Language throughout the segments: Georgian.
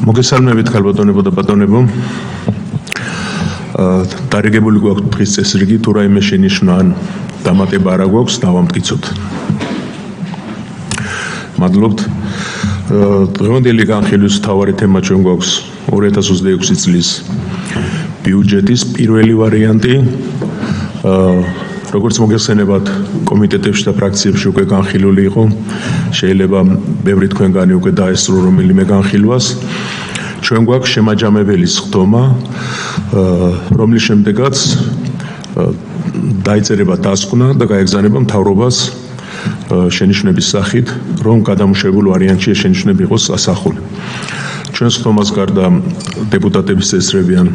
მოგესალმებით ქალბატონებო და ბატონებო. დარიგებული გვაქვს დღის წესრიგი, თუ რაიმე შენიშვნა ან დამატება არ გვაქვს, დავამტკიცოთ. მადლობთ. დღევანდელი განხილვის მთავარი თემა ჩვენ გვაქვს 2026 წლის ბიუჯეტის პირველი ვარიანტი. როგორც მოგეხსენებათ, კომიტეტებში და ფრაქციებში უკვე განხილული იყო. შეიძლება ბევრი თქვენგანი უკვე დაესწრო რომელიმე განხილვას. ჩვენ გვაქვს შემაჯამებელი სხდომა, რომლის შემდეგაც დაიწერება დასკვნა და გაეგზავნება მთავრობას შენიშვნების სახით, რომ გადამუშავებულ ვარიანტში შენიშვნები იყოს ასახული. ჩვენ სხდომას გარდა დეპუტატების წესრებიან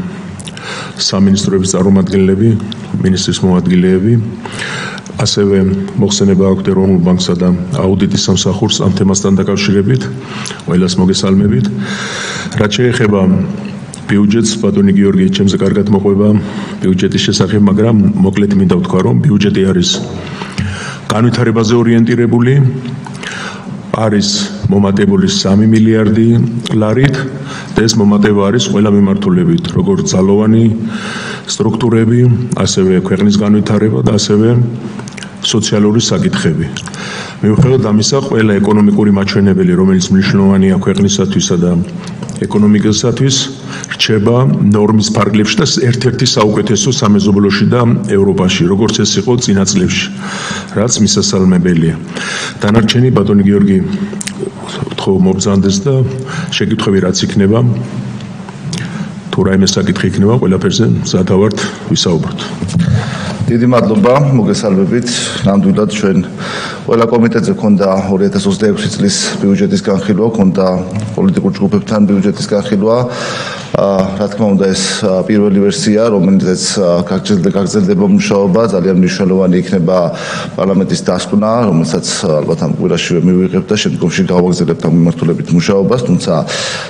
სამინისტროების წარმომადგენლები, მინისტრის მომადგილეები, ასევე მოხსენება აქვთ ეროვნულ ბანკსა და აუდიტის სამსახურს ამ თემასთან დაკავშირებით, ყველას მოგესალმებით. რაც შეეხება ბიუჯეტს, ბატონი გიორგი ჩემზე კარგად მოყვება ბიუჯეტის შესახებ, მაგრამ მოკლედ მინდა ვთქვა, რომ ბიუჯეტი არის განვითარებაზე ორიენტირებული, არის მომატებული 3 მილიარდი ლარით და ეს მომატება არის ყველა მიმართულებით, როგორც ძალოვანი სტრუქტურები, ასევე ქვეყნის განვითარება და ასევე სოციალური საკითხები. მიუხედავად ამისა, ყველა ეკონომიკური მაჩვენებელი, რომელიც მნიშვნელოვანია ქვეყნისათვისა და ეკონომიკისათვის, რჩება ნორმის ფარგლებში და ერთ-ერთი საუკეთესო სამეზობლოში და ევროპაში, როგორც ეს იყო წინა წლებში, რაც მისასალმებელია. დანარჩენი ბატონი გიორგი თქო მობრძანდეს და შეკითხვები რაც იქნება, თუ რაიმე საკითხი იქნება, ყველაფერზე მზადა ვართ ვისაუბროთ. დიდი მადლობა, მოგესალმებით. ნამდვილად ჩვენ ყველა კომიტეტზე ქონდა 2026 წლის ბიუჯეტის განხილვა, ქონდა პოლიტიკურ ჯგუფებთან ბიუჯეტის განხილვა. რა თქმა უნდა, ეს პირველი ვერსია, რომელზეც გაგრძელდება მუშაობა, ძალიან მნიშვნელოვანი იქნება პარლამენტის დასკვნა, რომელსაც ალბათ ამ კვირაშივე მივიღებთ და შემდგომში გავაგრძელებთ ამ მიმართულებით მუშაობას, თუმცა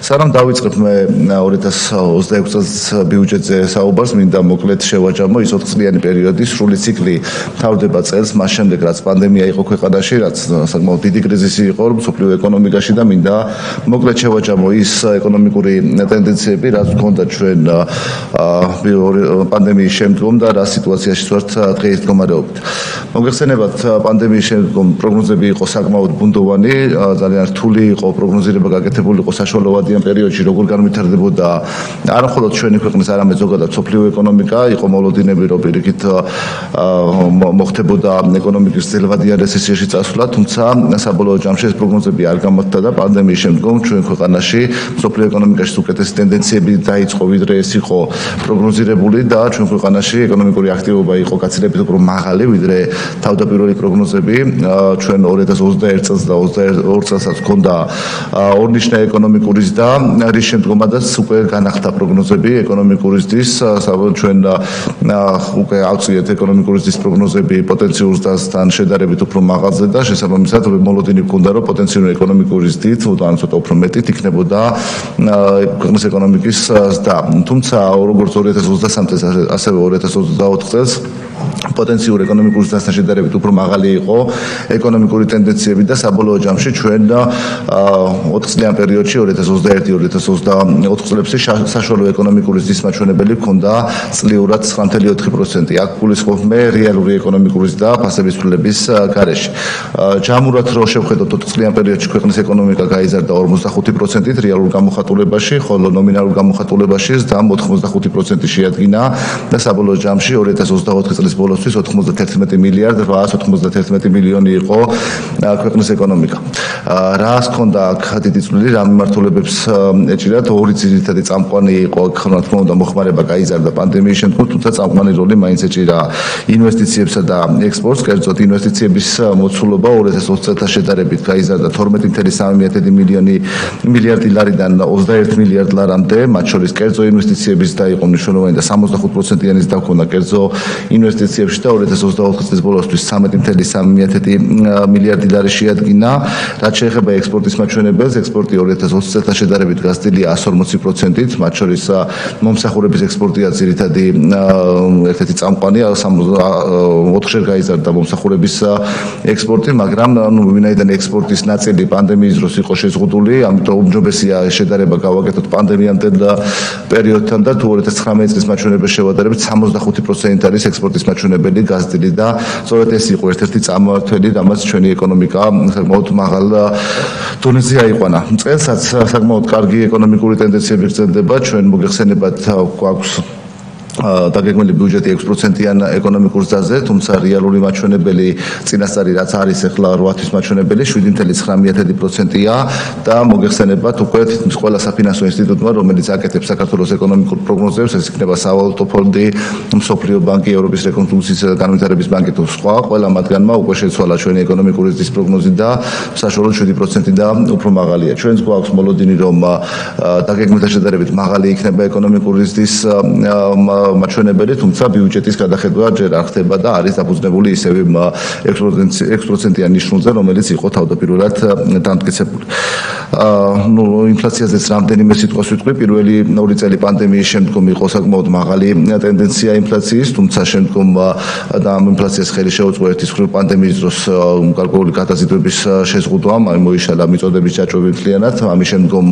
სანამ დავიწყებ მე 2026 წელს ბიუჯეტზე საუბარს, მინდა მოკლედ შევაჯამო ის 4 წლიანი პერიოდი, სრული ციკლი თავდება წელს, მას შემდეგ რაც პანდემია იყო ქვეყანაში, რაც საკმაოდ დიდი კრიზისი იყო მსოფლიო ეკონომიკაში და მინდა მოკლედ შევაჯამო ის ეკონომიკური ტენდენციები, რაც გქონდა ჩვენ პანდემიის შემდგომ და რა სიტუაციაში ვართ დღეს მდგომარეობით. მოგეხსენებათ, პანდემიის შემდგომ პროგნოზები იყო საკმაოდ ბუნდოვანი, ძალიან რთული იყო პროგნოზირება გაკეთებული იყო საშუალოვადიან პერიოდში, როგორ განვითარდებოდა არა მხოლოდ ჩვენი ქვეყნის, არამედ ზოგადად მსოფლიო ეკონომიკა, იყო მოლოდინები, რომ პირიქით მოხდებოდა ეკონომიკის ძელვადიან რეცესიაში წასვლა, თუმცა საბოლოო ჯამში ეს პროგნოზები არ გამოხდა და პანდემიის შემდგომ ჩვენ ქვეყანაში მსოფლიო ეკონომიკაში უკეთესი ტენდენციები დაიწყო, ვიდრე ეს იყო პროგნოზირებული და ჩვენ ქვეყანაში ეკონომიკური აქტივობა იყო გაცილებით უფრო მაღალი, ვიდრე თავდაპირველი პროგნოზები. ჩვენ 2021 წელს და 2022 წელსაც ჰქონდა ორნიშნა ეკონომიკური ზრდა, რის შემდგომადაც უკვე განახდა პროგნოზები ეკონომიკური ზრდის, ჩვენ უკვე ავწიეთ ეკონომიკური ზრდის პროგნოზები პოტენციურ ზრდასთან შედარებით უფრო მაღალზე და შესაბამისად მოლოდინი ჰქონდა, რომ პოტენციური ეკონომიკური ზრდით, ან ცოტა უფრო მეტით იქნებოდა ქვეყნის ეკონომიკის ზრდა. თუმცა როგორც 2023 წელს, ასევე 2024 წელს პოტენციურ ეკონომიკურ ზრდასთან შედარებით უფრო მაღალი იყო ეკონომიკური ტენდენციები და საბოლოო ჯამში ჩვენ 4 წლიან პერიოდში 2021-2024 წლებში საშუალო ეკონომიკური ზრდის მაჩვენებელი ჰქონდა წლიურად 9.4%. აქ გულისხმობ რეალური ეკონომიკური ზრდა ფასების ცვლილების გარეშე. ჯამურად რო შევხედოთ 4 წლიან პერიოდში ქვეყნის ეკონომიკა გაიზარდა 45%-ით რეალურ გამოხატულებაში, ხოლო ნომინალურ გამოხატულებაში ზრდა 85% შეადგინა და საბოლოო ჯამში 2024 წლის ბოლოსთვის 91 მილიარდ 891 მილიონი იყო ქვეყნის ეკონომიკა. რა ჰქონდა აქ დიდი წვლილი, რა მიმართულებებს ეჭირათ, ორი ძირითადი წამყვანი იყო, რა თქმა უნდა, მოხმარება გაიზარდა პანდემიის შემდგომ, თუმცა წამყვანი როლი მაინც ეჭირა ინვესტიციებსა და ექსპორტს, კერძოდ ინვესტიციების მოცულობა 2020 წელთან შედარებით გაიზარდა 12.3 მილიარდი ლარიდან 21 მილიარდ ლარამდე, მათ შორის კერძო ინვესტიციების და იყო მნიშვნელოვანი და 65%-იანი ზრდა ჰქონდა კერძო ინვესტიციებში პერიოდში და 2024 წლის ბოლოსთვის 13.3 მილიარდი ლარი შეადგინა. რაც შეეხება ექსპორტის მაჩვენებელს, ექსპორტი 2020 წელთან შედარებით გაზრდილია 140%-ით, მათ შორის მომსახურების ექსპორტია ძირითადი ერთ-ერთი წამყვანი, 4-ჯერ გაიზარდა მომსახურების ექსპორტი, მაგრამ ვინაიდან ექსპორტის ნაწილი პანდემიის დროს იყო შეზღუდული, ამიტომ უმჯობესია შედარება გავაკეთოთ პანდემიამდელ პერიოდთან და თუ 2019 წლის მაჩვენებელს შევადარებთ, 65% არის ექსპორტის მაჩვენებელი გაზრდილი და სწორედ ეს იყო ერთ-ერთი წამოართველი, რამაც ჩვენი ეკონომიკა საკმაოდ მაღალ დონეზე აიყვანა. წელსაც საკმაოდ კარგი ეკონომიკური ტენდენციები გრძელდება, ჩვენ მოგეხსენებათ გვაქვს დაგეგმილი ბიუჯეტი 6%-იან ეკონომიკურ ზრდაზე, თუმცა რეალური მაჩვენებელი წინასწარი რაც არის ახლა 8 თვის მაჩვენებელი 7.9%-ია და მოგეხსენებათ უკვე თითქმის ყველა საფინანსო ინსტიტუტმა, რომელიც აკეთებს საქართველოს ეკონომიკურ პროგნოზებს, ეს იქნება სავალუტო ფონდი, მსოფლიო ბანკი, ევროპის რეკონსტრუქციის და განვითარების ბანკი თუ სხვა, ყველა მათგანმა უკვე შეცვალა ჩვენი ეკონომიკური ზრდის პროგნოზი და საშუალოდ 7% და უფრო მაღალია. ჩვენს გვაქვს მოლოდინი, რომ დაგეგმილთან შედარებით მაღალი იქნება ეკონომიკური ზრდის მაჩვენებელი, თუმცა ბიუჯეტის გადახედვა ჯერ არ ხდება და არის დაფუძნებული ისევ 6%-იან ნიშნულზე, რომელიც იყო თავდაპირველად დამტკიცებული. ინფლაციაზეც რამდენიმე სიტყვას ვიტყვი. პირველი 2 წელი პანდემიის შემდგომ იყო საკმაოდ მაღალი ტენდენცია ინფლაციის, თუმცა შემდგომ და ამ ინფლაციას ხელი შეუწყო ერთის მხრივ პანდემიის დროს გარკვეული გადაზიდვების შეზღუდვამ, მოიშალა მიწოდების ჯაჭვები მთლიანად. ამის შემდგომ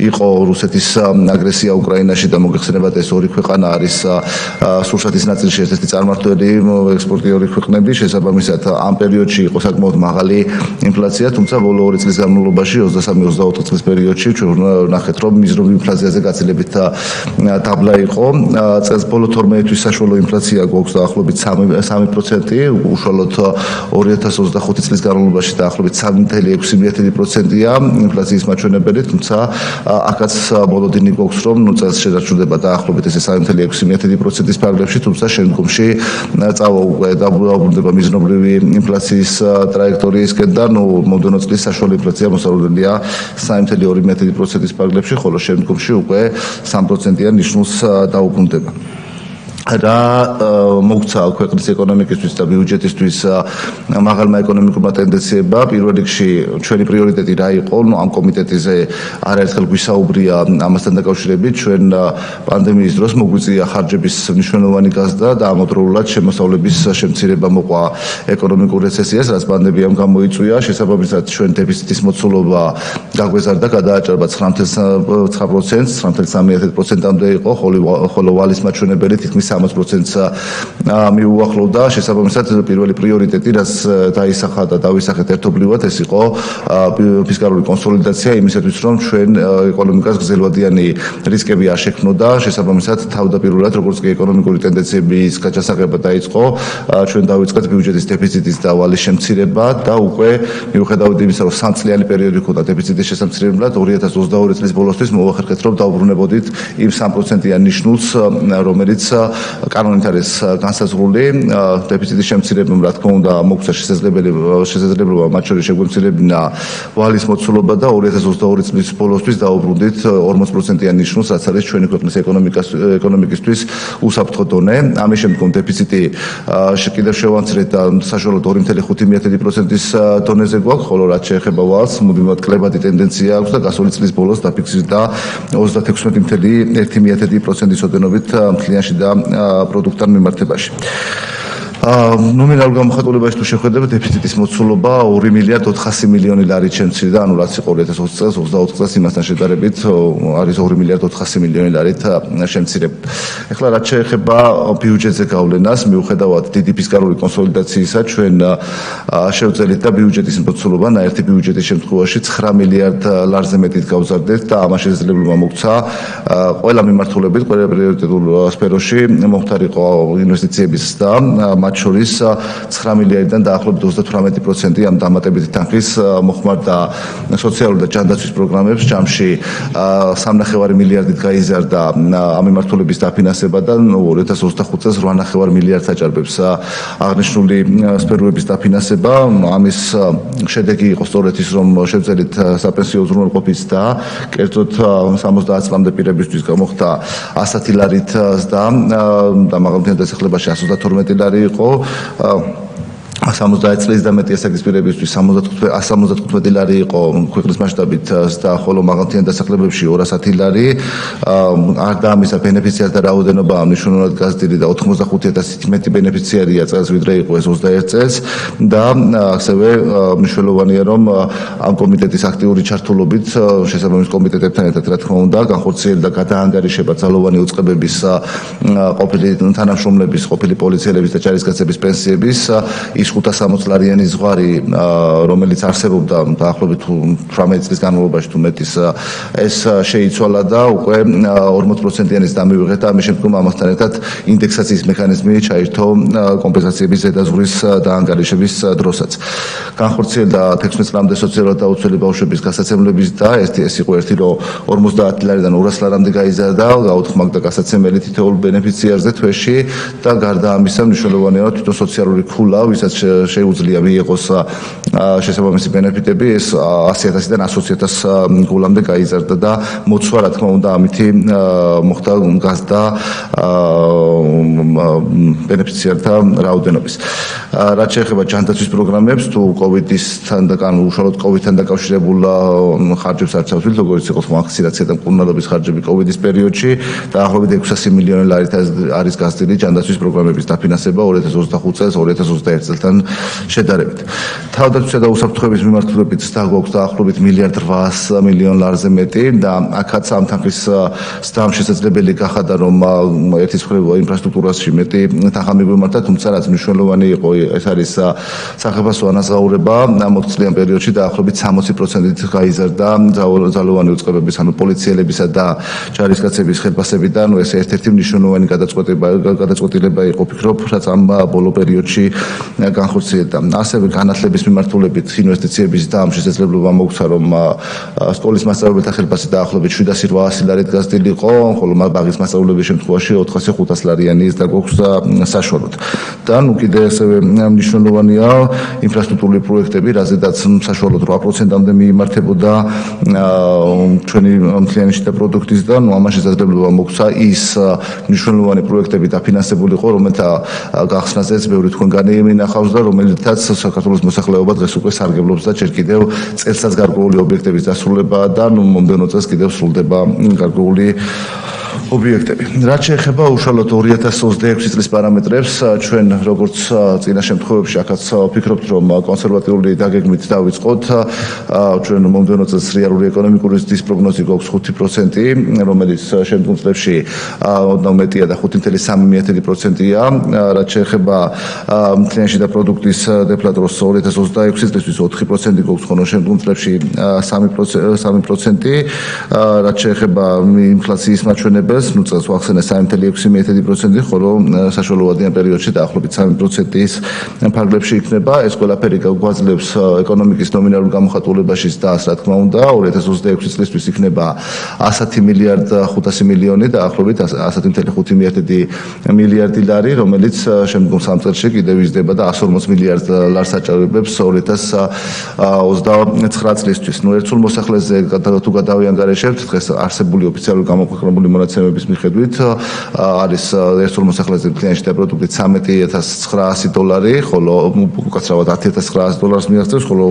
იყო რუსეთის აგრესია უკრაინაში და მოგეხსენებათ ეს ორი ქვეყანა არის სურსათის ნაწილში ერთ-ერთი წარმმართველი ექსპორტიორი ქვეყნები, შესაბამისად ამ პერიოდში იყო საკმაოდ მაღალი ინფლაცია, თუმცა ბოლო 2 წლის განმავლობაში 23-24 წლის პერიოდში ჩვენ ვნახეთ, რომ მიზნობი ინფლაციაზე გაცილებით დაბლა იყო. წელს ბოლო 12 თვის საშუალო ინფლაცია გვაქვს დაახლოებით 3%, უშუალოდ 2025 წლის განმავლობაში დაახლოებით 3.6%-ია ინფლაციის მაჩვენებელი, თუმცა აქაც მოლოდინი გვაქვს, რომ წელს შედარჩუდება დაახლოებით ესე 3.6%-ის ფარგლებში, თუმცა შემდგომში წავა უკვე დაბრუნდება მიზნობრივი ინფლაციის ტრაექტორიისკენ და მომდევნო წლის საშუალო ინფლაცია მოსალოდნელია 3.2%-ის ფარგლებში, ხოლო შემდგომში უკვე 3%-იან ნიშნულს დაუბრუნდება. რა მოგცა ქვეყნის ეკონომიკისთვის და ბიუჯეტისთვის მაღალმა ეკონომიკურმა ტენდენციებმა. პირველ რიგში ჩვენი პრიორიტეტი რა იყო? ამ კომიტეტზე არაერთხელ გვისაუბრია ამასთან დაკავშირებით. ჩვენ პანდემიის დროს მოგვიწია ხარჯების მნიშვნელოვანი გაზრდა და ამავდროულად შემოსავლების შემცირება მოყვა ეკონომიკურ რეცესიას, რაც პანდემიამ გამოიწვია. შესაბამისად, ჩვენ დეფიციტის მოცულობა გაგვეზარდა, გადააჭარბა 9%, 9.3%-მდე იყო, ხოლო ვალის მაჩვენებელი თითქმის 60%-ს მიუახლოვდა. შესაბამისად, პირველი პრიორიტეტი, რაც დაისახა და დავისახეთ ერთობლივად, ეს იყო ფისკალური კონსოლიდაცია იმისათვის, რომ ჩვენ ეკონომიკას გრძელვადიანი რისკები არ შექმნოდა. შესაბამისად, თავდაპირველად, როგორც კი ეკონომიკური ტენდენციების გაჩასაღება დაიწყო, ჩვენ დავიწყეთ ბიუჯეტის დეფიციტის და ვალის შემცირება და უკვე მიუხედავად იმისა, რომ 3 წლიანი პერიოდი ჰქონდა დეფიციტის შესამცირებლად, 2022 წლის ბოლოსთვის მოვახერხეთ, რომ დავბრუნებოდით იმ 3%-იან ნიშნულს, რომელიც კანონით არის განსაზღვრული. დეფიციტის შემცირებამ, რა თქმა უნდა, მოგვცა შესაძლებლობა მათ შორის შეგვემცირებინა ვალის მოცულობა და 2022 წლის ბოლოსთვის დაუბრუნდით 40%-იან ნიშნულს, რაც არის ჩვენი ქვეყნის ეკონომიკისთვის უსაფრთხო დონე. ამის შემდგომ დეფიციტი კიდევ შევამცირეთ და საშუალოდ 2.5%-ის დონეზე გვაქვს, ხოლო რაც შეეხება ვალს, მუდმივად კლებადი ტენდენცია აქვს და გასული წლის ბოლოს დაფიქსირდა 36.1%-ის ოდენობით მთლიანში და პროდუქტთან მიმართებაში. ნომინალურ გამოხატულებაში თუ შეხვედრებით, დეფიციტის მოცულობა 2 მილიარდ 400 მილიონი ლარით შემცირდა, ანუ რაც იყო 2020 წელს, 24 წელს იმასთან შედარებით არის 2 მილიარდ 400 მილიონი ლარით შემცირებული. ეხლა რაც შეეხება ბიუჯეტზე გავლენას, მიუხედავად დიდი ფისკალური კონსოლიდაციისა, ჩვენ შევძელით და ბიუჯეტის მოცულობა ნაერთი ბიუჯეტის შემთხვევაში 9 მილიარდ ლარზე მეტით გავზარდეთ და ამას შესაძლებლობა მოგვცა ყველა მიმართულებით, ყველა პრიორიტეტულ სფეროში მომხდარიყო ინვესტიციების და მათ შორის 9 მილიარდიდან დაახლოებით 38% ამ დამატებითი თანხის მოხმარდა სოციალური და ჯანდაცვის პროგრამებს. ჯამში 3.5 მილიარდით გაიზარდა ამ მიმართულების დაფინანსება და 2025 წელს 8.5 მილიარდს აჭარბებს აღნიშნული სფეროების დაფინანსება. ამის შედეგი იყო სწორედ ის, რომ შევძელით საპენსიო უზრუნველყოფის და კერძოდ 70 წლამდე პირებისთვის გამოხდა 110 ლარით ზრდა და მაღალმთიან დასახლებაში 112 ლარი იყო. იყო 70 წლის და მეტი ასაკის პირებისთვის 175 ლარი იყო ქვეყნის მასშტაბით და ხოლო მაღალმთიან დასახლებებში 210 ლარი არ დაამისა ბენეფიციართა რაოდენობა მნიშვნელოვნად გაზრდილი და 85000-ით მეტი ბენეფიციარია წელს ვიდრე იყო ეს 21 წელს და ასევე მნიშვნელოვანია რომ ამ კომიტეტის აქტიური ჩართულობით შესაბამის კომიტეტებთან ერთად რა თქმა უნდა განხორციელდა გადაანგარიშება ძალოვანი უწყებების ყოფილი თანამშრომლების ყოფილი პოლიციელების და ჯარისკაცების პენსიების 560 ლარიანი ზღვარი რომელიც არსებობდა დაახლოებით 18 წლის განმავლობაში თუ მეტის ეს შეიცვალა და უკვე 40%-იანიც დამივიღეთ და ამის შემდგომ ამასთან ერთად ინდექსაციის მექანიზმი ჩაირთო კომპენსაციების ზედაზღვრის დაანგარიშების დროსაც განხორციელდა 16 წლამდე სოციალურად დაუცველი ბავშვების გასაცემლების და ეს იყო ერთი რომ 50 ლარიდან 200 ლარამდე გაიზარდა გაუთქმაკდა გასაცემელი თითოეულ ბენეფიციარზე თვეში და გარდა ამისა მნიშვნელოვანია რომ თვითონ სოციალური ქულა ვისაც შეუძლია მიიღოს შესაბამისი ბენეფიტები ეს 100,000-დან 120,000 გულამდე გაიზარდა და მოცვა რა თქმა უნდა ამითი მოხდა გაზრდა ბენეფიციართა რაოდენობის რაც შეეხება ჯანდაცვის პროგრამებს თუ კოვიდისთან და უშუალოდ კოვიდთან დაკავშირებულ ხარჯებს არ ჩავთვლით როგორც იყო ვაქცინაცია და მკურნალობის ხარჯები კოვიდის პერიოდში დაახლოებით 600 მილიონი ლარით არის გაზრდილი ჯანდაცვის პროგრამების დაფინანსება 2025 წელს 2021 წელთან შედარებით. თავდაცვისა და უსაფრთხოების მიმართულებით გვაქვს დაახლოებით 1.8 მილიარდ ლარზე მეტი და აქაც ამ თანხის სდამ შესაძლებელი გახადა რომ ერთის მხრივ ინფრასტრუქტურაში მეტი თანხა მიგვიმართა, თუმცა რაც მნიშვნელოვანი იყო ეს არის სახებასო ანაზღაურება ამ 20 წლიან პერიოდში დაახლოებით 60%-ით გაიზარდა ძალოვანი უწყებების ანუ პოლიციელებისა და ჯარისკაცების ხელფასებიდან ეს ერთ-ერთი მნიშვნელოვანი გადაწყვეტილება იყო ფიქრობ რაც ამ ბოლო პერიოდში განხორციელდა. ასევე განათლების მიმართულებით ინვესტიციების და ამ შესაძლებლობა მოგვცა რომ სკოლის მასწავლებელთა ხელფასი დაახლოებით 700-800 ლარით გაზრდილი იყო, ხოლო ბაღის მასწავლებლების შემთხვევაში 400-500 ლარიანი ის დაგვაქვს საშუალოდ. და ნუ კიდე ასევე მნიშვნელოვანია ინფრასტრუქტურული პროექტები, რაზედაც საშუალოდ 8%-მდე მიიმართებოდა ჩვენი მთლიანი შიდა პროდუქტის და ნუ ამას შესაძლებლობა მოგვცა ის მნიშვნელოვანი პროექტები დაფინანსებულიყო, რომელთა გახსნაზეც ბევრი თქვენგანი მინახავს და რომელთაც საქართველოს მოსახლეობა დღეს უკვე სარგებლობს და ჯერ კიდევ წელსაც გარკვეული ობიექტების დასრულება და ნუ მომდევნო წელს კიდევ სრულდება გარკვეული ობიექტები. რაც შეეხება უშუალოდ 2026 წლის პარამეტრებს, ჩვენ როგორც წინა შემთხვევებში აქაც ვფიქრობთ, რომ კონსერვატიული დაგეგმით დავიწყოთ. ჩვენ მომდევნო წელს რეალური ეკონომიკური ზრდის პროგნოზი გვაქვს 5%, რომელიც შემდგომ წლებში ოდნავ მეტია და 5.3%-ია. რაც შეეხება მთლიანი შიდა პროდუქტის დეფლატორს 2026 წლისთვის 4% გვაქვს, ხოლო შემდგომ წლებში 3%. რაც შეეხება ინფლაციის მაჩვენებელს ნუ წელს ვახსენე 3.6%, ხოლო საშუალოვადიან პერიოდში დაახლოებით 3%-ის ფარგლებში იქნება. ეს ყველაფერი გვაძლევს ეკონომიკის ნომინალურ გამოხატულებაში ზრდას, რა თქმა უნდა, 2026 წლისთვის იქნება 100 მილიარდ 500 მილიონი დაახლოებით 100.5 მილიარდი ლარი, რომელიც შემდგომ 3 წელში კიდევ იზრდება და 140 მილიარდ ლარს აჭარბებს 2029 წლისთვის. ნუ ერთსულ მოსახლეზე თუ გადავიანგარიშებთ, დღეს არსებული ოფიციალური გამოქვეყნებული მონაცემების მიხედვით არის ერთსულ მოსახლეზე მთლიანი შიდა პროდუქტი 13.900 დოლარი, ხოლო უკაცრავად 10.900 დოლარს მიაღწევს, ხოლო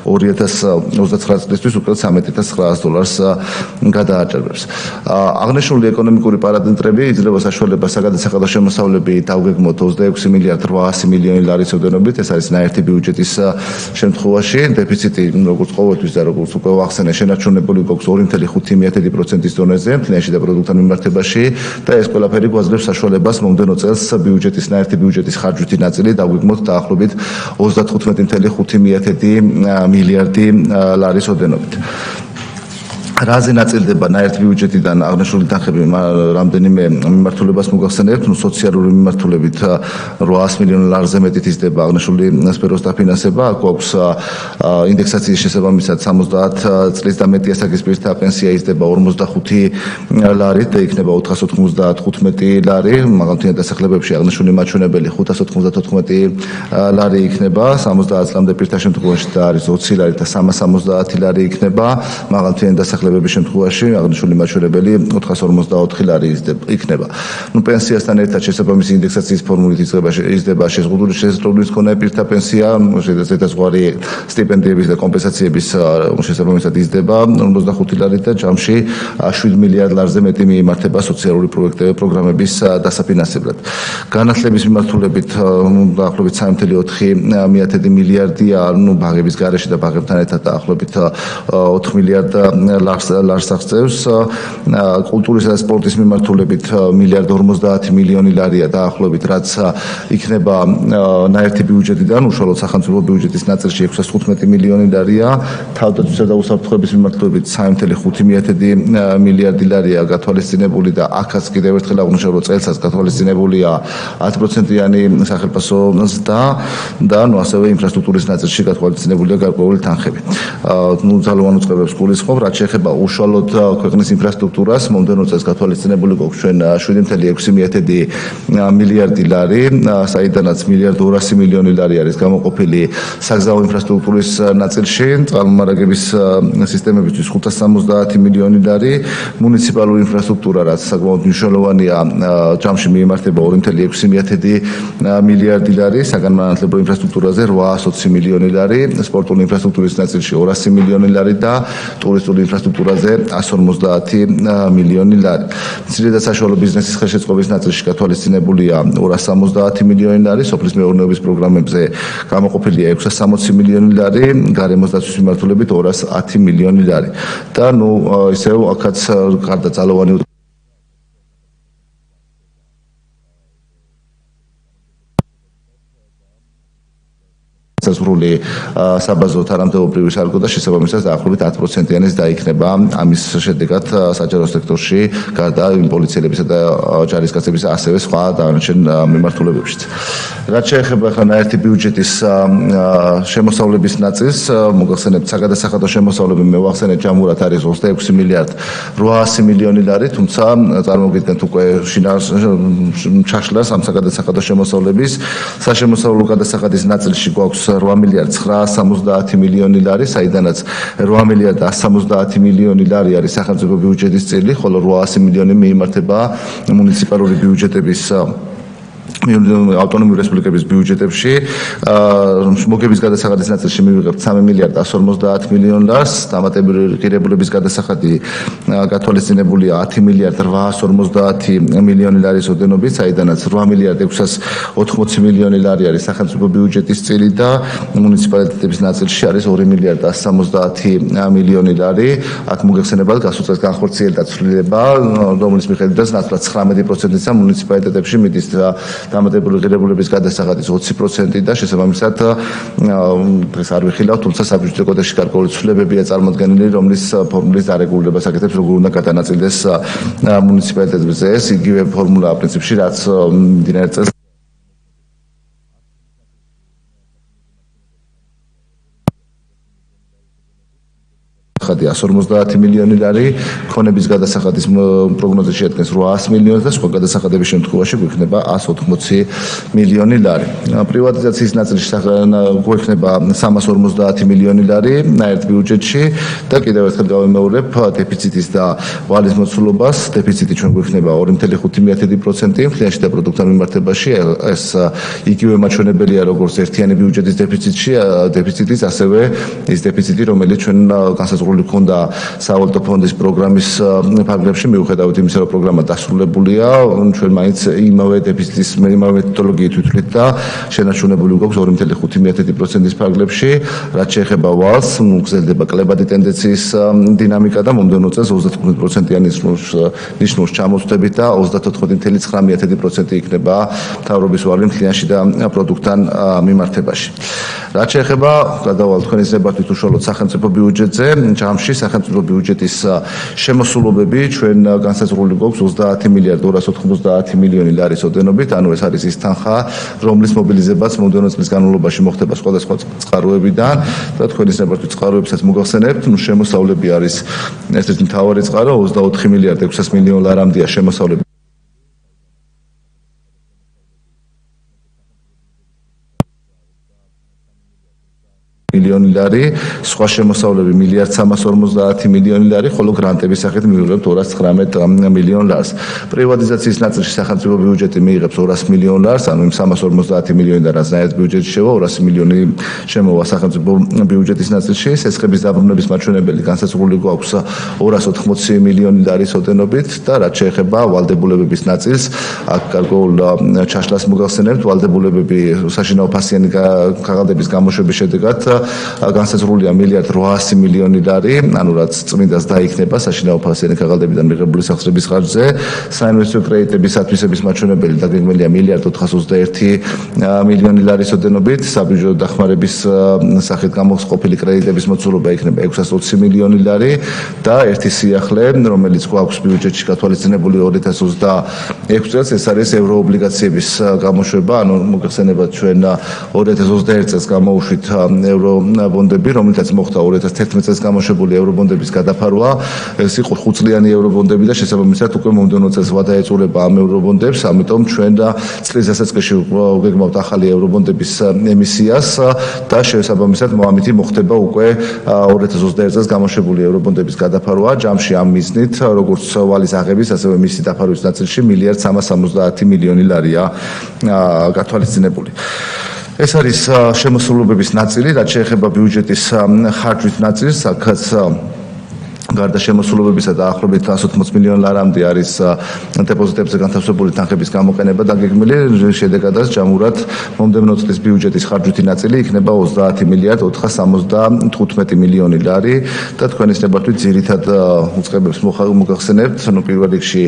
2029 წლისთვის უკვე 13.900 დოლარს გადააჭარბებს. აღნიშნული ეკონომიკური პარამეტრები იძლევა საშუალებას საგადასახადო შემოსავლები დავგეგმოთ 26 მილიარდ 800 მილიონი ლარის ოდენობით, ეს არის ნაერთი ბიუჯეტის შემთხვევაში. დეფიციტი როგორც ყოველთვის და როგორც უკვე ვახსენე, შენარჩუნებული გვაქვს 2.5%-ის დონეზე მთლიანი შიდა პროდუქტთან მიმართებაში და ეს ყველაფერი გვაძლევს საშუალებას მომდევნო წელს ბიუჯეტის ნაერთი ბიუჯეტის ხარჯვითი ნაწილი დავგეგმოთ დაახლოებით 35.5 მილიარდი ლარის ოდენობით. რაზე ნაწილდება ნაერთი ბიუჯეტიდან აღნიშნული თანხები რამდენიმე მიმართულებას მოგახსენებთ, ნუ სოციალური მიმართულებით 800 მილიონ ლარზე მეტით იზრდება აღნიშნული სფეროს დაფინანსება. აქ გვაქვს ინდექსაციის შესაბამისად 70 წლის და მეტი ასაკის პირთა პენსია იზრდება 45 ლარით და იქნება 495 ლარი, მაღალმთიან დასახლებებში აღნიშნული მაჩვენებელი 594 ლარი იქნება, 70 წლამდე პირთა შემთხვევაში და არის 20 ლარი და 370 ლარი იქნება, მაღალმთიან დასახლებებში განხილვების შემთხვევაში აღნიშნული მაჩვენებელი 454 ლარი იქნება. პენსიასთან ერთად შესაბამისი ინდექსაციის ფორმულით იზრდება შეზღუდული შესაძლებლობის მქონე პირთა პენსია, ზედაზღვარი სტიპენდიების და კომპენსაციების შესაბამისად იზრდება 55 ლარით და ჯამში 7 მილიარდ ლარზე მეტი მიემართება სოციალური პროგრამების დასაფინანსებლად. განათლების მიმართულებით დაახლოებით 3.4 მილიარდია, ბაღების გარეშე და ბაღებთან ერთად დაახლოებით 4 მილიარდ ლარს აღწევს. კულტურისა და სპორტის მიმართულებით 1.50 მილიონი ლარია დაახლოებით, რაც იქნება ნაერთი ბიუჯეტიდან, უშუალოდ სახელმწიფო ბიუჯეტის ნაწილში 615 მილიონი ლარია. თავდაცვისა და უსაფრთხოების მიმართულებით 3.5 მილიარდი ლარია გათვალისწინებული და აქაც კიდევ ერთხელ აღნიშნავ, რომ წელსაც გათვალისწინებულია 10%-იანი სახელმწიფო ზრდა და ასევე ინფრასტრუქტურის ნაწილში გათვალისწინებულია გარკვეული თანხები. ძალოვან უწყებებს გულისხმობ, რაც შეეხება უშუალოდ ქვეყნის ინფრასტრუქტურას, მომდევნო წელს გათვალისწინებული გვაქვს ჩვენ 7.6 მილიარდი ლარი, საიდანაც 1.2 მილიონი ლარი არის გამოყოფილი საგზაო ინფრასტრუქტურის ნაწილში, წყალმომარაგების სისტემებისთვის 570 მილიონი ლარი, მუნიციპალური ინფრასტრუქტურა, რაც საკმაოდ მნიშვნელოვანია, ჯამში მიემართება 2.6 მილიარდი ლარი, საგანმანათლებლო ინფრასტრუქტურაზე 820 მილიონი ლარი, სპორტული ინფრასტრუქტურის ნაწილში 200 მილიონი ლარი და ტურისტული ინფრასტრუქტურაზე 150 მილიონი ლარი. მცირე და საშუალო ბიზნესის ხელშეწყობის ნაწილში გათვალისწინებულია 270 მილიონი ლარი, სოფლის მეურნეობის პროგრამებზე გამოყოფილია 660 მილიონი ლარი, გარემოს დაცვის მიმართულებით 210 მილიონი ლარი. და ისევ აქაც გარდა ძალოვანი საზღვრული საბაზო თანამდებობრივი სარგო და შესაბამისად დაახლოებით 10%-იანიც დაიქნება. ამის შედეგად საჯარო სექტორში გარდა პოლიციელებისა და ჯარისკაცებისა ასევე სხვა დანარჩენ მიმართულებებშიც. რაც შეეხება ახლა ნაერთი ბიუჯეტის შემოსავლების ნაწილს, მოგახსენებთ საგადასახადო შემოსავლები მევახსენეთ ჯამურად არის 26 მილიარდ 800 მილიონი ლარი, თუმცა წარმოგიდგენთ უკვე ჩაშლას ამ საგადასახადო შემოსავლების საშემოსავლო გადასახადის ნაწილში გვაქვს 8 მილიარდ 970 მილიონი ლარი, საიდანაც 8 მილიარდ 170 მილიონი ლარი არის სახელმწიფო ბიუჯეტის წილი, ხოლო 800 მილიონი მიემართება მუნიციპალური ბიუჯეტების ავტონომიური რესპუბლიკების ბიუჯეტებში. მოგების გადასახადის ნაწილში მივიღებთ 3 მილიარდ 150 მილიონ ლარს, დამატებითი გადასახადი გათვალისწინებულია 10 მილიარდ 850 მილიონი ლარის ოდენობით, საიდანაც 8 მილიარდ 680 მილიონი ლარი არის სახელმწიფო ბიუჯეტის წილი და მუნიციპალიტეტების ნაწილში არის 2 მილიარდ 170 მილიონი ლარი. აქ მოგეხსენებათ გასულ წელს განხორციელდა ცვლილება, რომლის მიხედვითაც ნაცვლად 19%-ისა მუნიციპალიტეტებში მიდის დამატებითი გადასახადის 20% და შესაბამისად დღეს არ ვიხილავ, თუმცა საბიუჯეტო კოდექსში გარკვეული ცვლილებებია წარმოდგენილი, რომლის ფორმულის დარეგულირებას აკეთებს, როგორ უნდა გადანაწილდეს მუნიციპალიტეტებზე ეს იგივე ფორმულა პრინციპში, რაც მდინარე წელს გადასახადი 150 მილიონი ლარი, ქონების გადასახადის პროგნოზი შეადგენს 800 მილიონს და სხვა გადასახადების შემთხვევაში გვექნება 180 მილიონი ლარი. პრივატიზაციის ნაწილში გვექნება 350 მილიონი ლარი ნაერთ ბიუჯეტში და კიდევ ერთხელ გავიმეორებ დეფიციტის და ვალის მოცულობას. დეფიციტი ჩვენ გვექნება 2.5%, მთლიანში და პროდუქტთან მიმართებაში ეს იგივე მაჩვენებელია როგორც ერთიანი ბიუჯეტის დეფიციტის, ასევე ის დეფიციტი, რომელიც ჩვენ განსაზღვრული ქონდა სავალუტო ფონდის პროგრამის ფარგლებში, მიუხედავად იმისა, რომ პროგრამა დასრულებულია, ჩვენ მაინც იმავე დეფიციტის მეთოდოლოგიით ვითვლით და შენარჩუნებული გვაქვს 2.5%-ის ფარგლებში. რაც შეეხება ვალს, გრძელდება კლებადი ტენდენციის დინამიკა და მომდევნო წელს 35%-იანი ნიშნულს ჩამოვთვლებით და 34.9% იქნება მთავრობის ვალი მთლიანში და პროდუქტთან მიმართებაში. რაც შეეხება გადავალ თქვენი ზებათვით უშუალოდ სახელმწიფო ბიუჯეტზე, ჯამში სახელმწიფო ბიუჯეტის შემოსულობები ჩვენ განსაზღვრული გვაქვს 30 მილიარდ 290 მილიონი ლარის ოდენობით, ანუ ეს არის ის თანხა, რომლის მობილიზებაც მომდევნო წლის განმავლობაში მოხდება სხვადასხვა წყაროებიდან და თქვენი ზებათვით წყაროებსაც მოგახსენებთ, შემოსავლები არის ერთ-ერთი მთავარი წყარო, 24 მილიარდ 600 მილიონ ლარამდეა შემოსავლები. მილიონი ლარი, სხვა შემოსავლები 1.350 მილიონი ლარი, ხოლო გრანტების სახით მივიღებთ 219 მილიონ ლარს. პრივატიზაციის ნაწილში სახელმწიფო ბიუჯეტი მიიღებს 200 მილიონ ლარს, ანუ იმ 350 მილიონი და რაზეც ბიუჯეტში შევა 200 მილიონი შემოვა სახელმწიფო ბიუჯეტის ნაწილში. სესხების დაბრუნების მაჩვენებელი განსაზღვრული გვაქვს 280 მილიონი ლარის ოდენობით და რაც შეეხება ვალდებულებების ნაწილს, აქ გარკვეულ ჩაშლას მოგახსენებთ, ვალდებულებები საშინაო ფასიანი ქაღალდების გამოშვების შედეგად განსაზღვრულია 1.8 მილიონი ლარი, ანუ რაც წმინდას დაიქნება საშინაო ფასიანი ქაღალდებიდან მიღებული სახსრების ხარჯზე. საინვესტიციო კრედიტების ათვისების მაჩვენებელი დაგეგმილია 1.421 მილიონი ლარის ოდენობით, საბიუჯეტო დახმარების სახით გამოყოფილი კრედიტების მოცულობა იქნება 620 მილიონი ლარი და ერთი სიახლე, რომელიც გვაქვს ბიუჯეტში გათვალისწინებული 2026 წელს, ეს არის ევროობლიგაციების გამოშვება, ანუ მოგეხსენებათ ჩვენ 2021 წელს გამოუშვით ევრობონდები, რომელთაც მოხდა 2011 წელს გამოშვებული ევრობონდების გადაფარვა. ეს იყო 5 წლიანი ევრობონდები და შესაბამისად უკვე მომდევნო წელს ვადაეწურება ამ ევრობონდებს, ამიტომ ჩვენ წლის დასაწყისში ვგეგმავთ ახალი ევრობონდების ემისიას და შესაბამისად ამით მოხდება უკვე 2021 წელს გამოშვებული ევრობონდების გადაფარვა. ჯამში ამ მიზნით, როგორც ვალის აღების, ასევე მისი დაფარვის ნაწილში 1.370 მილიონი ლარია გათვალისწინებული. ეს არის შემოსავლობების ნაწილი, რაც შეეხება ბიუჯეტის ხარჯვის ნაწილს, აქაც გარდა შემოსულობებისა დაახლოებით 180 მილიონ ლარამდე არის დეპოზიტებზე განთავსებული თანხების გამოყენება დაგეგმილი, შედეგადაც ჯამურად მომდევნო წლის ბიუჯეტის ხარჯვითი ნაწილი იქნება 30.475 მილიონი ლარი და თქვენის ნებართვით ძირითად უწყებებს მოგახსენებთ, პირველ რიგში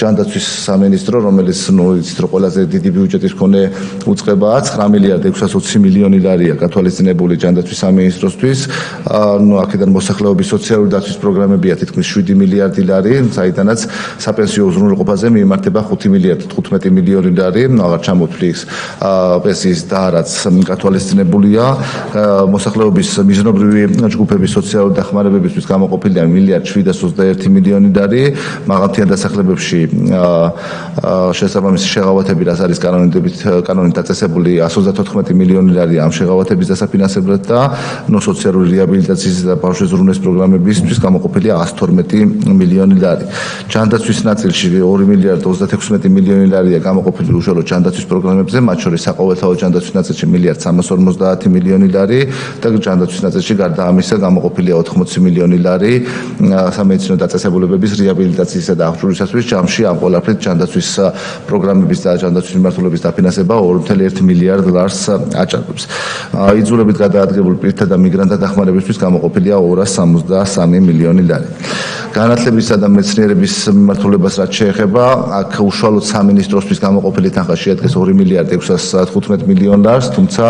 ჯანდაცვის სამინისტრო, რომელიც იცით რომ ყველაზე დიდი ბიუჯეტის მქონე უწყებაა, 9.620 მილიონი ლარია გათვალისწინებული ჯანდაცვის სამინისტროსთვის, აქედან მოსახლეობის სოციალური დაცვის პროგრამებია თითქმის 7 მილიარდი ლარი, საიდანაც საპენსიო უზრუნველყოფაზე მიემართება 5.15 მილიონი ლარი, აღარ ჩამოთვლი ის პენსიის და რაც გათვალისწინებულია, მოსახლეობის მიზნობრივი ჯგუფების სოციალური დახმარებებისთვის გამოყოფილია 1.721 მილიონი ლარი, მაღალმთიან დასახლებებში შესაბამისი შეღავათები, რაც არის კანონით დაწესებული 134 მილიონი ლარი ამ შეღავათების დასაფინანსებლად და სოციალური რეაბილიტაციის და ბავშვების ზრუნვის პროგრამებისთვის გამოყოფილია 112 მილიონი ლარი. ჯანდაცვის ნაწილში 2.36 მილიონი ლარია გამოყოფილი უშუალოდ ჯანდაცვის პროგრამებზე, მათ შორის საყოველთაო ჯანდაცვის ნაწილში 1.350 მილიონი ლარი და ჯანდაცვის ნაწილში გარდა ამისა გამოყოფილია 80 მილიონი ლარი სამედიცინო დაწესებულებების რეაბილიტაციისა და აღჭურვისათვის. ჯამში ამ ყველაფრით ჯანდაცვის პროგრამების და ჯანდაცვის მიმართულების დაფინანსება 2.1 მილიარდ ლარს აჭარბებს. იძულებით გადაადგებულ პირთა და მიგრანტთა დახმარებისთვის გამოყოფილია 263 მილიონი ლარი. განათლებისა და მეცნიერების მიმართულებას რაც შეეხება, აქ უშუალოდ სამინისტროსთვის გამოყოფილი თანხა შეადგენს 2.615 მილიონ ლარს, თუმცა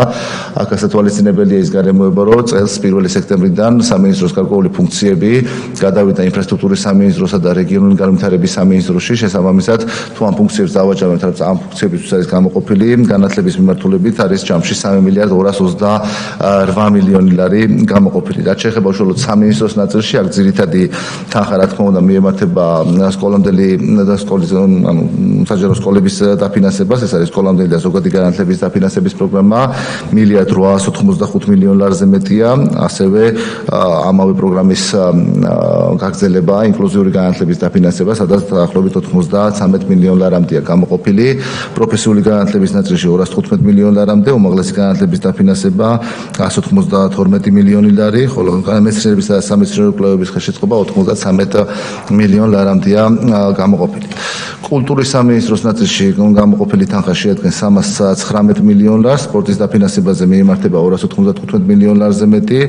აქ ასათვალისწინებელია ის გარემოება, რომ წელს 1 სექტემბრიდან სამინისტროს გარკვეული ფუნქციები გადავიდა ინფრასტრუქტურის სამინისტროსა და რეგიონული განვითარების სამინისტროში, შესაბამისად თუ ამ ფუნქციებს დავაჭამებთ, რაც ამ ფუნქციებისთვის არის გამოყოფილი განათლების მიმართულებით არის ჯამში 3.228 მილიონი ლარი გამოყოფილი. რაც შეეხება უშუალოდ სამინისტროს ნაწილში, აქ ძირითადი თანხა რა თქმა უნდა მიემართება სკოლამდელი და სკოლის საჯარო სკოლების დაფინანსებას, ეს არის სკოლამდელი და ზოგადი განათლების დაფინანსების პროგრამა 1.885 მილიონ ლარზე მეტია, ასევე ამავე პროგრამის გაგრძელება ინკლუზიური განათლების დაფინანსება, სადაც დაახლოებით 93 მილიონ ლარამდეა გამოყოფილი, პროფესიული განათლების ნაწილში 215 მილიონ ლარამდე, უმაღლესი განათლების დაფინანსება 192 მილიონი ლარი, ხოლო მეცნიერების და სამეცნიერო კვლევების ხელშეწყობა 93 მილიონ ლარამდეა გამოყოფილი. კულტურის სამინისტროს ნაწილში გამოყოფილი თანხა შეადგენს 319 მილიონ ლარს, სპორტის დაფინანსებაზე მიემართება 295 მილიონ ლარზე მეტი,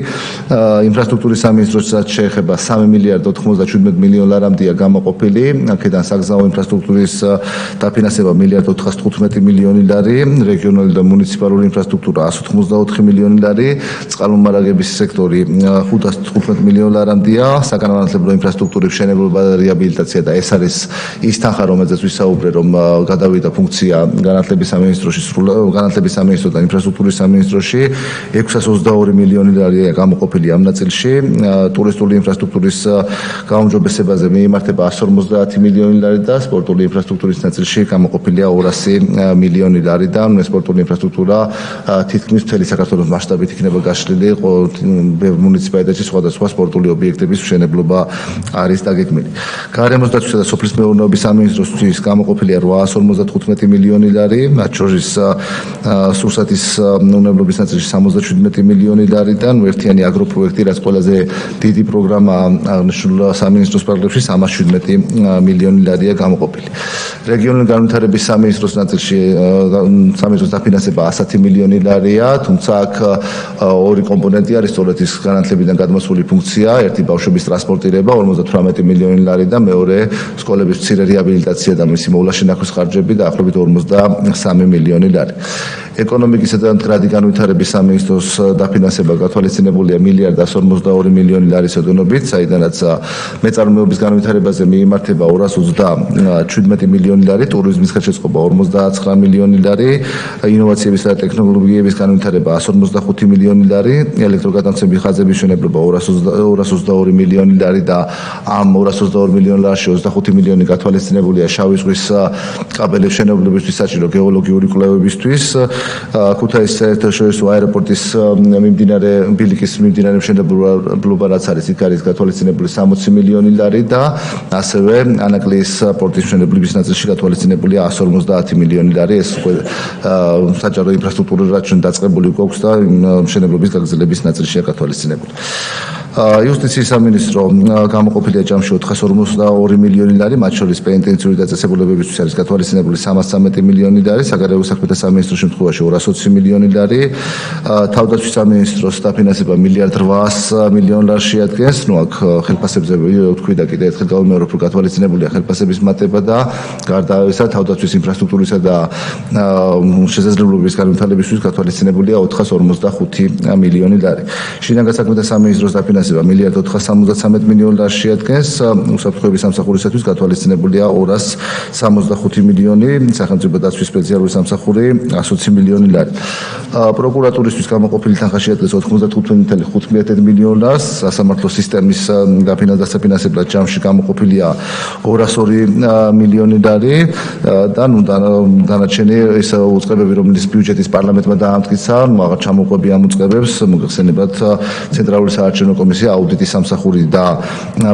ინფრასტრუქტურის სამინისტროსაც შეეხება 3.97 მილიონ ლარამდეა გამოყოფილი, აქედან საგზაო ინფრასტრუქტურის დაფინანსება 1.415 მილიონი ლარი, რეგიონული და მუნიციპალური ინფრასტრუქტურა 184 მილიონი ლარი, წყალმომარაგების სექტორი 515 მილიონ ლარამდეა, საგანმანათლებლო ინფრასტრუქტურის მშენებლობა და რეაბილიტაცია და ეს არის ის თანხა, რომელზეც ვისაუბრე, რომ გადავიდა ფუნქცია განათლების სამინისტროში, განათლების სამინისტრო და ინფრასტრუქტურის სამინისტროში 622 მილიონი ლარია გამოყოფილი ამ ნაწილში. ტურისტული ინფრასტრუქტურის გაუმჯობესებაზე მიიმართება 150 მილიონი ლარი და სპორტული ინფრასტრუქტურის ნაწილში გამოყოფილია 200 მილიონი ლარი და სპორტული ინფრასტრუქტურა თითქმის მთელი საქართველოს მასშტაბით იქნება გაშლილი, ბევრ მუნიციპალიტეტში სხვადასხვა სპორტული ობიექტების მშენებლობა არის დაგეგმილი. გარემოს დაცვისა და სოფლის მეურნეობის სამინისტროსთვის გამოყოფილია 855 მილიონი ლარი, მათ შორის სურსათის უნებლობის ნაწილში 77 მილიონი ლარი და ერთიანი აგროპროექტი, რაც ყველაზე დიდი პროგრამაა აღნიშნულ სამინისტროს პროგრამებში 317 მილიონი ლარია გამოყოფილი. რეგიონული განვითარების სამინისტროს ნაწილში სამინისტროს დაფინანსება 110 მილიონი ლარია, თუმცა აქ ორი კომპონენტი არის, სწორედ ის განათლებიდან გადმოსული ფუნქცია, ერთი ბავშვების ტრანსპორტირება 58 მილიონი ლარი და მეორე სკოლების მცირე რეაბილიტაცია და მისი მოვლაშენახვის ხარჯები დაახლოებით 53 მილიონი ლარი. ეკონომიკისა და მდგრადი განვითარების სამინისტროს დაფინანსება გათვალისწინებულია 1,42 მილიონი ლარის ოდენობით, საიდანაც მეწარმეობის განვითარებაზე მიიმართება 227 მილიონი ლარი, ტურიზმის ხელშეწყობა 59 მილიონი ლარი, ინოვაციებისა და ტექნოლოგიების განვითარება 155 მილიონი ლარი, ელექტროგატანცების ხაზების მშენებლობა 222 მილიონი ლარი და ამ 222 მილიონ ლარში 25 მილიონი გათვალისწინებულია შავი ზღვის კაბელების მშენებლობისთვის საჭირო გეოლოგიური კვლევებისთვის. ქუთაისის საერთაშორისო აეროპორტის ბილიკის მიმდინარე მშენებლობა, რაც არის, იქ არის გათვალისწინებული 60 მილიონი ლარი და ასევე ანაკლიის პორტის მშენებლობის ნაწილში გათვალისწინებულია 150 მილიონი ლარი. ეს უკვე საჯარო ინფრასტრუქტურა, რაც ჩვენ დაწყებული გვაქვს და მშენებლობის გაგრძელების ნაწილშია გათვალისწინებული. იუსტიციის სამინისტრო გამოყოფილია ჯამში 452 მილიონი ლარი, მათ შორის პენიტენციური დაწესებულებებისთვის არის გათვალისწინებული 313 მილიონი ლარი, საგარეო საქმეთა სამინისტროს შემთხვევაში 220 მილიონი ლარი, თავდაცვის სამინისტროს დაფინანსება 1,8 მილიონი ლარს შეადგენს. აქ ხელფასებზე ვთქვი და კიდევ ერთხელ გავიმეორებ, რომ გათვალისწინებულია ხელფასების მატება და გარდა ამისა თავდაცვის ინფრასტრუქტურისა და შესაძლებლობების განვითარებისთვის გათვალისწინებულია 455 მილიონი ლარი. შინაგან საქმეთა სამინისტროს დაფინანსება 1,473 მილიონი ლარს შეადგენს, უსაფრთხოების სამსახურისათვის გათვალისწინებულია 265 მილიონი, სახელმწიფო დაცვის სპეციალური სამსახური 120 მილიონი ლარი. პროკურატურისთვის გამოყოფილი თანხა შეადგენს 95,5 მილიონ ლარს, სასამართლო სისტემის დაფინანსებლად ჯამში გამოყოფილია 202 მილიონი ლარი და დანარჩენი ის უწყებები, რომლის ბიუჯეტის პარლამენტმა დაამტკიცა, აღარ ჩამოყვები ამ უწყებებს, მოგეხსენებათ ცენტრალური საარჩევნო კომისია, აუდიტის სამსახური და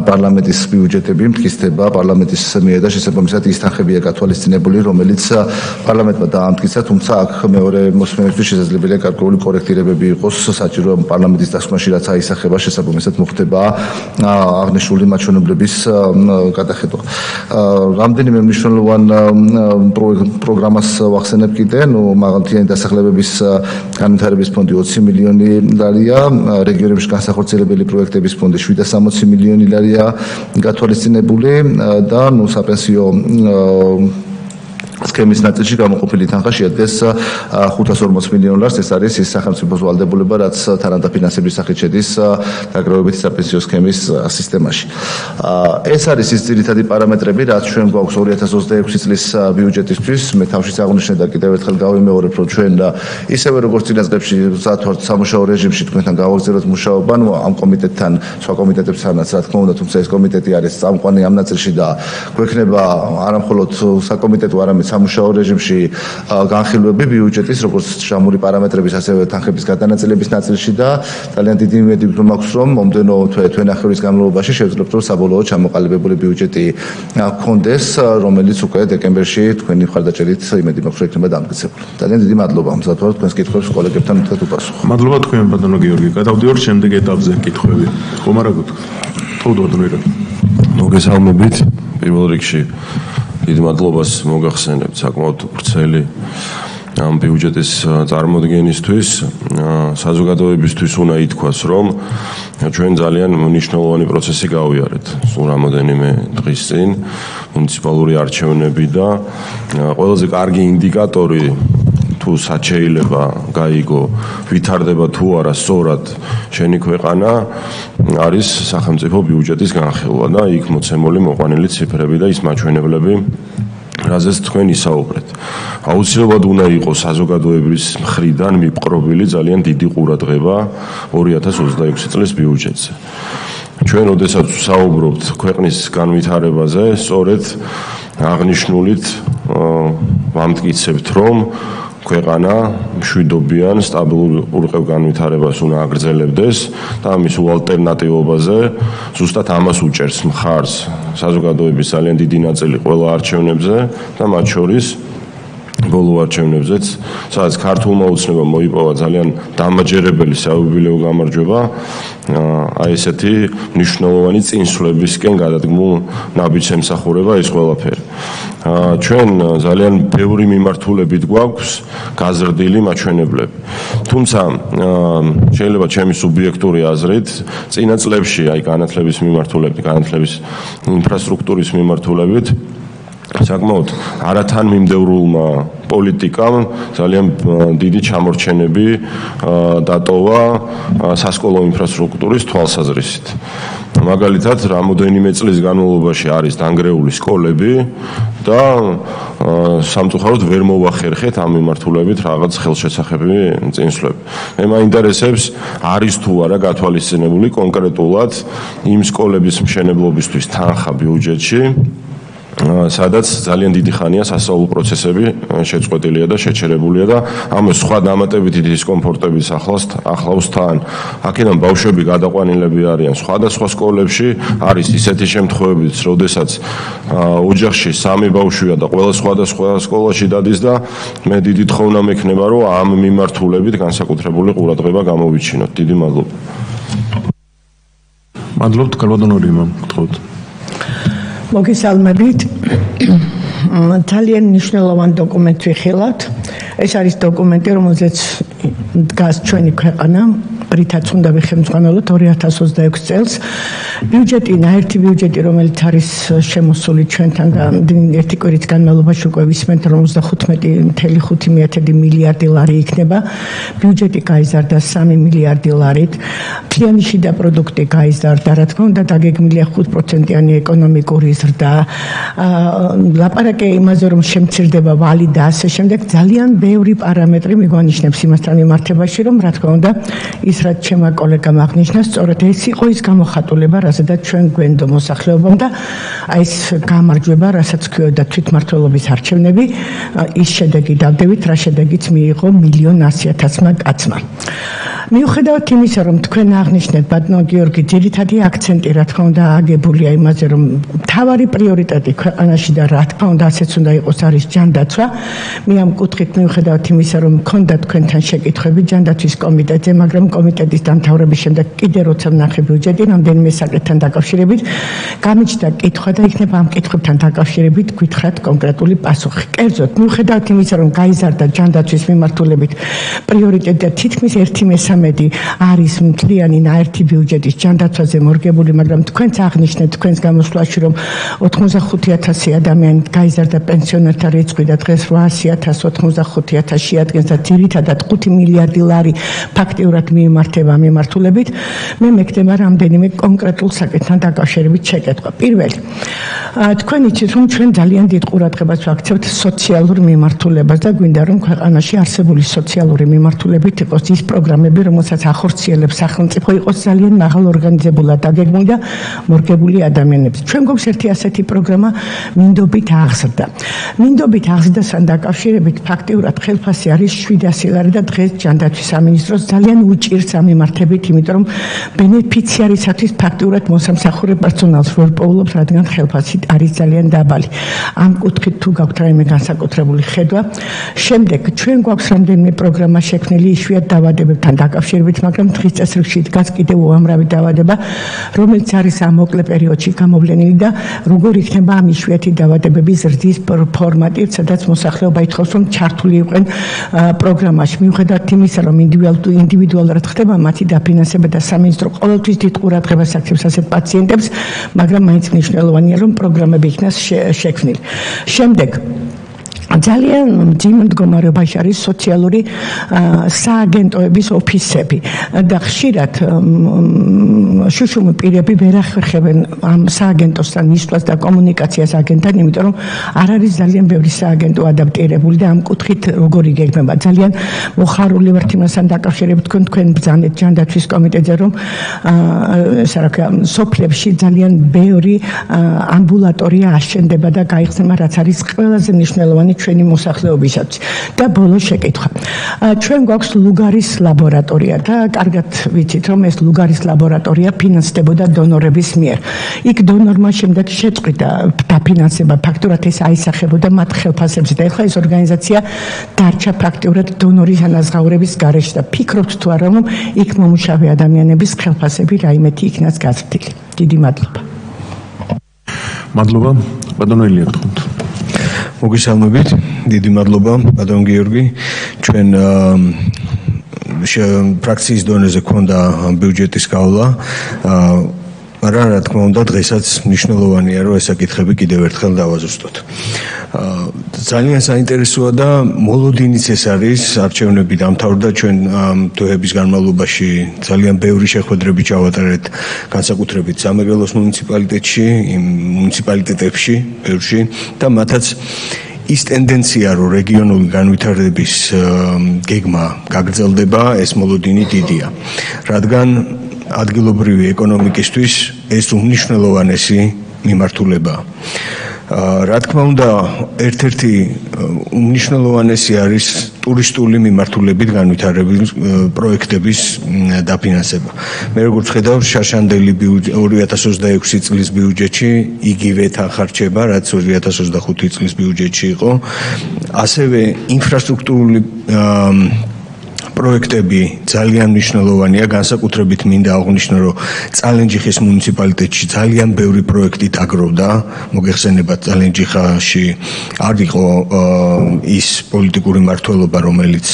პარლამენტის ბიუჯეტები მტკიცდება პარლამენტის მიერ და შესაბამისად ის თანხებია გათვალისწინებული, რომელიც პარლამენტმა დაამტკიცა, თუმცა აქ მეორე მოსმენისთვის შესაძლებელია გარკვეული კორექტირებები იყოს საჭირო პარლამენტის დასკვნაში, რაც აისახება, შესაბამისად მოხდება აღნიშნული მაჩვენებლების გადახედვა. რამდენიმე მნიშვნელოვან პროგრამას ვახსენებ კიდე, მაღალმთიანი დასახლებების განვითარების ფონდი 20 მილიონი ლარია, რეგიონებში განსახორციელებელი პროექტების ფონდი 760 მილიონი ლარია გათვალისწინებული და საპენსიო სქემის ნაწილში გამოყოფილი თანხა შეადგენს 540 მილიონ ლარს. ეს არის ის სახელმწიფოს ვალდებულება, რაც თანადაფინანსების სახით შედის დაგროვებითი საპენსიო სქემის სისტემაში. ეს არის ის ძირითადი პარამეტრები, რაც ჩვენ გვაქვს 2026 წლის ბიუჯეტისთვის. მე თავშიც აღვნიშნე და კიდევ ერთხელ გავიმეორებ, რომ ჩვენ ისევე როგორც წინა წლებში ვზათვართ სამუშაო რეჟიმში თქვენთან გავაგზავნოთ მუშაობა, ამ კომიტეტთან, სხვა კომიტეტებთანაც, რა თქმა უნდა, თუმცა ეს კომიტეტი არის წამყვანი ამ ნაწილში და გვექნება არამხოლოდ საკომიტეტო, არამედ სამუშაო რეჟიმში განხილვები ბიუჯეტის, როგორც ჟამური პარამეტრების, ასევე თანხების გადანაწილების ნაწილში და ძალიან დიდი იმედი გვაქვს, რომ მომდენო თვე-თვენახევრის განმავლობაში შევძლებთ, რომ საბოლოოდ ჩამოყალიბებული ბიუჯეტი გქონდეს, რომელიც უკვე დეკემბერში თქვენი მხარდაჭერით იმედი მაქვს, რომ იქნება დამტკიცებული. ძალიან დიდი მადლობა მზადვართ თქვენს კითხვებს კოლეგებთან ერთად უპასუხო. მადლობა თქვენ ბატონო გიორგი. გადავდივართ შემდეგ ეტაპზე კითხვები. ხომ არა გქონდა? თოვდოდნერა. მოგესალმებით. პირველ რიგში დიდ მადლობას მოგახსენებთ საკმაოდ ვრცელი ამ ბიუჯეტის წარმოდგენისთვის. საზოგადოებისთვის უნდა ითქვას, რომ ჩვენ ძალიან მნიშვნელოვანი პროცესი გავიარეთ სულ რამოდენიმე დღის წინ, მუნიციპალური არჩევნები და ყველაზე კარგი ინდიკატორი თუ სად შეიძლება გაიგო, ვითარდება თუ არა სწორად შენი ქვეყანა, არის სახელმწიფო ბიუჯეტის განხილვა და იქ მოცემული მოყვანილი ციფრები და ის მაჩვენებლები, რაზეც თქვენ ისაუბრეთ. აუცილებლად უნდა იყოს საზოგადოების მხრიდან მიპყრობილი ძალიან დიდი ყურადღება 2026 წლის ბიუჯეტზე. ჩვენ როდესაც ვსაუბრობთ ქვეყნის განვითარებაზე, სწორედ აღნიშნულით ვამტკიცებთ, რომ ქვეყანა მშვიდობიან, სტაბილურ განვითარებას უნდა აგრძელებდეს და ამის ალტერნატივობაზე ზუსტად ამას უჭერს მხარს საზოგადოების ძალიან დიდი ნაწილი ყველა არჩევნებზე და მათ შორის ბოლო არჩევნებზეც, სადაც ქართულმა ოცნებამ მოიპოვა ძალიან დამაჯერებელი საიუბილეო გამარჯვება, აი ესეთი მნიშვნელოვანი წინსვლებისკენ გადადგმულ ნაბიჯს ემსახურება ეს ყველაფერი. ჩვენ ძალიან ბევრი მიმართულებით გვაქვს გაზრდილი მაჩვენებლები. თუმცა შეიძლება ჩემი სუბიექტური აზრით, წინა წლებში აი განათლების მიმართულებით, განათლების ინფრასტრუქტურის მიმართულებით საკმაოდ არათან მიმდევრულმა პოლიტიკამ ძალიან დიდი ჩამორჩენები დატოვა სასკოლო ინფრასტრუქტურის თვალსაზრისით. მაგალითად, რამოდენიმე წლის განმავლობაში არის დანგრეული სკოლები და სამწუხაროდ ვერ მოვახერხეთ ამ მიმართულებით რაღაც ხელშესახები წინსვლები. მე მაინტერესებს, არის თუ არა გათვალისწინებული კონკრეტულად იმ სკოლების მშენებლობისთვის თანხა ბიუჯეტში, სადაც ძალიან დიდი ხანია სასწავლო პროცესები შეწყვეტილია და შეჩერებულია და ამას სხვა დამატებითი დისკომფორტების ახლავს თან. აქედან ბავშვები გადაყვანილები არიან სხვადასხვა სკოლებში, არის ისეთი შემთხვევებიც, როდესაც ოჯახში 3 ბავშვია და ყველა სხვადასხვა სკოლაში დადის და მე დიდი თხოვნა მექნება, რომ ამ მიმართულებით განსაკუთრებული ყურადღება გამოვიჩინოთ. დიდი მადლობა. მადლობთ, კალბატონო რიმა, გთხოვთ. მოგესალმებით. ძალიან მნიშვნელოვანი დოკუმენტი ვიხილავთ. ეს არის დოკუმენტი, რომელზეც დგას ჩვენი ქვეყანა, რითაც უნდა ვიხელმძღვანელოთ 2026 წელს. ბიუჯეტი, ნაერთი ბიუჯეტი, რომელიც არის შემოსული ჩვენთან და ერთი კვირის განმავლობაში უკვე ვისმენთ, რომ 35.5 მილიარდი ლარი იქნება. ბიუჯეტი გაიზარდა 3 მილიარდი ლარით. მთლიანი შიდა პროდუქტი გაიზარდა, რა თქმა უნდა, დაგეგმილია 5%-იანი ეკონომიკური ზრდა. ლაპარაკია იმაზე, რომ შემცირდება ვალი და ასე შემდეგ. ძალიან ბევრი პარამეტრი მიგვანიშნებს იმასთან მიმართებაში, რომ რა თქმა უნდა, ის რაც ჩემმა კოლეგამ აღნიშნა, სწორედ ეს იყო ის გამოხატულება, რასაც ჩვენ გვენდო მოსახლეობამ და აი ეს გამარჯვება, რასაც ქვიოდა თვითმმართველობის არჩევნები, ის შედეგი დავდებით, რა შედეგიც მიიღო 1,100,000-მა კაცმა. მიუხედავად იმისა, რომ თქვენ აღნიშნეთ, ბატონო გიორგი, ძირითადი აქცენტი, რა თქმა უნდა, აგებულია იმაზე, რომ მთავარი პრიორიტეტი ქვეყანაში და რა თქმა უნდა, ასეც უნდა იყოს არის ჯანდაცვა. მე ამ კუთხით მიუხედავად იმისა, რომ მქონდა თქვენთან შეკითხვები ჯანდაცვის კომიტეტზე, მაგრამ კომიტეტის დამთავრების შემდეგ კიდე როცა ვნახე ბიუჯეტი, რამდენიმე საკითხთან დაკავშირებით, გამიჩნდა კითხვა და იქნება ამ კითხვებთან დაკავშირებით გითხრათ კონკრეტული პასუხი. კერძოდ, მიუხედავად იმისა, რომ გაიზარდა ჯანდაცვის მიმართულებით პრიორიტეტი და თითქმის 1/3 არის მთლიანი ნაერთი ბიუჯეტის ჯანდაცვაზე მორგებული, მაგრამ თქვენც აღნიშნეთ თქვენს გამოსვლაში, რომ 85,000 ადამიანი გაიზარდა პენსიონერთა რიცხვი და დღეს 800,000 შეადგენს და ძირითადად 5 მილიარდი ლარი ფაქტიურად მიემართება მიმართულებით. მე მექნება რამდენიმე კონკრეტულ საკითხთან დაკავშირებით შეკითხვა. პირველი, თქვენ იცით, რომ ჩვენ ძალიან დიდ ყურადღებას ვაქცევთ სოციალურ მიმართულებას და გვინდა რომ ქვეყანაში არსებული სოციალური მიმართულებით იყოს ის პროგრამები, რომელსაც ახორციელებს სახელმწიფო, იყოს ძალიან მაღალ ორგანიზებულად დაგეგმული და მორგებული ადამიანებს. ჩვენ გვაქვს ერთი ასეთი პროგრამა მინდობით აღზრდა. მინდობით აღზრდასთან დაკავშირებით ფაქტიურად ხელფასი არის 700 ლარი და დღეს ჯანდაცვის სამინისტროს ძალიან უჭირს ამ მიმართებით, იმიტომ რომ ბენეფიციარისათვის ფაქტიურად მოსამსახურე პერსონალს ვერ პოულობს, რადგან ხელფასი არის ძალიან დაბალი. ამ კუთხით თუ გაქვთ რაიმე განსაკუთრებული ხედვა. შემდეგ ჩვენ გვაქვს რამდენიმე პროგრამა შექმნილი იშვიათ დაავადებებთან დაკავშირებით, მაგრამ დღის წესრიგში დგას კიდევ უამრავი დაავადება, რომელიც არის ამ მოკლე პერიოდში გამოვლენილი და როგორ იქნება ამ იშვიათი დაავადებების ზრდის ფორმატი, სადაც მოსახლეობა ითხოვს, რომ ჩართული იყვნენ პროგრამაში. მიუხედავად იმისა, რომ ინდივიდუალურად ხდება მათი დაფინანსება და სამინისტრო ყოველთვის დიდ ყურადღებას აქცევს ასეთ პაციენტებს, მაგრამ მაინც მნიშვნელოვანია, რომ პროგრამები იქნას შექმნილი. შემდეგ ძალიან მძიმე მდგომარეობაში არის სოციალური სააგენტოების ოფისები და ხშირად შუშუმი პირები ვერ ახერხებენ ამ სააგენტოსთან მისვლას და კომუნიკაციას აგენტთან, იმიტომ რომ არ არის ძალიან ბევრი სააგენტო ადაპტირებული და ამ კუთხით როგორ იგეგმება. ძალიან მოხარული ვართ იმასთან დაკავშირებით თქვენ ბრძანეთ ჯანდაცვის კომიტეტზე, რომ ესე რა ქვია, სოფლებში ძალიან ბევრი ამბულატორია აშენდება და გაიხსნება, რაც არის ყველაზე მნიშვნელოვანი ჩვენი მოსახლეობისათვის. და ბოლო შეკითხვა. ჩვენ გვაქვს ლუგარის ლაბორატორია და კარგად ვიცით, რომ ეს ლუგარის ლაბორატორია ფინანსდებოდა დონორების მიერ. იქ დონორმა შემდეგ შეწყვიტა დაფინანსება, ფაქტურად ეს აისახებოდა მათ ხელფასებზე და ეხლა ეს ორგანიზაცია დარჩა ფაქტურად დონორის ანაზღაურების გარეშე და ფიქრობთ თუ არა, რომ იქ მომუშავე ადამიანების ხელფასები რაიმეთი იქნას გაზრდილი. დიდი მადლობა. მადლობა. ბატონო ელია გთხოვთ. მოგესალმებით, დიდი მადლობა ბატონ გიორგი. ჩვენ ფრაქციის დონეზე ქონდა ბიუჯეტის გავლა. მაგრამ რა თქმა უნდა დღესაც მნიშვნელოვანია რომ ეს საკითხები კიდევ ერთხელ დავაზუსტოთ. ძალიან საინტერესოა და მოლოდინიც ეს არის, არჩევნები დამთავრდა, ჩვენ თვეების განმავლობაში ძალიან ბევრი შეხვედრები ჩავატარეთ განსაკუთრებით სამეგრელოს მუნიციპალიტეტში, იმ მუნიციპალიტეტებში, ბევრში და მათაც ის ტენდენცია, რომ რეგიონული განვითარების გეგმა გაგრძელდება, ეს მოლოდინი დიდია. რადგან ადგილობრივი ეკონომიკისთვის ეს უმნიშვნელოვანესი მიმართულებაა. რა თქმა უნდა, ერთ-ერთი უმნიშვნელოვანესი არის ტურისტული მიმართულებით განვითარების პროექტების დაფინანსება. მე როგორც ხედავ, შაშანდელი 2026 წლის ბიუჯეტში იგივე თანხარჩება, რაც 2025 წლის ბიუჯეტში იყო. ასევე ინფრასტრუქტურული პროექტები ძალიან მნიშვნელოვანია, განსაკუთრებით მინდა აღვნიშნო, რომ წალენჯიხის მუნიციპალიტეტში ძალიან ბევრი პროექტი დაგროვდა. მოგეხსენებათ, წალენჯიხაში არ იყო ის პოლიტიკური მმართველობა, რომელიც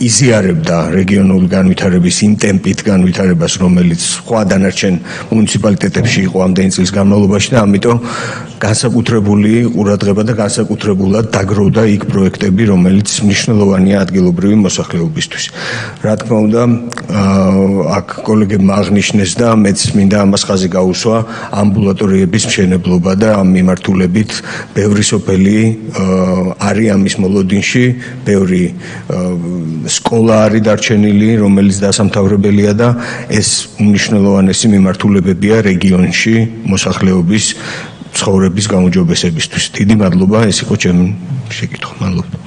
იზიარებდა რეგიონული განვითარების იმ ტემპით განვითარებას, რომელიც სხვა დანარჩენ მუნიციპალიტეტებში იყო ამდენი წლის განმავლობაში და ამიტომ განსაკუთრებული ყურადღება და განსაკუთრებულად დაგროვდა იქ პროექტები, რომელიც მნიშვნელოვანია ადგილობრივი მოსახლეობისთვის. რა თქმა უნდა, აქ კოლეგებმა აღნიშნეს და მეც მინდა ამას ხაზი გაუსვა ამბულატორიების მშენებლობა და ამ მიმართულებით ბევრი სოფელი არის ამის მოლოდინში, ბევრი სკოლა არის დარჩენილი, რომელიც დასამთავრებელია და ეს უმნიშვნელოვანესი მიმართულებებია რეგიონში მოსახლეობის ცხოვრების გაუმჯობესებისთვის. დიდი მადლობა, ეს იყო ჩემი შეკითხვა. მადლობა.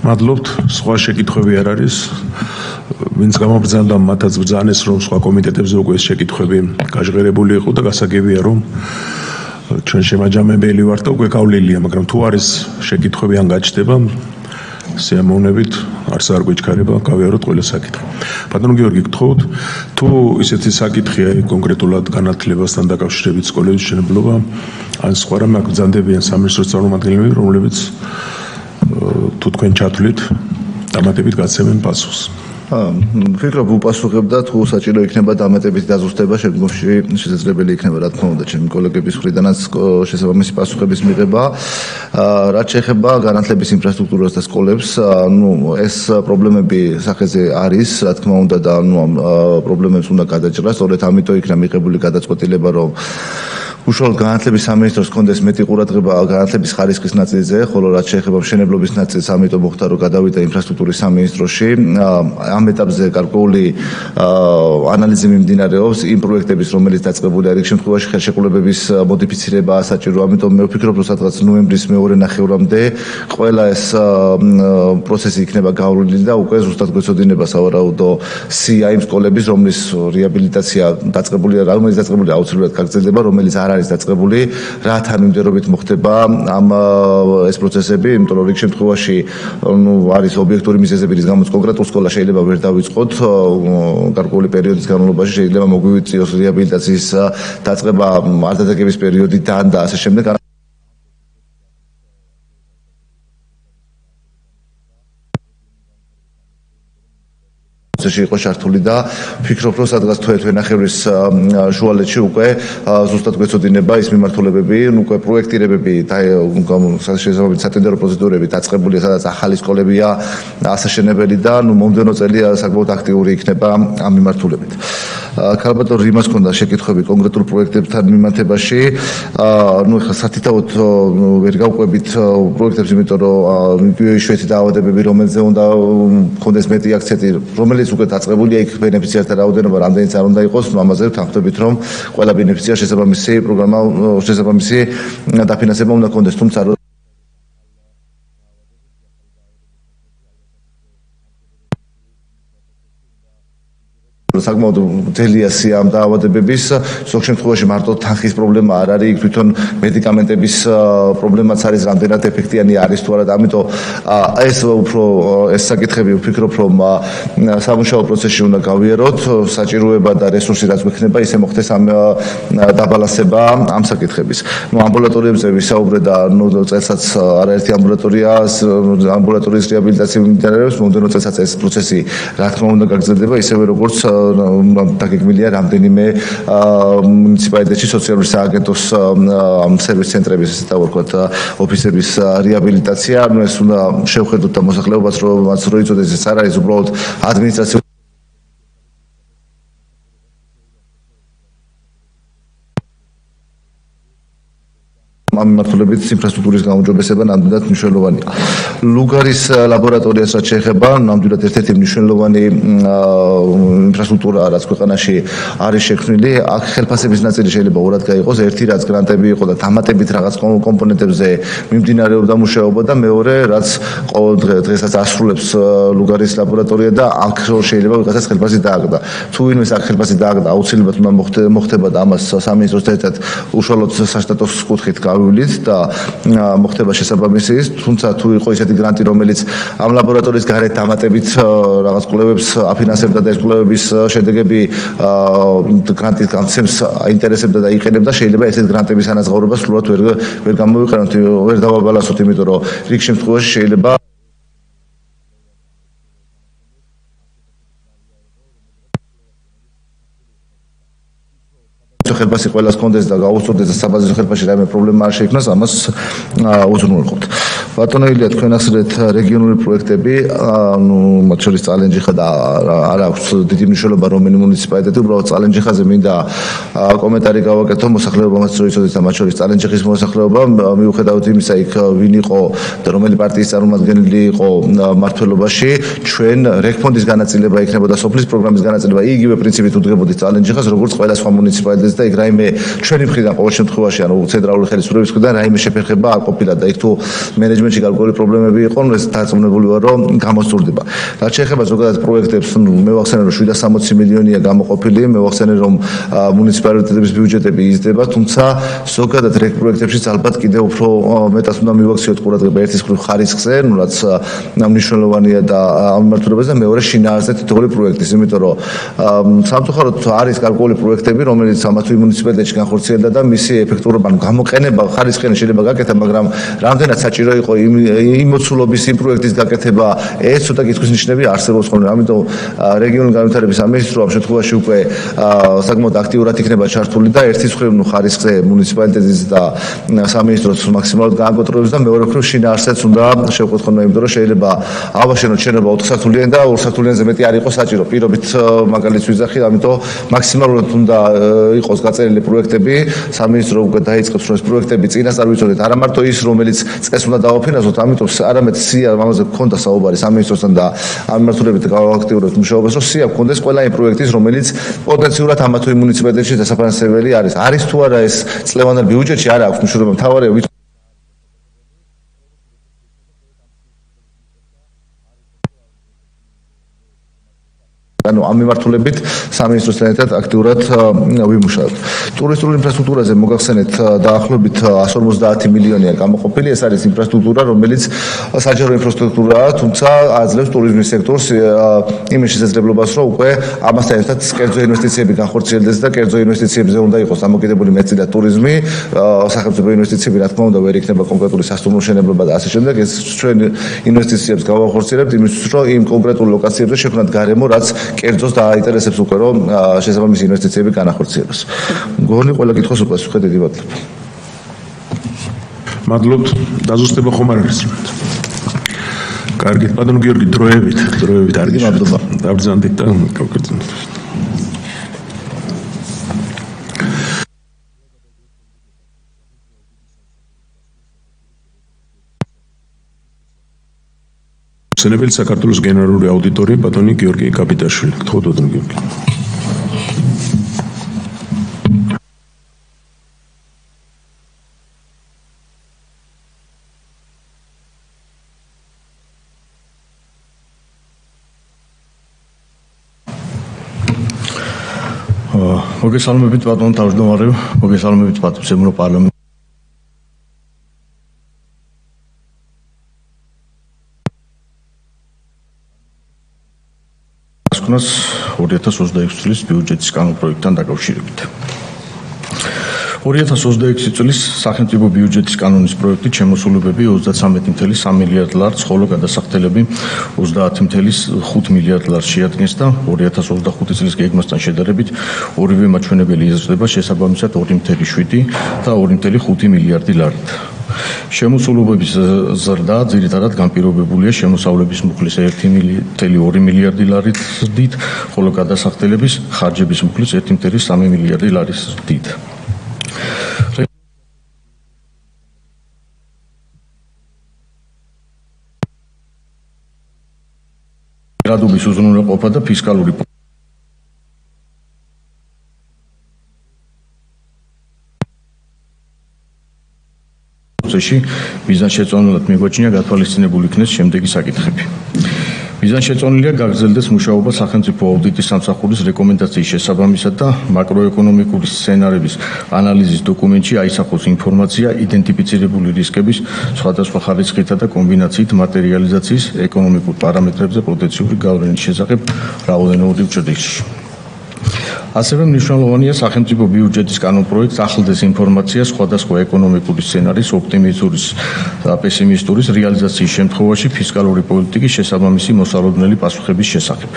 მადლობთ. სხვა შეკითხვები არ არის. ვინც გამობრძანდა, მათაც ბრძანეს, რომ სხვა კომიტეტებზე უკვე ეს შეკითხვები გაჟღერებული იყო და გასაგებია, რომ ჩვენ შემაჯამებელი ვართ და უკვე გავლილია, მაგრამ თუ არის შეკითხვები ან გაჩნდება, სიამოვნებით არც არ გვიჩქარება, გავიაროთ ყველა საკითხი. ბატონო გიორგი, გთხოვთ, თუ ისეთი საკითხია კონკრეტულად განათლებასთან დაკავშირებით სკოლების მშენებლობა, ან სხვა რამე აქ ბრძანდებიან სამინისტროს წარმომადგენლები, რომლებიც თუ თქვენ ჩათვლით, დამატებით გაცემენ პასუხს. ვფიქრობ, უპასუხებ და თუ საჭირო იქნება დამატებით დაზუსტება, შემდგომში შესაძლებელი იქნება, რა თქმა უნდა, ჩემი კოლეგების მხრიდანაც შესაბამისი პასუხების მიღება. რაც შეეხება განათლების ინფრასტრუქტურას და სკოლებს, ეს პრობლემები სახეზე არის, რა თქმა უნდა და ამ პრობლემებს უნდა გადაჭრა, სწორედ ამიტომ იქნა მიღებული გადაწყვეტილება, რომ უშუალოდ განათლების სამინისტროს კონდეს მეტი ყურადღება განათლების ხარისხის ნაწილზე, ხოლო რაც შეეხება მშენებლობის ნაწილს, ამიტომ მოხდა, რომ გადავიდა ინფრასტრუქტურის სამინისტროში. ამ ეტაპზე გარკვეული ანალიზი მიმდინარეობს იმ პროექტების, რომელიც დაწყებულია, რიგ შემთხვევაში ხელშეკრულებების მოდიფიცირება საჭირო. ამიტომ მე ვფიქრობ, რომ სადღაც ნოემბრის მეორე ნახევრამდე ყველა ეს პროცესი იქნება გავლილი და უკვე ზუსტად გვეცოდინება სავარაუდო სია იმ სკოლების, რომლის რეაბილიტაცია დაწყებულია, რომელიც დაწყებულია აუცილებლად გაგრძელდება, რომელიც არ არის დაწყებული, რა თანმიმდევრობით მოხდება ამ ეს პროცესები, იმიტომ რომ რიგ შემთხვევაში არის ობიექტური მიზეზები, რის გამოც კონკრეტულ სკოლას შეიძლება ვერ დავიწყოთ გარკვეული პერიოდის განმავლობაში, შეიძლება მოგვივიწიოს რეაბილიტაციის დაწყება არდადეგების პერიოდიდან და ასე შემდეგ. პროცესში იყო ჩართული და ვფიქრობ, რომ სადღაც თვე-თვენახევრის შუალედში უკვე ზუსტად გვეცოდინება ის მიმართულებები, უკვე პროექტირებები და შესაბამისი სატენდერო პროცედურები დაწყებულია, სადაც ახალი სკოლებია ასაშენებელი და მომდევნო წელი საკმაოდ აქტიური იქნება ამ მიმართულებით. ქალბატონ რიმას ჰქონდა შეკითხვები კონკრეტულ პროექტებთან მიმართებაში. ეხლა სათითაოდ ვერ გავყვებით პროექტებს, იმიტომ რომ შვეიცი დაავადებები, რომელზე უნდა მქონდეს მეტი აქცენტი, რომელიც უკვე დაწყებულია, იქ ბენეფიციართა რაოდენობა რამდენიც არ უნდა იყოს, ამაზე ვთანხმდებით, რომ ყველა ბენეფიციარს შესაბამისი პროგრამა, შესაბამისი დაფინანსება უნდა ჰქონდეს, თუმცა საკმაოდ ძელია სია ამ დაავადებების, ზოგ შემთხვევაში მარტო თანხის პრობლემა არ არის, იქ თვითონ მედიკამენტების პრობლემაც არის, რამდენად ეფექტიანი არის თუ არა და ამიტომ ეს უფრო ეს საკითხები ვფიქრობ, რომ სამუშაო პროცესში უნდა გავიაროთ, საჭიროება და რესურსი რაც გვექნება, ისე მოხდეს ამ დაბალანსება ამ საკითხების. ამბულატორიებზე ვისაუბრე და წელსაც არაერთი ამბულატორიის რეაბილიტაცია მიმდინარეობს, მომდევნო წელსაც ეს პროცესი რა თქმა უნდა გაგრძელდება, ისევე როგორც დაგეგმილია რამდენიმე მუნიციპალიტეტში სოციალური სააგენტოს სერვის ცენტრების, ესე დავარქვათ, ოფისების რეაბილიტაცია. ეს უნდა შევხედოთ და მოსახლეობას, რომ მას რო იწოდეს, ეს არ არის უბრალოდ ადმინისტრაციული ამ მიმართულებით ინფრასტრუქტურის გაუმჯობესება ნამდვილად მნიშვნელოვანია. ლუგარის ლაბორატორიას რაც შეეხება, ნამდვილად ერთ-ერთი მნიშვნელოვანი ინფრასტრუქტურა, რაც ქვეყანაში არის შექმნილი. აქ ხელფასების ნაწილი შეიძლება ორად გაიყოს, ერთი რაც გრანტები იყო და დამატებით რაღაც კომპონენტებზე მიმდინარეობდა მუშაობა და მეორე რაც დღესაც ასრულებს ლუგარის ლაბორატორია და აქ შეიძლება ვიღაცას ხელფასი დააგდა. თუ ვინმეს აქ ხელფასი დააგდა, აუცილებლად უნდა მოხდება და ამას სამინისტროს ერთად უშუალოდ საშტატოს კუთხით და მოხდება შესაბამისი ის, თუმცა თუ იყო ისეთი გრანტი, რომელიც ამ ლაბორატორიის გარეთ დამატებით რაღაც კვლევებს აფინანსებდა და ეს კვლევების შედეგები გრანტის გამცემს აინტერესებდა და იყენებდა, შეიძლება ესეთ გრანტების ანაზღაურება სრულად ვერ გამოვიყენოთ, ვერ დავაბალანსოთ, იმიტომ რომ რიგ შემთხვევაში შეიძლება ხელფასი ყველას კონდეს და გაუსწორდეს და საბაზრო ხელფასში რაიმე პრობლემა არ შეიქმნას, ამას უზრუნველყოფთ. ბატონო ილია, თქვენ ახსნეთ რეგიონული პროექტები, მათ შორის წალენჯიხა და არ აქვს დიდი მნიშვნელობა რომელი მუნიციპალიტეტი, უბრალოდ წალენჯიხაზე მინდა კომენტარი გავაკეთო, მოსახლეობამაც რო იცოდეს და მათ შორის წალენჯიხის მოსახლეობა, მიუხედავად იმისა, იქ ვინ იყო და რომელი პარტიის წარმომადგენელი იყო მმართველობაში, ჩვენ რეგფონდის განაწილება იქნებოდა სოფლის პროგრამის განაწილება, იგივე პრინციპით უდგებოდით წალენჯიხას, როგორც ყველა სხვა მუნიციპალიტეტს და იქ რაიმე ჩვენი მხრიდან ყოველ შემთხვევაში, ანუ ცენტრალური ხელისუფლების მხრიდან რაიმე შეფერხება არ ყოფილა და იქ თუ მენეჯმენტში გარკვეული პრობლემები იყო, ეს დარწმუნებული ვარ, რომ გამოსწორდება. რაც შეეხება ზოგადად პროექტებს, მევახსენე რომ 760 მილიონია გამოყოფილი, მევახსენე რომ მუნიციპალიტეტების ბიუჯეტები იზრდება, თუმცა ზოგადად რეგ პროექტებშიც ალბათ კიდევ უფრო მეტად უნდა მივაქციოთ ყურადღება ერთის მხრივ ხარისხზე, რაც მნიშვნელოვანია და ამ მიმართულებაზე და მეორე შინაარსზე თითოეული პროექტის, იმიტომ რომ სამწუხაროდ არის გარკვეული პროექტები, რომელიც ამათ მუნიციპალიტეტში განხორციელდა და მისი ეფექტურობა, გამოყენება ხარისხიანი შეიძლება გაკეთა, მაგრამ რამდენად საჭირო იყო იმოცულობის იმ პროექტის გაკეთება, ეს ცოტა კითხვის ნიშნები არსებობს ხოლმე. ამიტომ რეგიონული განვითარების სამინისტრო ამ შემთხვევაში უკვე საკმაოდ აქტიურად იქნება ჩართული და ერთის მხრივ ხარისხზე მუნიციპალიტეტის და სამინისტროს მაქსიმალურად გააკონტროლებს და მეორე მხრივ შინაარსზეც უნდა შევყვეთ ხოლმე, იმიტომ რომ შეიძლება ავაშენოთ შენობა 4 სართულიანი და 2 სართულიანზე მეტი არ იყოს საჭირო. პირობით მაგალითს ვიზახი, ამიტომ მაქსიმალურად უნდა იყოს გაწერილი პროექტები, სამინისტრო უკვე დაიწყებს რომ ეს პროექტები წინასწარ ვიცოდეთ, არა მარტო ის, რომელიც წეს უნდა დააფინანსოთ, ამიტომ არამედ სია ამაზე გქონდა საუბარი სამინისტროსთან და ამ მიმართულებით გავაქტიურებთ მუშაობას, რომ სია გქონდეს ყველა იმ პროექტის, რომელიც პოტენციურად ამათო მუნიციპალიტეტში დასაფინანსებელი არის. არის თუ არა ეს წლევანდელ ბიუჯეტში, არ აქვს მნიშვნელობა, მთავარია ანუ ამ მიმართულებით სამინისტროსთან ერთად აქტიურად ვიმუშავებთ. ტურისტულ ინფრასტრუქტურაზე მოგახსენეთ დაახლოებით 150 მილიონია გამოყოფილი. ეს არის ინფრასტრუქტურა, რომელიც საჯარო ინფრასტრუქტურაა, თუმცა აძლევს ტურიზმის სექტორს იმის შესაძლებლობას, რომ უკვე ამასთან ერთად კერძო ინვესტიციები განხორციელდეს და კერძო ინვესტიციებზე უნდა იყოს დამოკიდებული მეტწილად ტურიზმი, სახელმწიფო ინვესტიციები რა თქმა უნდა ვერ იქნება კონკრეტული სასტუმრო მშენებლობა და ასე შემდეგ. ეს ჩვენ ინვესტიციებს გავახორციელებთ იმისთვის, რომ იმ კონკრეტულ ლოკაციებზე შექმნათ გარემო, რაც კერძოს დააინტერესებს უკვე, რომ შესაბამისი ინვესტიციები განახორციელოს. მგონი ყველა კითხოს უპასუხე, დიდი მადლობა. მადლობთ. დაზუსტება ხომ არ არის? კარგი, ბატონო გიორგი, დროებით არის. მადლობა. დაბრძანდით და გავკეთეთ. სენებელი საქართველოს გენერალური აუდიტორი ბატონი გიორგი კაპიტაშვილი. გთხოვთ ბატონო გიორგი. მოგესალმებით ბატონო თავმჯდომარე, მოგესალმებით პატივსებმო პარლამენტ. ასკვნას 2026 წლის ბიუჯეტის კანონპროექტთან დაკავშირებით. 2026 წლის სახელმწიფო ბიუჯეტის კანონის პროექტით შემოსულობები 33.3 მილიარდ ლარს, ხოლო გადასახდელები 30.5 მილიარდ ლარს შეადგენს და 2025 წლის გეგმასთან შედარებით ორივე მაჩვენებელი იზრდება შესაბამისად 2.7 და 2.5 მილიარდი ლარით. შემოსულობების ზრდა ძირითადად განპირობებულია შემოსავლების მუხლის 1.2 მილიარდი ლარით ზრდით, ხოლო გადასახდელების ხარჯების მუხლის 1.3 მილიარდი ლარის ზრდით. რადობის უზრუნველყოფა და ფისკალური პროცესში მიზანშეწონილად მიგვაჩნია გათვალისწინებული იქნეს შემდეგი საკითხები. მიზანშეწონილია გაგრძელდეს მუშაობა სახელმწიფო აუდიტის სამსახურის რეკომენდაციის შესაბამისად და მაკროეკონომიკური სცენარების ანალიზის დოკუმენტში აისახოს ინფორმაცია იდენტიფიცირებული რისკების სხვადასხვა ხარისხითა და კომბინაციით მატერიალიზაციის ეკონომიკურ პარამეტრებზე პოტენციური გავლენის შესახებ რაოდენობით ჭრილში. ასევე მნიშვნელოვანია სახელმწიფო ბიუჯეტის კანონპროექტს ახლდეს ინფორმაცია სხვადასხვა ეკონომიკური სცენარის ოპტიმიზურის და პესიმისტურის რეალიზაციის შემთხვევაში ფისკალური პოლიტიკის შესაბამისი მოსალოდნელი პასუხების შესახებ.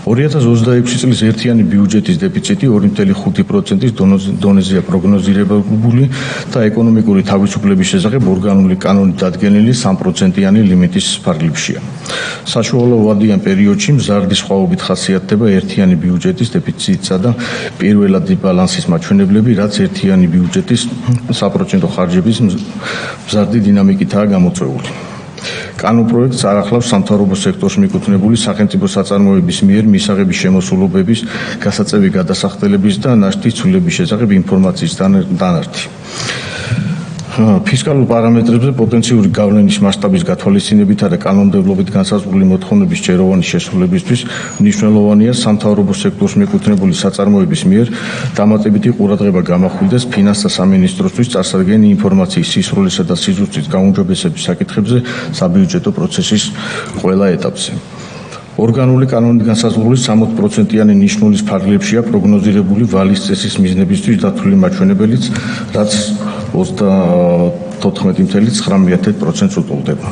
2026 წლის ერთიანი ბიუჯეტის დეფიციტი 2.5%-ის დონეზეა პროგნოზირებული და ეკონომიკური თავისუფლების შესახებ ორგანული კანონით დადგენილი 3%-იანი ლიმიტის ფარგლებშია. საშუალო ვადიან პერიოდში მზარდი სხვაობით ხასიათდება ერთიანი ბიუჯეტის დეფიციტსა და პირველადი ბალანსის მაჩვენებლები, რაც ერთიანი ბიუჯეტის საპროცენტო ხარჯების მზარდი დინამიკითაა გამოწვეული. კანონპროექტს არ ახლავს სამთავრობო სექტორს მიკუთვნებული სახელმწიფო საწარმოების მიერ მისაღების შემოსულობების, გასაწევი გადასახდელების და ნაშთის ცვლილების შესახებ ინფორმაციის დანართი. ფისკალურ პარამეტრებზე პოტენციური გავლენის მასშტაბის გათვალისწინებითა და კანონმდებლობით განსაზღვრული მოთხოვნების ჯეროვანი შესრულებისთვის მნიშვნელოვანია სამთავრობო სექტორს მიკუთვნებული საწარმოების მიერ დამატებითი ყურადღება გამახვილდეს ფინანსთა სამინისტროსთვის წარსადგენი ინფორმაციის სისრულისა და სიზუსტის გაუმჯობესების საკითხებზე საბიუჯეტო პროცესის ყველა ეტაპზე. ორგანული კანონით განსაზღვრული 60%-იანი ნიშნულის ფარგლებშია პროგნოზირებული ვალის წესის მიზნებისთვის დათვლილი მაჩვენებელიც, რაც 34.9%-ს უტოლდება.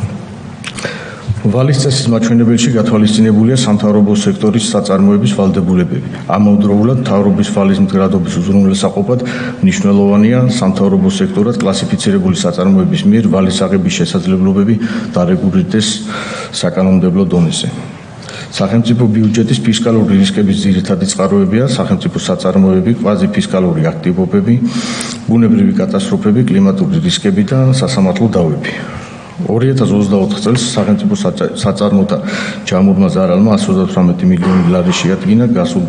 ვალის წესის მაჩვენებელში გათვალისწინებულია სამთავრობო სექტორის საწარმოების ვალდებულებები. ამავდროულად, მთავრობის ვალის მდგრადობის უზრუნველსაყოფად მნიშვნელოვანია სამთავრობო სექტორად კლასიფიცირებული საწარმოების მიერ ვალის აღების შესაძლებლობები დარეგულირდეს საკანონმდებლო დონეზე. სახელმწიფო ბიუჯეტის ფისკალური რისკების ძირითადი წყაროებია სახელმწიფო საწარმოები, კვაზიფისკალური აქტივობები, ბუნებრივი კატასტროფები, კლიმატური რისკები და სასამართლო დავები. 2024 წელს სახელმწიფო საწარმოთა ჯამურმა ზარალმა 138 მილიონი ლარი შეადგინა გასულ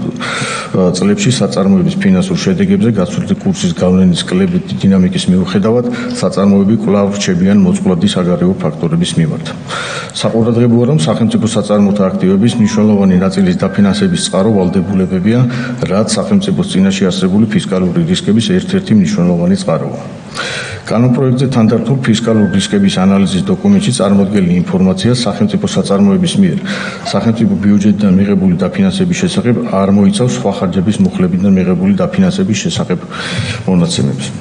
წლებში საწარმოების ფინანსურ შედეგებზე გასული კურსის გავლენის კლებით დინამიკის მიუხედავად საწარმოები კვლავ რჩებიან მოწყვლადი საგარეო ფაქტორების მიმართ. საყურადღებოა, რომ სახელმწიფო საწარმოთა აქტივების მნიშვნელოვანი ნაწილის დაფინანსების წყარო ვალდებულებებია, რაც სახელმწიფოს წინაშე არსებული ფისკალური რისკების ერთ-ერთი მნიშვნელოვანი წყაროა. კანონპროექტზე თანდართულ ფისკალურ რისკების ანალიზის დოკუმენტში წარმოდგენილი ინფორმაცია სახელმწიფო საწარმოების მიერ სახელმწიფო ბიუჯეტიდან მიღებული დაფინანსების შესახებ არ მოიცავს სხვა ხარჯების მუხლებიდან მიღებული დაფინანსების შესახებ მონაცემებს.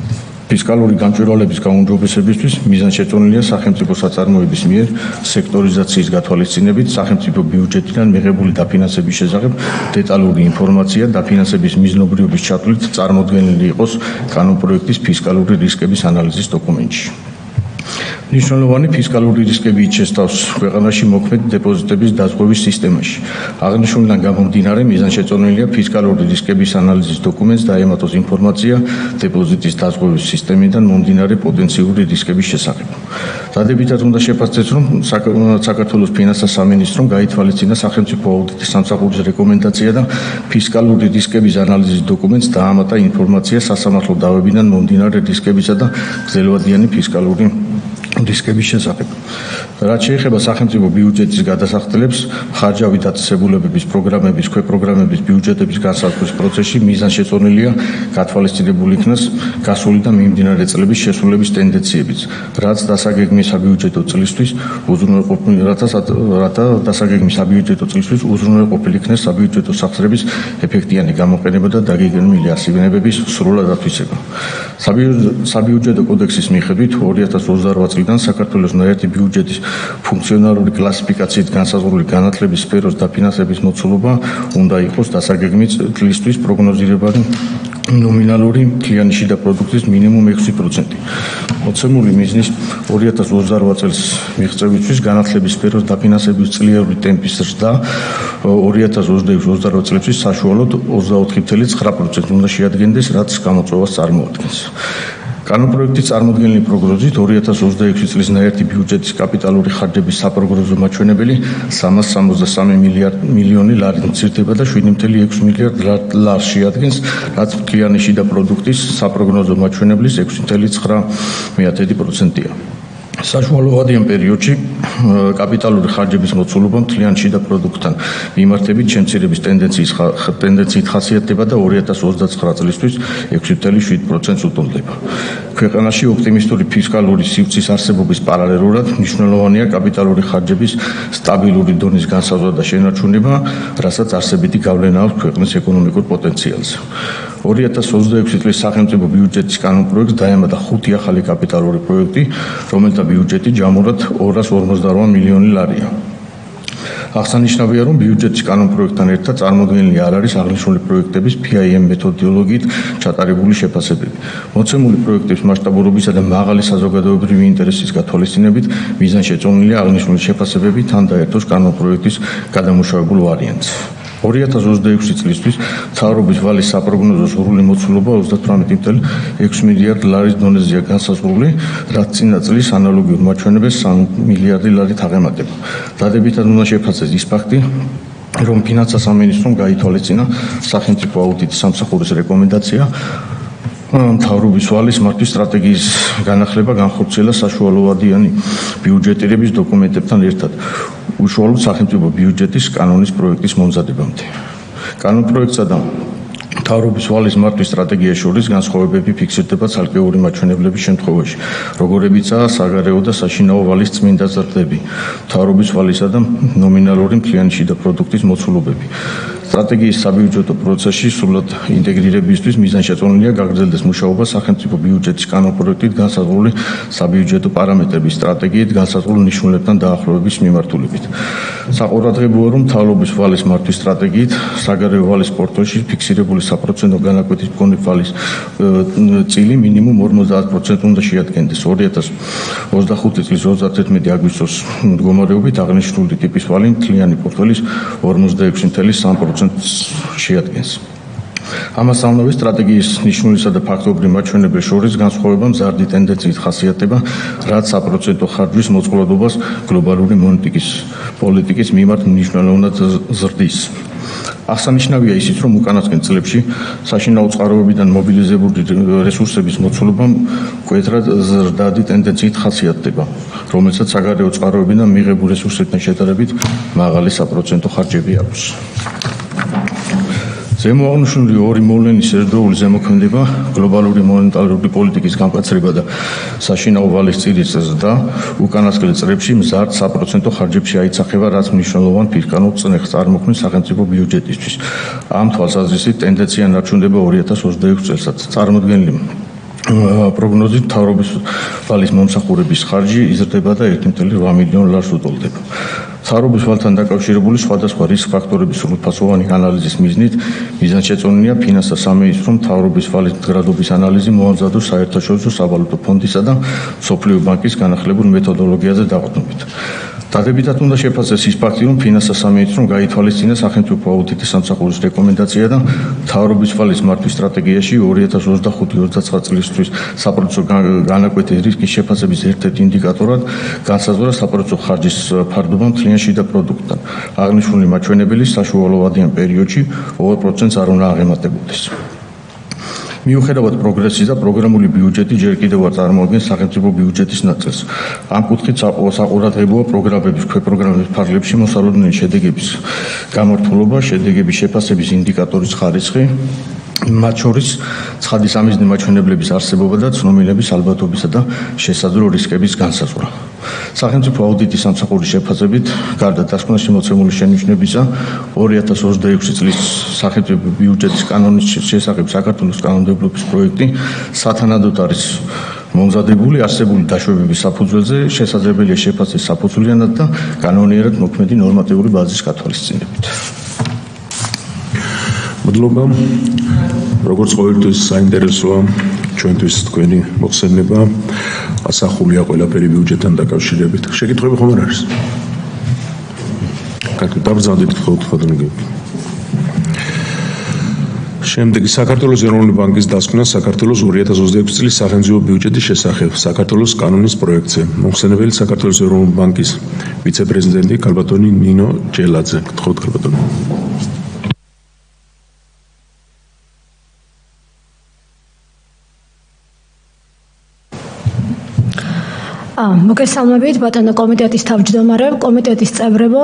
ფისკალური გამჭვირვალების გაუმჯობესებისთვის მიზანშეწონილია სახელმწიფო საწარმოების მიერ სექტორიზაციის გათვალისწინებით სახელმწიფო ბიუჯეტიდან მიღებული დაფინანსების შესახებ დეტალური ინფორმაცია დაფინანსების მიზნობრიობის ჩათვლით წარმოდგენილი იყოს კანონპროექტის ფისკალური რისკების ანალიზის დოკუმენტში. მნიშვნელოვანი ფისკალური რისკები იცავს ქვეყანაში მოქმედ დეპოზიტების დაზღვევის სისტემაში. აღნიშნულიდან გამომდინარე, მიზანშეწონილია ფისკალური რისკების ანალიზის დოკუმენტს დაემატოს ინფორმაცია დეპოზიტის დაზღვევის სისტემიდან მომდინარე პოტენციური რისკების შესახებ. დადებითად უნდა შეფასდეს, რომ საქართველოს ფინანსთა სამინისტრომ გაითვალისწინა სახელმწიფო აუდიტის სამსახურის რეკომენდაცია და ფისკალური რისკების ანალიზის დოკუმენტს დაამატა ინფორმაცია სასამართლო დავებიდან მომდინარე რისკებისა და გრძელვადიანი ფისკალური რისკების შესახებ. რაც შეეხება სახელმწიფო ბიუჯეტის გადასახდელებს, ხარჯავი დაწესებულებების პროგრამების, ქვეპროგრამების, ბიუჯეტების განსაზღვრის პროცესში მიზანშეწონილია გათვალისწინებული იქნას გასული და მიმდინარე წლების შესრულების ტენდენციებიც, რაც დასაგეგმი საბიუჯეტო წლისთვის უზრუნველყოფილი იქნეს საბიუჯეტო სახსრების ეფექტიანი გამოყენება და დაგეგმილი ასიგნებების სრულად ათვისება. საბიუჯეტო კოდექსის მიხედვით 2028 წლიდან საქართველოს ნაერთი ბიუჯეტის ფუნქციონალური კლასიფიკაციით განსაზღვრული განათლების სფეროს დაფინანსების მოცულობა უნდა იყოს დასაგეგმი წლისთვის პროგნოზირებადი ნომინალური მთლიანი შიდა პროდუქტის მინიმუმ 6%. მოცემული მიზნის 2028 წელს მიღწევისთვის განათლების სფეროს დაფინანსების წლიური ტემპის ზრდა 2026-28 წლებში საშუალოდ 24.9% უნდა შეადგენდეს, რაც გამოწვევას წარმოადგენს. კანონპროექტის წარმოდგენილი პროგნოზით 2026 წლის ნაერთი ბიუჯეტის კაპიტალური ხარჯების საპროგნოზო მაჩვენებელი 363 მილიონი ლარით მცირდება და 7.6 მილიარდ ლარს შეადგენს, რაც მთლიანი შიდა პროდუქტის საპროგნოზო მაჩვენებლის 6.9%-ია. საშუალოვადიან პერიოდში კაპიტალური ხარჯების მოცულობა მთლიან შიდა პროდუქტთან მიმართებით შემცირების ტენდენციით ხასიათდება და 2029 წლისთვის 6.7%-ს უტოლდება. ქვეყანაში ოპტიმისტური ფისკალური სივრცის არსებობის პარალელურად მნიშვნელოვანია კაპიტალური ხარჯების სტაბილური დონის განსაზღვრა და შენარჩუნება, რასაც არსებითი გავლენა აქვს ქვეყნის ეკონომიკურ პოტენციალზე. 2026 წლის სახელმწიფო ბიუჯეტის კანონპროექტს დაემატა 5 ახალი კაპიტალური პროექტი, რომელთა ბიუჯეტი ჯამურად 258 მილიონი ლარია. აღსანიშნავია, რომ ბიუჯეტის კანონპროექტთან ერთად წარმოდგენილი არ არის აღნიშნული პროექტების PIM მეთოდოლოგიით ჩატარებული შეფასებები. მოცემული პროექტების მასშტაბურობისა და მაღალი საზოგადოებრივი ინტერესის გათვალისწინებით მიზანშეწონილია აღნიშნული შეფასებები თან დაერთოს კანონპროექტის გადამუშავებულ ვარიანტს. 2026 წლისთვის მთავრობის ვალის საპროგნოზო სრული მოცულობა 38.6 მილიარდ ლარის დონეზეა განსაზღვრული, რაც წინა წლის ანალოგიურ მაჩვენებელს 3 მილიარდი ლარით აღემატება. დადებითად უნდა შეფასდეს ის ფაქტი, რომ ფინანსთა სამინისტრომ გაითვალისწინა სახელმწიფო აუდიტის სამსახურის რეკომენდაცია მთავრობის ვალის მართვის სტრატეგიის განახლება განხორციელა საშუალოვადიანი ბიუჯეტირების დოკუმენტებთან ერთად უშუალოდ სახელმწიფო ბიუჯეტის კანონის პროექტის მომზადებამდე. კანონპროექტსა და მთავრობის ვალის მართვის სტრატეგიაში შორის განსხვავებები ფიქსირდება ცალკეული მაჩვენებლების შემთხვევაში, როგორებიცაა საგარეო და საშინაო ვალის წმინდა ზრდები, მთავრობის ვალისა და ნომინალური მთლიანი შიდა პროდუქტის მოცულობები. სტრატეგიის საბიუჯეტო პროცესში სრულად ინტეგრირებისთვის მიზანშეწონილია გაგრძელდეს მუშაობა სახელმწიფო ბიუჯეტის კანონპროექტით განსაზღვრული საბიუჯეტო პარამეტრების სტრატეგიით განსაზღვრულ ნიშნულებთან დაახლოების მიმართულებით. საყურადღებოა, რომ მთავრობის ვალის მართვის სტრატეგიით საგარეო ვალის პორტფელში ფიქსირებული საპროცენტო განაკვეთის მქონე ვალის წილი მინიმუმ 50% უნდა შეადგენდეს. 2025 წლის 31 აგვისტოს მდგომარეობით აღნიშნული ტიპის ვალი მთლიანი პორტფელის 46.3%-ს შეადგენს. ამასთანავე სტრატეგიის ნიშნულისა და ფაქტობრივი მაჩვენებლების შორის განსხვავება მზარდი ტენდენციით ხასიათდება, რაც საპროცენტო ხარჯვის მოწყვლადობას გლობალური პოლიტიკის მიმართ მნიშვნელოვნად ზრდის. აღსანიშნავია ისიც, რომ უკანასკნელ წლებში საშინაო წყაროებიდან მობილიზებული რესურსების მოცულობა მკვეთრად ზრდადი ტენდენციით ხასიათდება, რომელსაც საგარეო წყაროებიდან მიღებულ რესურსებთან შედარებით მაღალი საპროცენტო ხარჯები აქვს. ზემოაღნიშნული ორი მოვლენის ერთდროული ზემოქმედება გლობალური მონეტარული პოლიტიკის განკაცრება და საშინაო ვალის წილის ზრდა უკანასკნელ წლებში მზარდ საპროცენტო ხარჯებში აიცახება, რაც მნიშვნელოვან ფისკალურ წნეხს წარმოქმნის სახელმწიფო ბიუჯეტისთვის. ამ თვალსაზრისით ტენდენცია ნარჩუნდება 2026 წელსაც. წარმოდგენილი პროგნოზით მთავრობის ვალის მომსახურების ხარჯი იზრდება და 1.8 მილიონ ლარს უტოლდება. მთავრობის ვალთან დაკავშირებული სხვადასხვა რისკ ფაქტორების სრულფასოვანი ანალიზის მიზნით მიზანშეწონილია ფინანსთა სამინისტრომ მთავრობის ვალის მდგრადობის ანალიზი მოამზადოს საერთაშორისო სავალუტო ფონდისა და მსოფლიო ბანკის განახლებულ მეთოდოლოგიაზე დაყრდნობით. დადებითად უნდა შეფასდეს ის ფაქტი, რომ ფინანსთა სამინისტრომ გაითვალისწინა სახელმწიფო აუდიტის სამსახურის რეკომენდაცია და მთავრობის ვალის მართვის სტრატეგიაში 2025-29 წლისთვის საპროცენტო განაკვეთის რისკის შეფასების ერთ-ერთ ინდიკატორად განსაზღვრა საპროცენტო ხარჯის ფარდობა მთლიან შიდა პროდუქტთან. აღნიშნული მაჩვენებელი საშუალოვადიან პერიოდში 2%-ს არ უნდა აღემატებოდეს. მიუხედავად პროგრესის და პროგრამული ბიუჯეტი ჯერ კიდევ არ წარმოადგენს სახელმწიფო ბიუჯეტის ნაწილს. ამ კუთხით საყურადღებოა პროგრამების, ქვეპროგრამების ფარგლებში მოსალოდნელი შედეგების გამართულება, შედეგების შეფასების ინდიკატორის ხარისხი, მათ შორის ცხადის ამიზნე მაჩვენებლების არსებობა და ცნობილების ალბათობისა და შესაძლო რისკების განსაზღვრა. სახელმწიფო აუდიტის სამსახურის შეფასებით, გარდა დასკვნაში მოცემული შენიშვნებისა, 2026 წლის სახელმწიფო ბიუჯეტის კანონის შესახებ საქართველოს კანონმდებლობის პროექტი სათანადოდ არის მომზადებული არსებული დაშვებების საფუძველზე, შესაძლებელია შეფასდეს საფუძვლიანად და კანონიერად მოქმედი ნორმატიული ბაზის გათვალისწინებით. მადლობა. როგორც ყოველთვის საინტერესოა ჩვენთვის თქვენი მოხსენება, ასახულია ყველაფერი ბიუჯეტთან დაკავშირებით. შეკითხვები ხომ არ არის? კარგი, დავბრძანდით ხოდნები. შემდეგი საქართველოს ეროვნული ბანკის დასკვნა საქართველოს 2026 წლის სახელმწიფო ბიუჯეტის შესახებ საქართველოს კანონის პროექტზე. მოხსენებელი საქართველოს ეროვნული ბანკის ვიცე-პრეზიდენტი ქალბატონი ნინო ჯელაძე. გთხოვთ ქალბატონი. მოგესალმებით ბატონო კომიტეტის თავმჯდომარე, კომიტეტის წევრებო,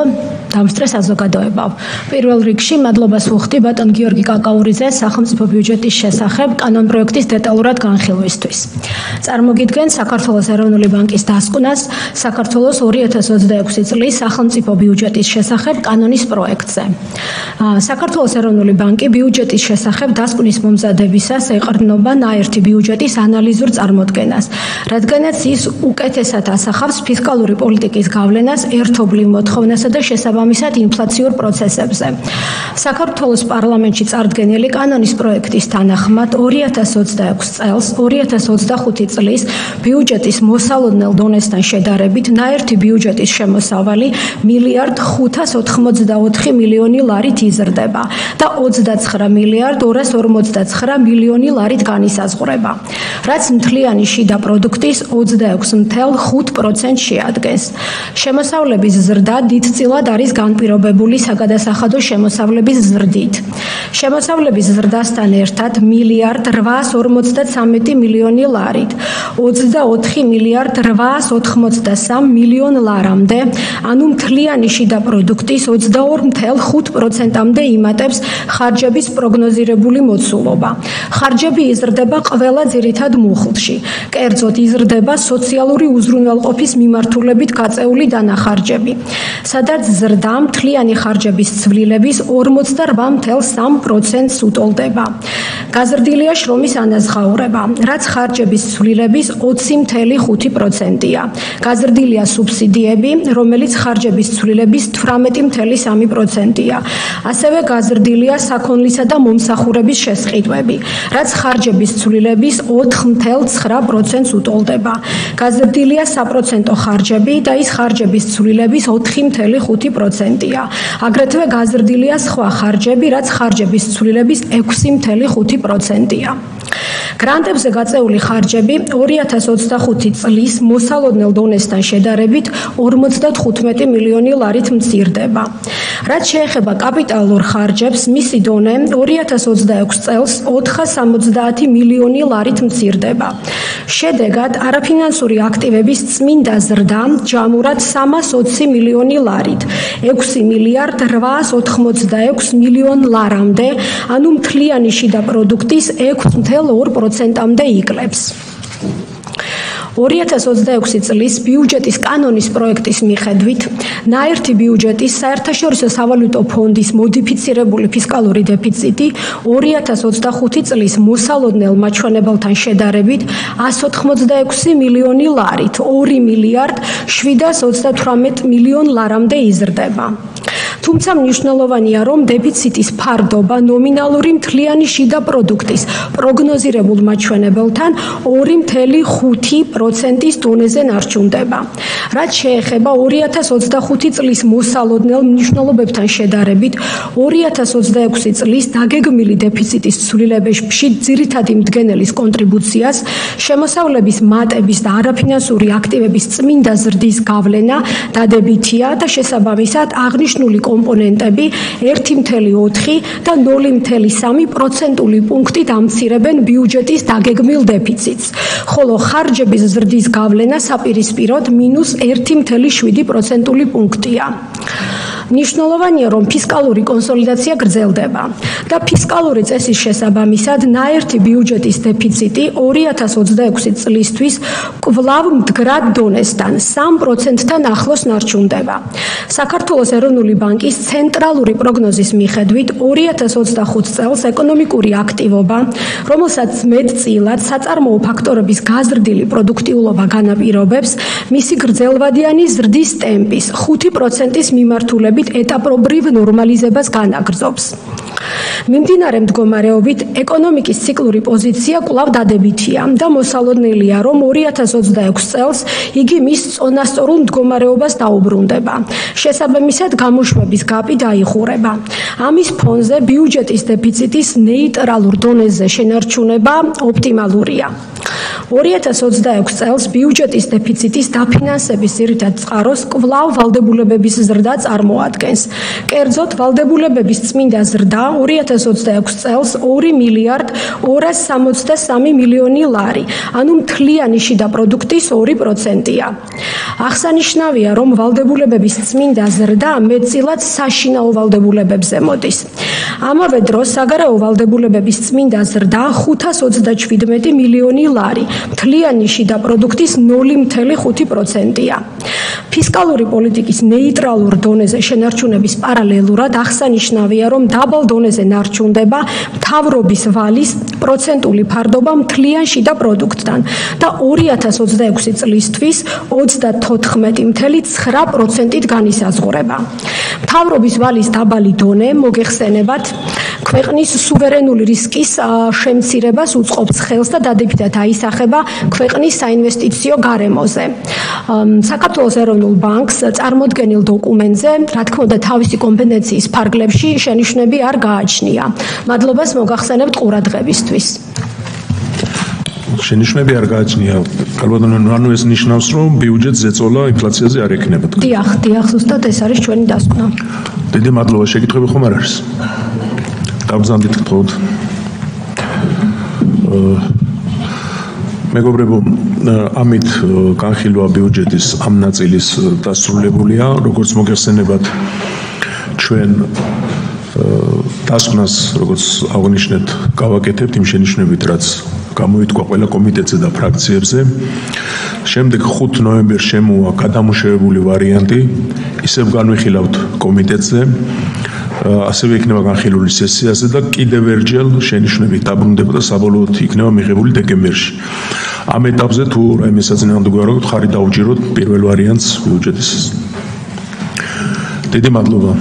დამსწრე საზოგადოებაო. პირველ რიგში მადლობას ვუხდი ბატონ გიორგი კაკაურიძეს სახელმწიფო ბიუჯეტის შესახებ კანონპროექტის დეტალურად განხილვისთვის. წარმოგიდგენ საქართველოს ეროვნული ბანკის დასკვნას საქართველოს 2026 წლის სახელმწიფო ბიუჯეტის შესახებ კანონის პროექტზე. საქართველოს ეროვნული ბანკი ბიუჯეტის შესახებ დასკვნის მომზადებისას ეყრდნობა ნაერთი ბიუჯეტის ანალიზურ წარმოდგენას, რადგანაც ის უკეთესად ასახავს ფისკალური პოლიტიკის გავლენას ერთობლივ მოთხოვნასა და შესაბამისად ინფლაციურ პროცესებზე. საქართველოს პარლამენტში წარდგენილი კანონის პროექტის თანახმად 2026 წელს 2025 წლის ბიუჯეტის მოსალოდნელ დონესთან შედარებით ნაერთი ბიუჯეტის შემოსავალი 1.584 მილიონი ლარით იზრდება და 29.259 მილიონი ლარით განისაზღვრება, რაც მთლიანი შიდა პროდუქტის 26.5% შეადგენს. შემოსავლების ზრდა დიდწილად არის განპირობებული საგადასახადო შემოსავლების ზრდით. შემოსავლების ზრდასთან ერთად 1.853 მილიონი ლარით, 24.883 მილიონ ლარამდე, ანუ მთლიანი შიდა პროდუქტის 22.5%-მდე იმატებს ხარჯების პროგნოზირებული მოცულობა. ხარჯები იზრდება ყველა ძირითად მუხლში. კერძოდ იზრდება სოციალური უზრუნველყოფის მიმართულებით გაწეული დანახარჯები, სადაც ზრდა მთლიანი ხარჯების ცვლილების 48.3%-ს უტოლდება. გაზრდილია შრომის ანაზღაურება, რაც ხარჯების ცვლილების 20.5%-ია. გაზრდილია სუბსიდიები, რომელიც ხარჯების ცვლილების 18.3%-ია. ასევე გაზრდილია საქონლისა და მომსახურების შესყიდვები, რაც ხარჯების ცვლილების 4.9%-ს უტოლდება. გაზრდილია საპროცენტო ხარჯები და ის ხარჯების ცვლილების 4.5%. 5%-ია. აგრეთვე გაზრდილია სხვა ხარჯები, რაც ხარჯების ცვლილების 6.5%-ია. გრანტებზე გაწეული ხარჯები 2025 წლის მოსალოდნელ დონესთან შედარებით 55 მილიონი ლარით მცირდება. რაც შეეხება კაპიტალურ ხარჯებს, მისი დონე 2026 წელს 470 მილიონი ლარით მცირდება. შედეგად, არაფინანსური აქტივების წმინდა ზრდა ჯამურად 320 მილიონი ლარით, 6 მილიარდ 886 მილიონ ლარამდე, ანუ მთლიანი შიდა პროდუქტის 6.2%-მდე იკლებს. 2026 წლის ბიუჯეტის კანონის პროექტის მიხედვით, ნაერთი ბიუჯეტის საერთაშორისო სავალუტო ფონდის მოდიფიცირებული ფისკალური დეფიციტი 2025 წლის მოსალოდნელ მაჩვენებელთან შედარებით 186 მილიონი ლარით, 2 მილიარდ 738 მილიონ ლარამდე იზრდება. თუმცა მნიშვნელოვანია, რომ დეფიციტის ფარდობა ნომინალური მთლიანი შიდა პროდუქტის პროგნოზირებულ მაჩვენებელთან 2.5%-ის დონეზე ნარჩუნდება. რაც შეეხება 2025 წლის მოსალოდნელ მნიშვნელობებთან შედარებით, 2026 წლის დაგეგმილი დეფიციტის ცვლილებში ძირითადი მდგენელის კონტრიბუციას, შემოსავლების მატების და არაფინანსური აქტივების წმინდა ზრდის გავლენა დადებითია და შესაბამისად აღნიშნული კომპონენტები 1.4 და 0.3% პუნქტით ამცირებენ ბიუჯეტის დაგეგმილ დეფიციტს, ხოლო ხარჯების ზრდის გავლენა საპირისპიროდ -1.7% პუნქტია. მნიშვნელოვანია, რომ ფისკალური კონსოლიდაცია გრძელდება და ფისკალური წესის შესაბამისად ნაერთი ბიუჯეტის დეფიციტი 2026 წლისთვის კვლავ მდგრად დონესთან 3%-თან ახლოს ნარჩუნდება. საქართველოს ეროვნული ბანკის ცენტრალური პროგნოზის მიხედვით 2025 წელს ეკონომიკური აქტივობა, რომელსაც მეტწილად საწარმოო ფაქტორების გაზრდილი პროდუქტიულობა განაპირობებს, მისი გრძელვადიანი ზრდის ტემპის 5%-ის მიმართულებით ეტაპობრივ ნორმალიზებას განაგრძობს. მიმდინარე მდგომარეობით ეკონომიკის ციკლური პოზიცია კვლავ დადებითია და მოსალოდნელია, რომ 2026 წელს იგი მის წონასწორულ მდგომარეობას დაუბრუნდება. შესაბამისად, გამოშვების გაპი დაიხურება. ამის ფონზე ბიუჯეტის დეფიციტის ნეიტრალურ დონეზე შენარჩუნება ოპტიმალურია. 2026 წელს ბიუჯეტის დეფიციტის დაფინანსების ძირითად წყაროს კვლავ ვალდებულებების ზრდა წარმოადგენს. კერძოდ, ვალდებულებების წმინდა ზრდა 2026 წელს 2 მილიარდ 263 მილიონი ლარი, ანუ მთლიანი შიდა პროდუქტის 2%-ია. აღსანიშნავია, რომ ვალდებულებების წმინდა ზრდა მეტწილად საშინაო ვალდებულებებზე მოდის. ამავე დროს საგარეო ვალდებულებების წმინდა ზრდა 527 მილიონი ლარი, მთლიანი შიდა პროდუქტის 0.5%-ია. ფისკალური პოლიტიკის ნეიტრალურ დონეზე შენარჩუნების პარალელურად აღსანიშნავია, რომ დაბალ დონეზე ნარჩუნდება მთავრობის ვალის პროცენტული ფარდობა მთლიან შიდა პროდუქტთან და 2026 წლისთვის 34.9%-ით განისაზღვრება. მთავრობის ვალის დაბალი დონე მოგეხსენებათ ქვეყნის სუვერენული რისკის შემცირებას უწყობს ხელს და დადებითად აისახება ქვეყნის საინვესტიციო გარემოზე. საქართველოს ეროვნულ ბანკს წარმოდგენილ დოკუმენტზე, რა თქმა უნდა, თავისი კომპეტენციის ფარგლებში შენიშვნები არ გააჩნია. მადლობას მოგახსენებთ ყურადღებისთვის. შენიშვნები არ გააჩნია. ალბათ ანუ ეს ნიშნავს, რომ ბიუჯეტს ზეწოლა ინფლაციაზე არ ექნება. დიახ, ზუსტად ეს არის ჩვენი დასკვნა. დიდი მადლობა, შეკითხვები ხომ არ არის? დაგზავნით თქოდ. მეგობრებო, ამით განხილვა ბიუჯეტის ამ ნაწილის დასრულებულია, როგორც მოგეხსენებათ ჩვენ დასკვნას, როგორც აღნიშნეთ, გავაკეთებთ იმ შენიშვნებით, რაც გამოითქვა ყველა კომიტეტზე და ფრაქციებზე. შემდეგ 5 ნოემბერს შემოვა გადამუშავებული ვარიანტი, ისევ განვიხილავთ კომიტეტზე, ასევე იქნება განხილული სესიაზე და კიდევ ერჯელ შენიშვნები დაბრუნდება და საბოლოოდ იქნება მიღებული დეკემბერში. ამ ეტაპზე თუ რაიმე საწინააღმდეგო გვაქვს, ხარი დაუჭიროთ პირველ ვარიანტს ბიუჯეტის. დიდი მადლობა.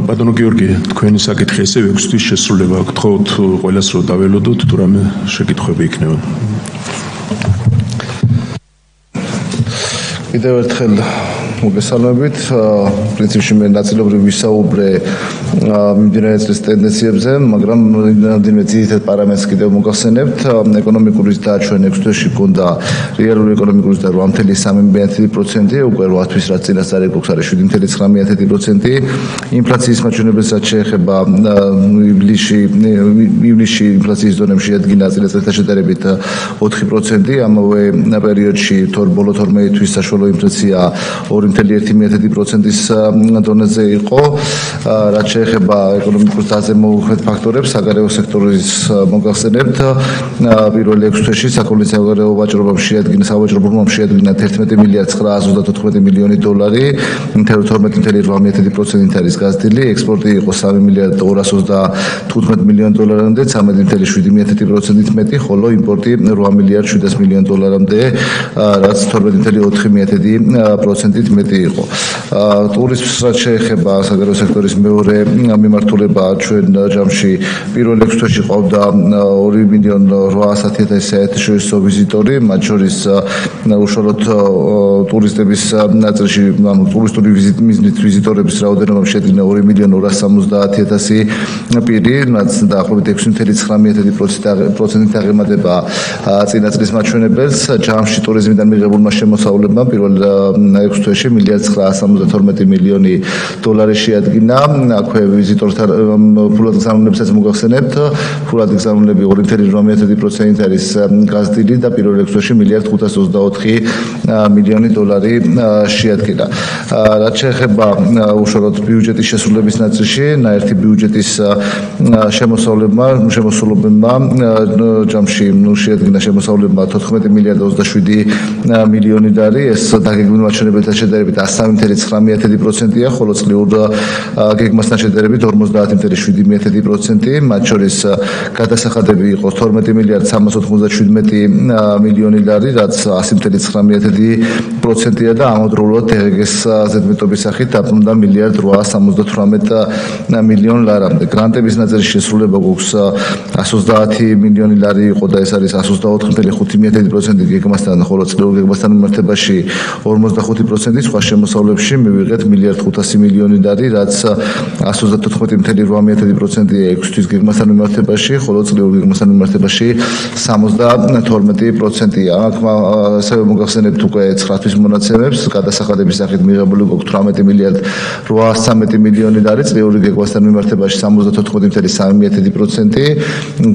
ბატონო გიორგი, თქვენი საკითხი ესე 6 თვის შესრულება გთხოვთ ყველას რომ დაველოდოთ, თუ რამე შეკითხვები იქნება. კიდევ ერთხელ მოგესალმებით. პრინციპში მე ნაწილობრივ ვისაუბრე მიმდინარე წლის ტენდენციებზე, მაგრამ რამდენიმე ძირითად პარამეტრს კიდევ მოგახსენებთ. ეკონომიკური ზრდა ჩვენ 6 თვეში ჰქონდა რეალური ეკონომიკური ზრდა 8.3%, უკვე 8 თვის რაც წინასწარ ეგვოქს არის 7.9%. ინფლაციის მაჩვენებელს რაც შეეხება ივლისში ინფლაციის დონემ შეადგინა წელიწადთან შედარებით 4%, ამავე პერიოდში ბოლო 12 თვის საშუალო ინფლაცია 2.1%-ის დონეზე იყო. რაც შეეხება ეკონომიკურ ზრდაზე მოუხმეთ ფაქტორებს, საგარეო სექტორის მოგახსენებთ. პირველ 6 თვეში საქონლის საგარეო ვაჭრობამ შეადგინა 11.924 მილიონი დოლარი, 12.8%-ით არის გაზრდილი. ექსპორტი იყო 3.225 მილიონი დოლარამდე, 13.7%-ით მეტი, ხოლო იმპორტი 8.700 მილიონი დოლარამდე, რაც 12.4%-ით მეტი იყო. ტურიზმს რაც შეეხება საგარეო სექტორის მეორე მიმართულება ჩვენ ჯამში პირველ 6 თვეში ყავდა 2.800.000 საერთაშორისო ვიზიტორი, მათ შორის უშუალოდ ტურისტების ნაწილში, ანუ ტურისტული მიზნით ვიზიტორების რაოდენობა შეადგინა 2.270.000 პირი, რაც დაახლოებით 6.9%-ით აღემატება წინა წლის მაჩვენებელს. ჯამში ტურიზმიდან მიღებულმა შემოსავლებმა პირველ 6 თვეში 1.972 მილიონი დოლარი შეადგინა. აქვე ვიზიტორთა ფულად გზავნილებსაც მოგახსენებთ. ფულად გზავნილები 2.8%-ით არის გაზრდილი და პირველ 6 თვეში 1.524 მილიონი დოლარი შეადგინა. რაც შეეხება უშუალოდ ბიუჯეტის შესრულების ნაწილში, ნაერთი ბიუჯეტის შემოსავლებმა ჯამში შეადგინა შემოსავლებმა 14.27 მილიონი დოლარი. ეს დაგეგმილ მაჩვენებელთან შედარებით 103.9%-ია, ხოლო წლიურ გეგმასთან შედარებით 50.7%. მათ შორის გადასახადები იყო 12.397 მილიონი დოლარი, რაც 100.9%-ია და ამავდროულად DGS ზედმეტობის სახით დაბრუნდა 1.878 მილიონი ლარამდე. გრანტების ნაწილში შესრულება გვაქვს 130 მილიონი ლარი იყო და ეს არის 124.5% გეგმასთან, ხოლო წლიურ გეგმასთან მიმართებაში 45%. სხვა შემოსავლებში მივიღეთ 1.500 მილიონი ლარი, რაც 134.8%-ია 6 თვის გეგმასთან მიმართებაში, ხოლო წლიურ გეგმასთან მიმართებაში 72%-ია. აქ ასევე მოგახსენებთ უკვე 9 თვის მონაცემებს, გადასახადების სახით მიღებული გვაქვს 18.813 მილიონი ლარი, წლიური გეგმასთან მიმართებაში 74.3%,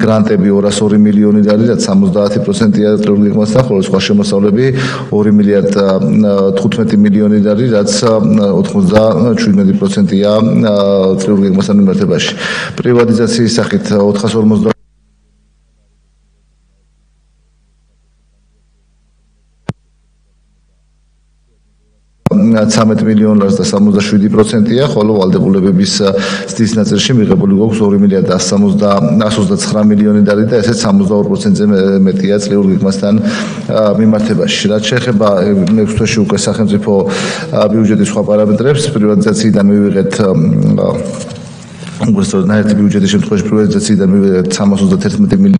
გრანტები 202 მილიონი ლარი, რაც 70%-ია წლიური გეგმასთან, ხოლო სხვა შემოსავლები 2.15 მილიონი ლარი, რაც 97%-ია წლიური გეგმასთან მიმართებაში. პრივატიზაციის სახით 450 13 მილიონი ლარს და 77%-ია, ხოლო ვალდებულებების ზრდის ნაწილში მიღებული გვაქვს 2.129 მილიონი ლარი და ესეც 62%-ზე მეტია წლიურ გეგმასთან მიმართებაში. რაც შეეხება 6 თვეში უკვე სახელმწიფო ბიუჯეტის სხვა პარამეტრებს, პრივატიზაციიდან მივიღეთ ნაერთი ბიუჯეტის შემთხვევაში პრივატიზაციიდან მივიღეთ 331 მილიონი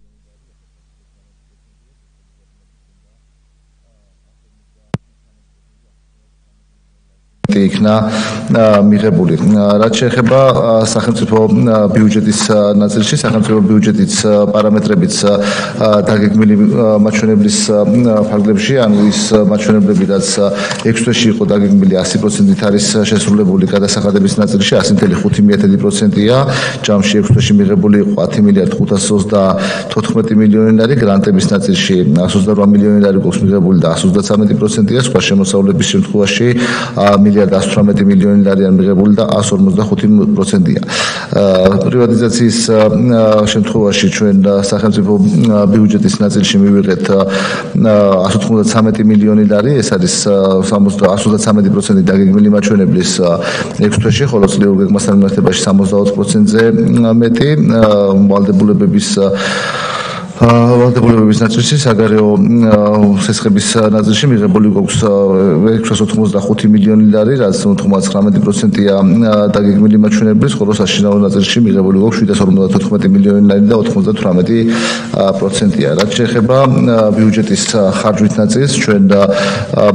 იქნა მიღებული. რაც შეეხება სახელმწიფო ბიუჯეტის ნაწილში, სახელმწიფო ბიუჯეტის პარამეტრებიც დაგეგმილი მაჩვენებლის ფარგლებში, ანუ ის მაჩვენებლები, რაც 6 თვეში იყო დაგეგმილი 100%-ით არის შესრულებული. გადასახადების ნაწილში 100.5%-ია, ჯამში 6 თვეში მიღებული იყო 10.524 მილიონი ლარი, გრანტების ნაწილში 128 მილიონი ლარი გვაქვს მიღებული და 113%-ია, სხვა შემოსავლების შემთხვევაში 1.118 მილიონი ლარი არ მიღებული და 145%-ია. პრივატიზაციის შემთხვევაში ჩვენ სახელმწიფო ბიუჯეტის ნაწილში მივიღეთ 193 მილიონი ლარი, ეს არის 113% დაგეგმილი მაჩვენებლის 6 თვეში, ხოლო წლიურ გეგმასთან მიმართებაში 64%-ზე მეტი. ვალდებულებების ვალდებულებების ნაწილში საგარეო სესხების ნაწილში მიღებული გვაქვს 685 მილიონი ლარი, რაც 99%-ია დაგეგმილი მაჩვენებლის, ხოლო საშინაო ნაწილში მიღებული გვაქვს 754 მილიონი ლარი და 98%-ია. რაც შეეხება ბიუჯეტის ხარჯვით ნაწილს, ჩვენ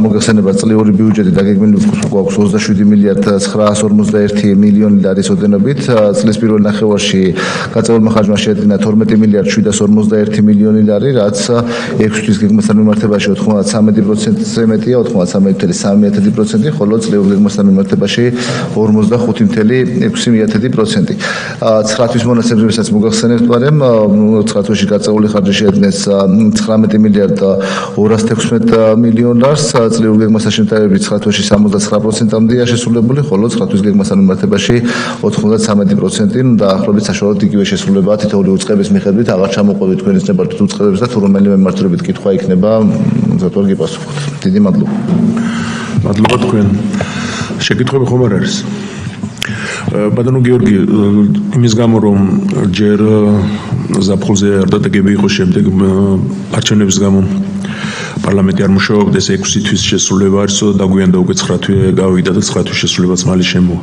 მოგეხსენება წლიური ბიუჯეტი დაგეგმილი გვაქვს 27 მილიარდ 951 მილიონი ლარის ოდენობით, წლის პირველ ნახევარში გაწეულმა ხარჯმა შეადგინა 12 მილიარდ 751 მილიონი ლარი, რაც 6 თვის გეგმასთან მიმართებაში 93%-ზე მეტია, 93.3%, ხოლო წლieურ გეგმასთან მიმართებაში 45.6%. 9 თვის მონაცემებსაც მოგახსენებთ, მაგრამ 9 თვეში გაწეული ხარჯი შეადგენს 19 მილიარდ 216 მილიონ ლარს, წლieურ გეგმასთან შედარებით 9 თვეში 79%-მდეა შესრულებული, ხოლო 9 თვის გეგმასთან მიმართებაში 93%, დაახლოებით საშუალოდ იგივე შესრულებაა თითოეული უწყების მიხედვით, აღარ ჩამოყვებით თქვენის ნებართვით უწყებებს და თუ რომელიმე მიმართულებით კითხვა იქნება, ზოგადად გიპასუხოთ. დიდი მადლობა. მადლობა თქვენ. შეკითხვები ხომ არ არის? ბატონო გიორგი, იმის გამო რომ ჯერ ზაფხულზე არ დადგები იყო შემდეგ არჩევნების გამო პარლამენტი არ მუშაობდა, ეს 6 თვის შესრულება არის, დაგვიანდა უკვე 9 თვე გავიდა და 9 თვის შესრულებაც მალე შემო.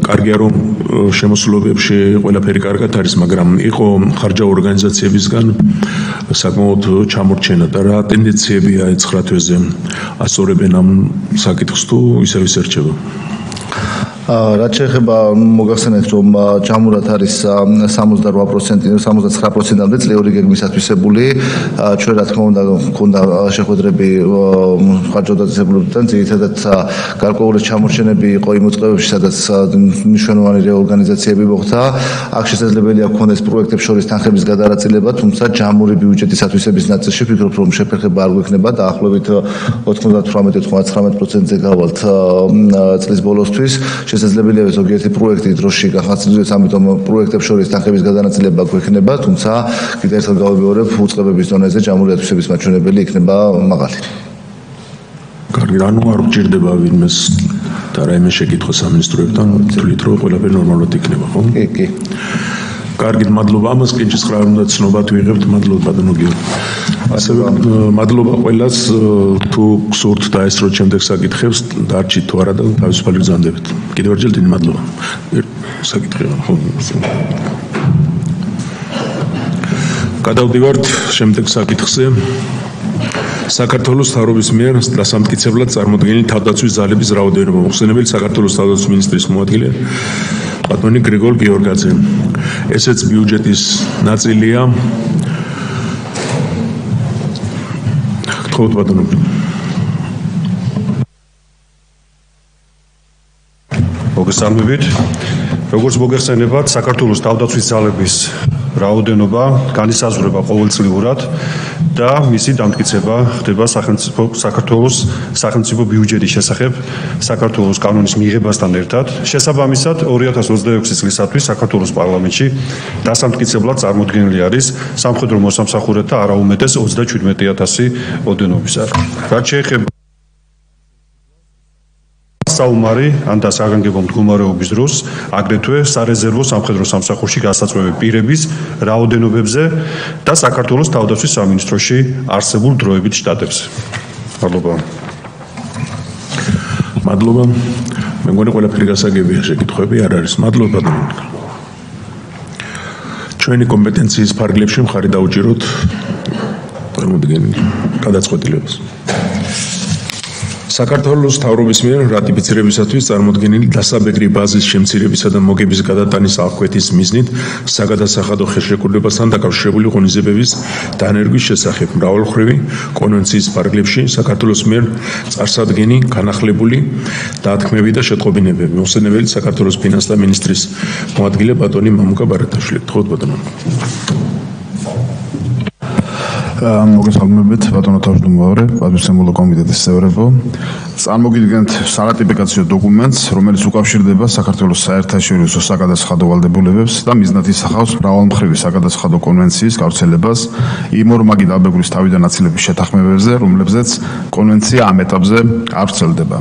კარგია რომ შემოსულობებში ყველაფერი კარგად არის, მაგრამ იყო ხარჯაო ორგანიზაციებისგან საკმაოდ ჩამორჩენა და რა ტენდენციებია 9 თვეზე ასწორებენ ამ საკითხს თუ ისევ ისერჩება? რაც შეეხება მოგახსენეთ რომ ჯამურად არის 79%-მდე წლიური გეგმის ათვისებული, ჩვენ რა თქმა უნდა გქონდა შეხვედრები ხარჯაოდაწესებულებთან, ძირითადად გარკვეული ჩამორჩენები იყო იმ უწყებებში, სადაც მნიშვნელოვანი რეორგანიზაციები მოხდა. აქ შესაძლებელია გქონდეს პროექტებს შორის თანხების გადარაწილება, თუმცა ჯამური ბიუჯეტის ათვისების ნაწილში ვფიქრობ რომ შეფერხება არ გვექნება, დაახლოებით 98-99%-ზე გავალთ წლის ბოლოსთვის. შესაძლებელია ზოგიერთი პროექტი დროში გახსნილდეს, ამიტომ პროექტებს შორის თანხების გადანაწილება გვექნება, თუმცა კიდევ ერთხელ გავებიორებ, უწყებების დონეზე ჯამური ათვისების მაჩვენებელი იქნება მაღალი. კარგი, ანუ არ გჭირდება ვინმეს და რაიმე შეკითხვა სამინისტროებთან, თვლით რომ ყველაფერი ნორმალურად იქნება, ხო? კი. კარგი, მადლობა. ამას კენჭის ხარ უნდა ცნობად ვიღებთ, მადლობა ბატონო გიორგი. ასევე მადლობა ყველას, თუ გსურთ და ესწროთ შემდეგ საკითხებს, დარჩით თუ არა და თავისუფალი გზავნდებით. კიდევ ერთხელ დიდი მადლობა. საკითხია, ხო? გადავდივართ შემდეგ საკითხზე. საქართველოს მთავრობის მიერ დასამტკიცებლად წარმოდგენილი თავდაცვის ძალების რაოდენობა. მოხსენებელი საქართველოს თავდაცვის მინისტრის მოადგილე ბატონი გრიგოლ გიორგაძე. ესეც ბიუჯეტის ნაწილია. გთხოვთ ბატონო. მოგესალმებით. როგორც მოგეხსენებათ, საქართველოს თავდაცვის ძალების რაოდენობა განისაზღვრება ყოველწლიურად და მისი დამტკიცება ხდება საქართველოს სახელმწიფო ბიუჯეტის შესახებ საქართველოს კანონის მიღებასთან ერთად. შესაბამისად 2026 წლისათვის საქართველოს პარლამენტში დასამტკიცებლად წარმოდგენილი არის სამხედრო მოსამსახურეთა არაუმეტეს 37,000 ოდენობისა. რაც შეეხება საომარი ან და საგანგებო მდგომარეობის დროს აგრეთვე სარეზერვო სამხედრო სამსახურში გასაწვევი პირების რაოდენობებზე და საქართველოს თავდაცვის სამინისტროში არსებულ დროებით შტატებზე. მადლობა. მადლობა. მე მგონი ყველაფერი გასაგებია, შეკითხვები არ არის. მადლობა ბატონო. ჩვენი კომპეტენციის ფარგლებში მხარი დაუჭიროთ წარმოდგენილ გადაწყვეტილებას. საქართველოს მთავრობის მიერ რატიფიცირებისათვის წარმოდგენილი დასაბეგრი ბაზის შემცირებისა და მოგების გადატანის აღკვეთის მიზნით საგადასახადო ხელშეკრულებასთან დაკავშირებული ღონისძიებების დანერგვის შესახებ მრავალმხრივი კონვენციის ფარგლებში საქართველოს მიერ წარსადგენი, განახლებული დათქმები და შეტყობინებები. მოხსენებელი საქართველოს ფინანსთა მინისტრის მოადგილე ბატონი მამუკა ბარათაშვილი. გთხოვთ ბატონო. მოგესალმებით ბატონო თავმჯდომარე, პატრიოტული კომიტეტის წევრებო. წარმოგიდგენთ სარატიფიკაციო დოკუმენტს, რომელიც უკავშირდება საქართველოს საერთაშორისო საგადასახადო ვალდებულებებს და მიზნად ისახავს მრავალმხრივი საგადასახადო კონვენციის გავრცელებას იმ ორმაგი დაბეგვრის თავიდან აცილების შეთანხმებებზე, რომლებზეც კონვენცია ამ ეტაპზე არ ვრცელდება.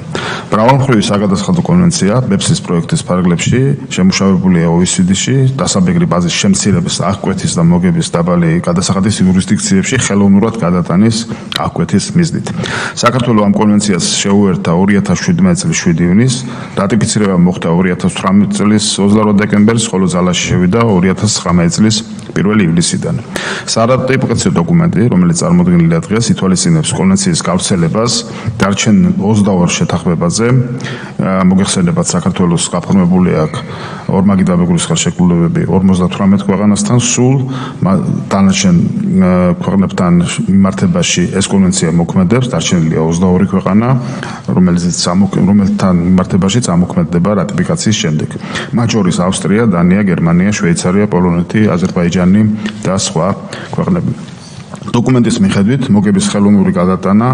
მრავალმხრივი საგადასახადო კონვენცია BEPS-ის პროექტის ფარგლებში შემუშავებულია OECD-ში, დასაბეგრი ბაზის შემცირების, აღკვეთის და მოგების დაბალი გადასახადის იურისდიქციებში ხელოვნურად გადატანის აღკვეთის მიზნით. საქართველოს ამ კონვენციას შეუერთა 2017 წლის 7 ივნისს, რატიფიცირება მოხდა 2018 წლის 28 დეკემბერს, ხოლო ძალაში შევიდა 2019 წლის 1 ივლისიდან. სარატიფიკაციო დოკუმენტი, რომელიც წარმოდგენილია დღეს, ითვალისწინებს კონვენციის გავრცელებას დარჩენ 22 შეთანხმებაზე. მოგეხსენებათ, საქართველოს გაფორმებული აქვს ორმაგი დაბეგვრის ხელშეკრულებები 58 ქვეყანასთან, სულ დანარჩენ ქვეყნებთან მიმართებაში ეს კონვენცია მოქმედებს, დარჩენილია 22 ქვეყანა, რომელთან მიმართებაში წამოქმედება რატიფიკაციის შემდეგ. მათ შორის ავსტრია, დანია, გერმანია, შვეიცარია, პოლონეთი, აზერბაიჯანი და სხვა ქვეყნები. დოკუმენტის მიხედვით მოგების ხელოვნური გადატანა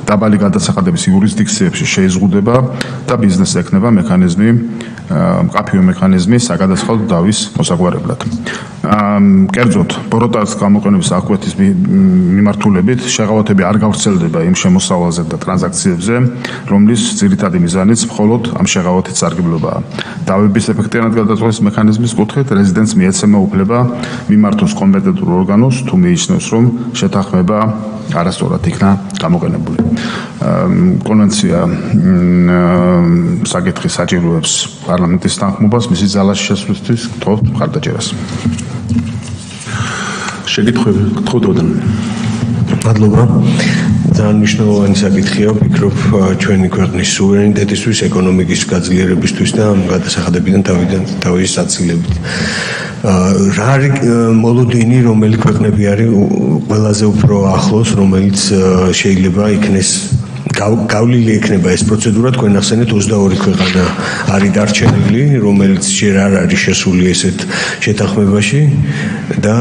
დაბალი გადასახადების იურისდიქციებში შეიზღუდება და ბიზნესს ექნება მექანიზმი, მყაფიო მექანიზმი საგადასახადო დავის მოსაგვარებლად. კერძოდ, ბოროტას გამოყენების აღკვეთის მიმართულებით შეღავათები არ გავრცელდება იმ შემოსავალზე და ტრანზაქციებზე, რომლის ძირითადი მიზანიც მხოლოდ ამ შეღავათით სარგებლობაა. დავების ეფექტიანად გადაწყვეტის მექანიზმის კუთხით რეზიდენტს მიეცემა უფლება მიმართოს კომპეტენტურ ორგანოს, თუ მიიჩნევს, რომ შეთანხმება არასწორად იქნა გამოყენებული. კონვენცია საკითხის საჭიროებს პარლამენტის თანხმობას, მისი ძალაში შესვლისთვის გთხოვთ მხარდაჭერას. შეკითხვები გთხოვთ. მადლობა. ძალიან მნიშვნელოვანი საკითხია, ვფიქრობ, ჩვენი ქვეყნის სუვერენიტეტისთვის, ეკონომიკის გაძლიერებისთვის და გადასახადებიდან თავის საცილებით. რა არის მოლოდინი, რომელი ქვეყნები არის ყველაზე უფრო ახლოს, რომელიც შეიძლება იქნეს გავლილი იქნება ეს პროცედურა, თქვენ ახსენეთ 22 ქვეყანა არის დარჩენილი, რომელიც ჯერ არ არის შესული ესეთ შეთანხმებაში და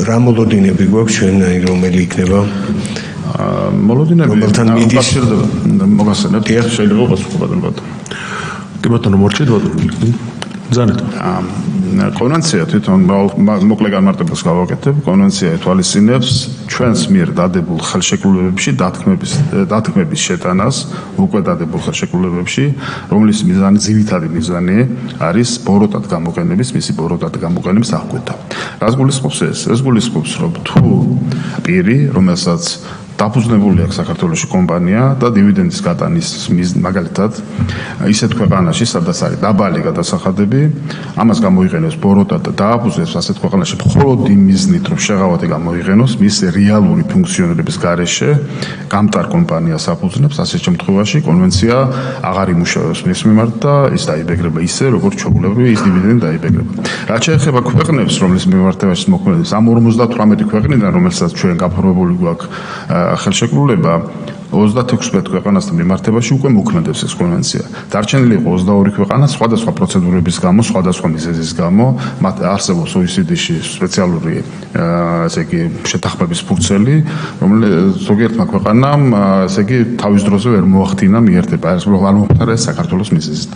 რა მოლოდინები გვაქვს ჩვენ, რომელი იქნება მოლოდინები უკავშირდება მოგახსენებთ, შეიძლება პასუხობა დაბათ. კი ბატონო, მორჩით ბატონო. ზანეთ. კონვენცია თვითონ მოკლე განმარტებას გავაკეთებ. კონვენცია ითვალისწინებს ჩვენს მიერ დადებულ ხელშეკრულებებში დათქმების შეტანას, უკვე დადებულ ხელშეკრულებებში, რომლის მიზანი, ძირითადი მიზანი არის ბოროტად გამოყენების, მისი ბოროტად გამოყენების აღკვეთა. რას გულისხმობს ეს? ეს გულისხმობს, რომ თუ პირი, რომელსაც დაფუძნებული აქვს საქართველოში კომპანია და დივიდენდის გატანის მაგალითად ისეთ ქვეყანაში, სადაც არის დაბალი გადასახადები, ამას გამოიყენებს ბოროტად და დააფუძნებს ასეთ ქვეყანაში მხოლოდ იმ მიზნით, რომ შეღავათი გამოიყენოს მის რეალური ფუნქციონირების გარეშე, გამტარ კომპანიას აფუძნებს, ასეთ შემთხვევაში კონვენცია აღარ იმუშავებს მის მიმართ და ის დაიბეგრება ისე, როგორც ჩვეულებრივი ის დივიდენდი დაიბეგრება. რაც შეეხება ქვეყნებს, რომლის მიმართებაში მოქმედებს ამ 58 ქვეყნიდან, რომელსაც ჩვენ გაფორმებული გვაქვს ხელშეკრულება 36 ქვეყანასთან მიმართებაში უკვე მოქმედებს ეს კონვენცია. დარჩენილი 22 ქვეყანა სხვადასხვა პროცედურების გამო, სხვადასხვა მიზეზის გამო, მათ არსებობს OECD-ში სპეციალური ესე იგი შეთანხმების ფურცელი, რომელიც ზოგიერთმა ქვეყანამ ესე იგი თავის დროზე ვერ მოახდინა მიერთება, ეს არ მოხდა საქართველოს მიზეზით.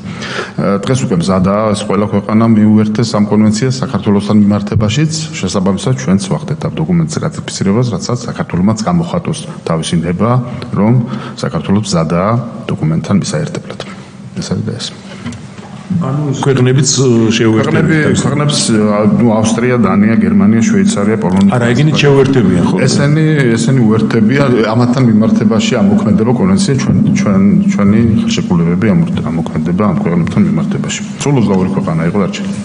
დღეს უკვე მზადაა ეს ყველა ქვეყანა მიუერთდეს ამ კონვენციას საქართველოსთან მიმართებაშიც, შესაბამისად ჩვენც ვახდეთ ამ დოკუმენტის რატიფიცირებას, რასაც საქართველოს გამოხატოს თავისი ნება, რომ საქართველოს მზადაა დოკუმენტთან მისაერთებლად. ეს არის და ეს. ანუ ქვეყნებიც შეუერთებიან. ქვეყნებს, ავსტრია, დანია, გერმანია, შვეიცარია, პოლონეთი. არა, ეგენი შეუერთებიან ხო? ესენი უერთებიან, ამათთან მიმართებაში ამოქმედება კონვენცია ჩვენი ხელშეკრულებები ამოქმედება ამ ქვეყნებთან მიმართებაში. სულ 22 ქვეყანა იყო დარჩენილი.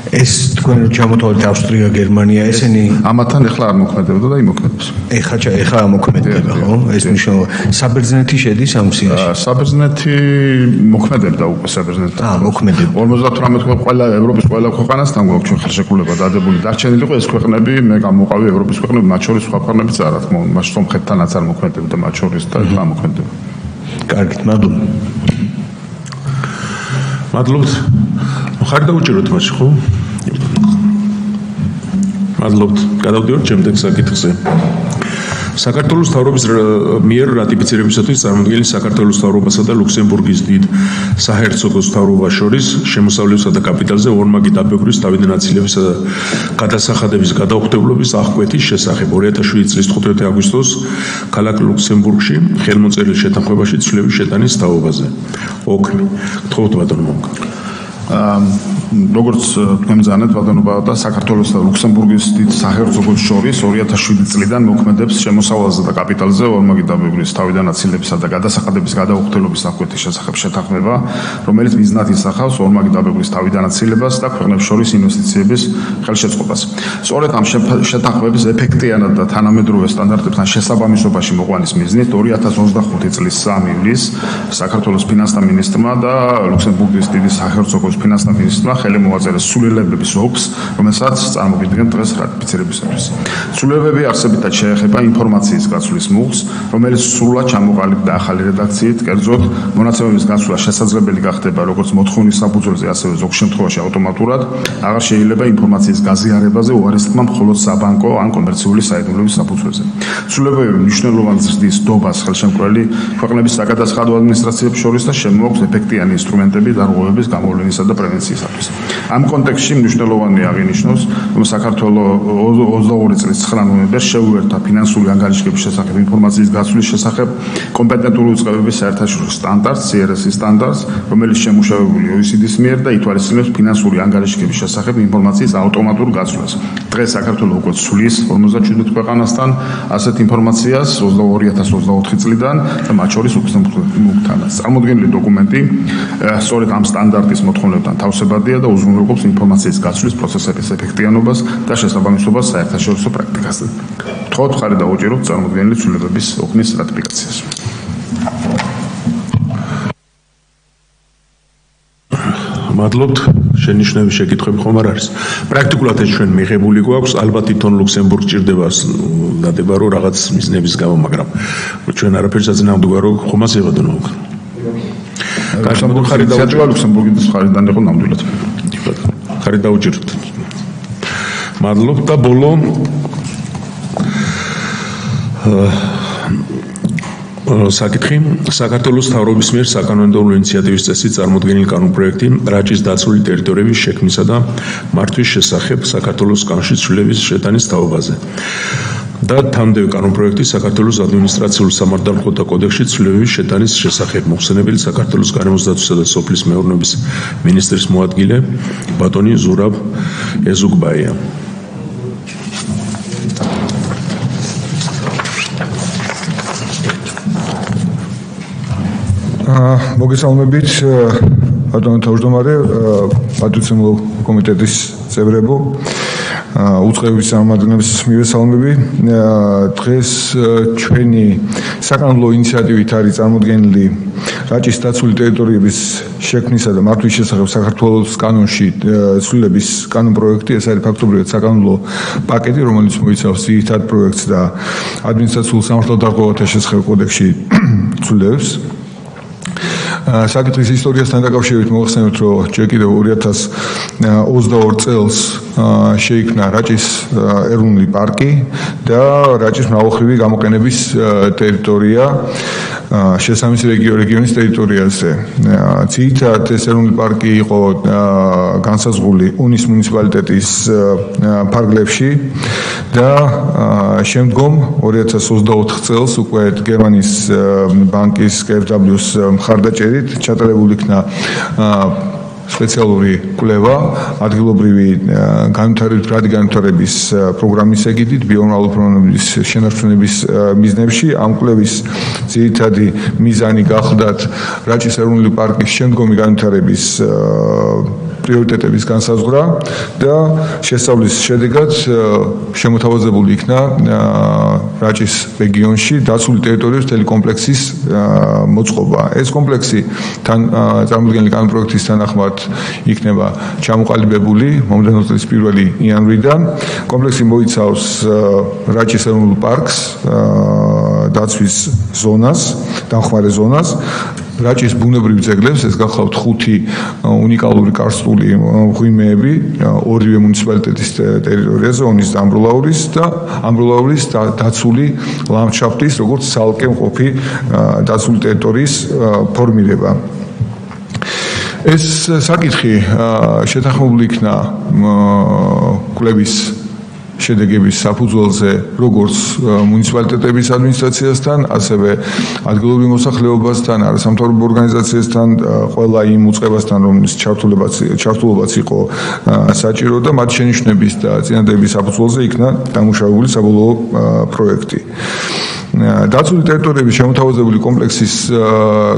ეს თქვენ ჩამოთვალეთ ავსტრია, გერმანია, ესენი ამათთან ეხლა არ მოქმედებდა და იმოქმედებს. ეხლა მოქმედება, ხო? ეს მნიშვნელოვანი. საბერძნეთი შედის ამ სიაში. საბერძნეთი მოქმედებდა უკვე საბერძნეთი. მოქმედება. 58 ყველა ევროპის ყველა ქვეყანასთან გვაქვს ჩვენ ხელშეკრულება დადებული. დარჩენილი იყო ეს ქვეყნები, მე გამოვყავი ევროპის ქვეყნები, მათ შორის სხვა ქვეყნებიც არა, თქმა უნდა, მას სომხეთთანაც არ მოქმედებდა მათ შორის და ეხლა მოქმედება. კარგით, მადლობა. მადლობთ. ხარ დაუჭიროთ მაშინ, ხო? მადლობთ. გადავდივართ შემდეგ საკითხზე. საქართველოს მთავრობის მიერ რატიფიცირებისათვის წარმოდგენილი საქართველოს მთავრობასა და ლუქსემბურგის დიდ საჰერცოგოს მთავრობას შორის შემოსავლებისა და კაპიტალზე ორმაგი დაბეგვრის თავიდან აცილებისა და გადასახადების გადაუხდებლობის აღკვეთის შესახებ 2007 წლის 15 აგვისტოს ქალაქ ლუქსემბურგში ხელმოწერილ შეთანხმებაში ცვლილების შეტანის თაობაზე. ოქმი. გთხოვთ ბატონო მომგა. როგორც თქვენ მზანეთ ბატონობა და საქართველოს და ლუქსემბურგის დიდ საჰერცოგოს შორის 2007 წლიდან მოქმედებს შემოსავალზე და კაპიტალზე ორმაგი დაბეგვრის თავიდან აცილებისა და გადასახადების გადაუხდებლობის აღკვეთის შესახებ შეთანხმება, რომელიც მიზნად ისახავს ორმაგი დაბეგვის თავიდან აცილებას და ქვეყნებს შორის ინვესტიციების ხელშეწყობას. სწორედ ამ შეთანხმების ეფექტიანად და თანამედროვე სტანდარტებთან შესაბამისობაში მოყვანის მიზნით 2025 წლის 3 ივლისს საქართველოს ფინანსთა მინისტრმა და ლუქსემბურგის დიდი საჰერცოგოს ფინანსთა მინისტრმა ხელი მოაწერეს სრულიებების ოფს, რომელსაც წარმოგიდგენთ დღეს რატიფიცირებისათვის. სრულიებები არსებითად შეეხება ინფორმაციის გაცვლის მუხლს, რომელიც სრულად ჩამოყალიბდა ახალი რედაქციით, კერძოდ მონაცემების გაცვლა შესაძლებელი გახდება როგორც მოთხოვნის საფუძველზე, ასევე ზოგ შემთხვევაში ავტომატურად. აღარ შეიძლება ინფორმაციის გაზიარებაზე უარესტმა მხოლოდ საბანკო ან კომერციული საიდუმლოების საფუძველზე. სრულიებები მნიშვნელოვან ზრდის დობას ხელშემკრალი ქვეყნების საკადასახადო ადმინისტრაციებს შორის და შემოაქვს ეფექტიანი ინსტრუმენტები დარღვევების გამოვლენისა და პრევენციისათვის. ამ კონტექსტში მნიშვნელოვანია აღინიშნოს, რომ საქართველოს 22 წლის 9 ნოემბერს შეუერთდა ფინანსური ანგარიშების შესახებ ინფორმაციის გაცვლის შესახებ კომპეტენტური უწყებების საერთაშორისო სტანდარტს, CRS სტანდარტს, რომელიც შემუშავებული OECD-ის მიერ და ითვალისწინებს ფინანსური ანგარიშების შესახებ ინფორმაციის ავტომატურ გაცვლას. დღეს საქართველოს უკვე ცვლის 57 ქვეყანასთან ასეთ ინფორმაციას 2024 წლიდან და მათ შორის ლუქსემბურგთანაც. წარმოდგენილი დოკუმენტი სწორედ ამ სტანდარტის მოთხოვნებთან თავსებადია და უზრუნველყოფს ინფორმაციის გაცვლის პროცესების ეფექტიანობას და შესაბამისობას საერთაშორისო პრაქტიკასთან. გთხოვთ მხარი დაუჭიროთ წარმოდგენილი ცვლილებების ოქმის რატიფიკაციას. მადლობთ. შენიშვნების შეკითხვები ხომ არ არის? პრაქტიკულად ეს ჩვენ მიღებული გვაქვს, ალბათ თვითონ ლუქსემბურგ ჭირდება დადება რომ რაღაც მიზნების გამო, მაგრამ ჩვენ არაფერს აზნაუდგა რომ ხომ ასე ბატონო. ლუქსემბურგ ხარი დაუჭირდა ლუქსემბურგის ხარიდან იყო ნამდვილად. ხარი დაუჭირდა. მადლობთ და ბოლო საკითხი საქართველოს მთავრობის მიერ საკანონმდებლო ინიციატივის წესით წარმოდგენილი კანონპროექტი რაჭის დაცული ტერიტორიების შექმნისა და მართვის შესახებ საქართველოს კანონში ცვლილების შეტანის თაობაზე და თანამდებობრივი კანონპროექტი საქართველოს ადმინისტრაციულ სამართალმხელთა კოდექსში ცვლილების შეტანის შესახებ მოხსენებელი საქართველოს გარემოს დაცვისა და სოფლის მეურნეობის მინისტრის მოადგილე ბატონი ზურაბ ეზუგბაია. მოგესალმებით ბატონო თავმჯდომარე, პატრიოტიზმულ კომიტეტის წევრებო, უწყებების წარმომადგენლების მივესალმები. დღეს ჩვენი საკანონმდებლო ინიციატივით არის წარმოდგენილი რაჭის დაცული ტერიტორიების შექმნისა და მართვის შესახებ საქართველოს კანონში ცვლილების კანონპროექტი. ეს არის ფაქტობრივად საკანონმდებლო პაკეტი, რომელიც მოიცავს ძირითად პროექტს და ადმინისტრაციულ სამართალდარღვევათა შესახებ კოდექსში ცვლილებს. საკითხის ისტორიასთან დაკავშირებით მოახსენებთ, რომ ჯერ კიდევ 2022 წელს შეიქმნა რაჭის ეროვნული პარკი და რაჭის მრავალმხრივი გამოყენების ტერიტორია შესაბამისი რეგიონის ტერიტორიაზე. ძირითადად ეს ეროვნული პარკი იყო განსაზღვრული უნის მუნიციპალიტეტის ფარგლებში და შემდგომ 2024 წელს უკვე გერმანიის ბანკის KfW-ს მხარდაჭერით ჩატარებული იქნა სპეციალური კვლევა ადგილობრივი განვითარების პროგრამის ეგიდით ბიომრავალფეროვნების შენარჩუნების მიზნებში. ამ კვლევის ძირითადი მიზანი გახლდათ რაჭის ეროვნული პარკის შემდგომი განვითარების პრიორიტეტების განსაზღვრა და შესწავლის შედეგად შემოთავაზებული იქნა რაჭის რეგიონში დაცული ტერიტორიების მთელი კომპლექსის მოწყობა. ეს კომპლექსი წარმოდგენილი კანონპროექტის თანახმად იქნება ჩამოყალიბებული მომდევნო წლის 1 იანვრიდან. კომპლექსი მოიცავს რაჭის ეროვნულ პარკს, დაცვის ზონას, დამხმარე ზონას რაჭის ბუნებრივ ძეგლებს, ეს გახლავთ 5 უნიკალური კარსტული მღვიმეები ორივე მუნიციპალიტეტის ტერიტორიაზე, ონის და ამბროლაურის დაცული ლანდშაფტის, როგორც ცალკე მყოფი დაცული ტერიტორიის ფორმირება. ეს საკითხი შეთანხმებული იქნა კვლევის შედეგების საფუძველზე როგორც მუნიციპალიტეტების ადმინისტრაციასთან, ასევე ადგილობრივ მოსახლეობასთან, არასამთავრობო ორგანიზაციასთან, ყველა იმ უწყებასთან, რომლის ჩართულობაც იყო საჭირო და მათ შენიშვნების და წინადადების საფუძველზე იქნა დამუშავებული საბოლოო პროექტი. დაცული ტერიტორიების შემოთავაზებული კომპლექსის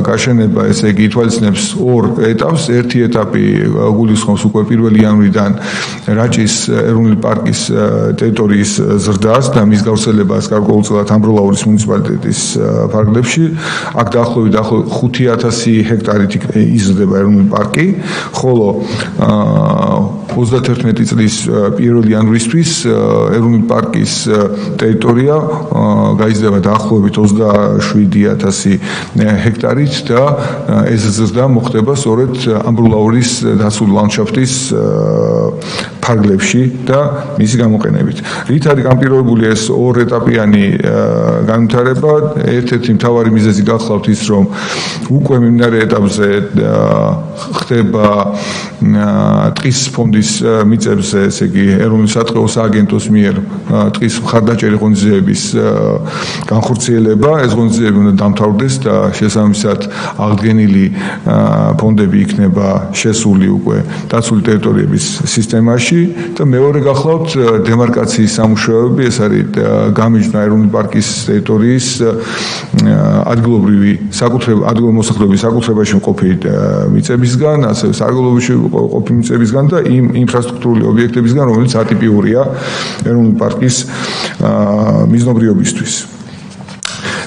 გაშენება, ესე იგი, ითვალისწინებს 2 ეტაპს. ერთი ეტაპი გულისხმობს უკვე 1 იანვრიდან რაჭის ეროვნული პარკის ტერიტორიის ზრდას და მის გავრცელებას გარკვეულწილად ამბროლაურის მუნიციპალიტეტის ფარგლებში. აქ დაახლოებით 5000 ჰექტარით იზრდება ეროვნული პარკი, ხოლო 31 წლის 1 იანვრისთვის ეროვნული პარკის ტერიტორია გაიზრდება დაახლოებით 27000 ჰექტარით და ეს ზრდა მოხდება სწორედ ამბროლაურის დაცული ლანდშაფტის ფარგლებში და მისი გამოყენებით. რით არის განპირობებული ეს 2 ეტაპიანი განვითარება? ერთ-ერთი მთავარი მიზეზი გახლავთ ის, რომ უკვე მიმდინარე ეტაპზე ხდება ტყის ფონდის მიწებზე, ესე იგი, ეროვნული სატყეო სააგენტოს მიერ ტყის მხარდაჭერი ღონისძიების განხორციელება. ეს ღონისძიები უნდა დამთავრდეს და შესაბამისად აღდგენილი ფონდები იქნება შესული უკვე დაცული ტერიტორიების სისტემაში და მეორე გახლავთ დემარკაციის სამუშაოები. ეს არის გამიჯვნა ეროვნული პარკის ტერიტორიის ადგილობრივი ადგილობრივი მოსახლეობის საკუთრებაში მყოფი მიწებისგან, ასევე სარგებლობაში მყოფი მიწებისგან და იმ ინფრასტრუქტურული ობიექტებისგან, რომელიც ატიპიურია ეროვნული პარკის მიზნობრიობისთვის.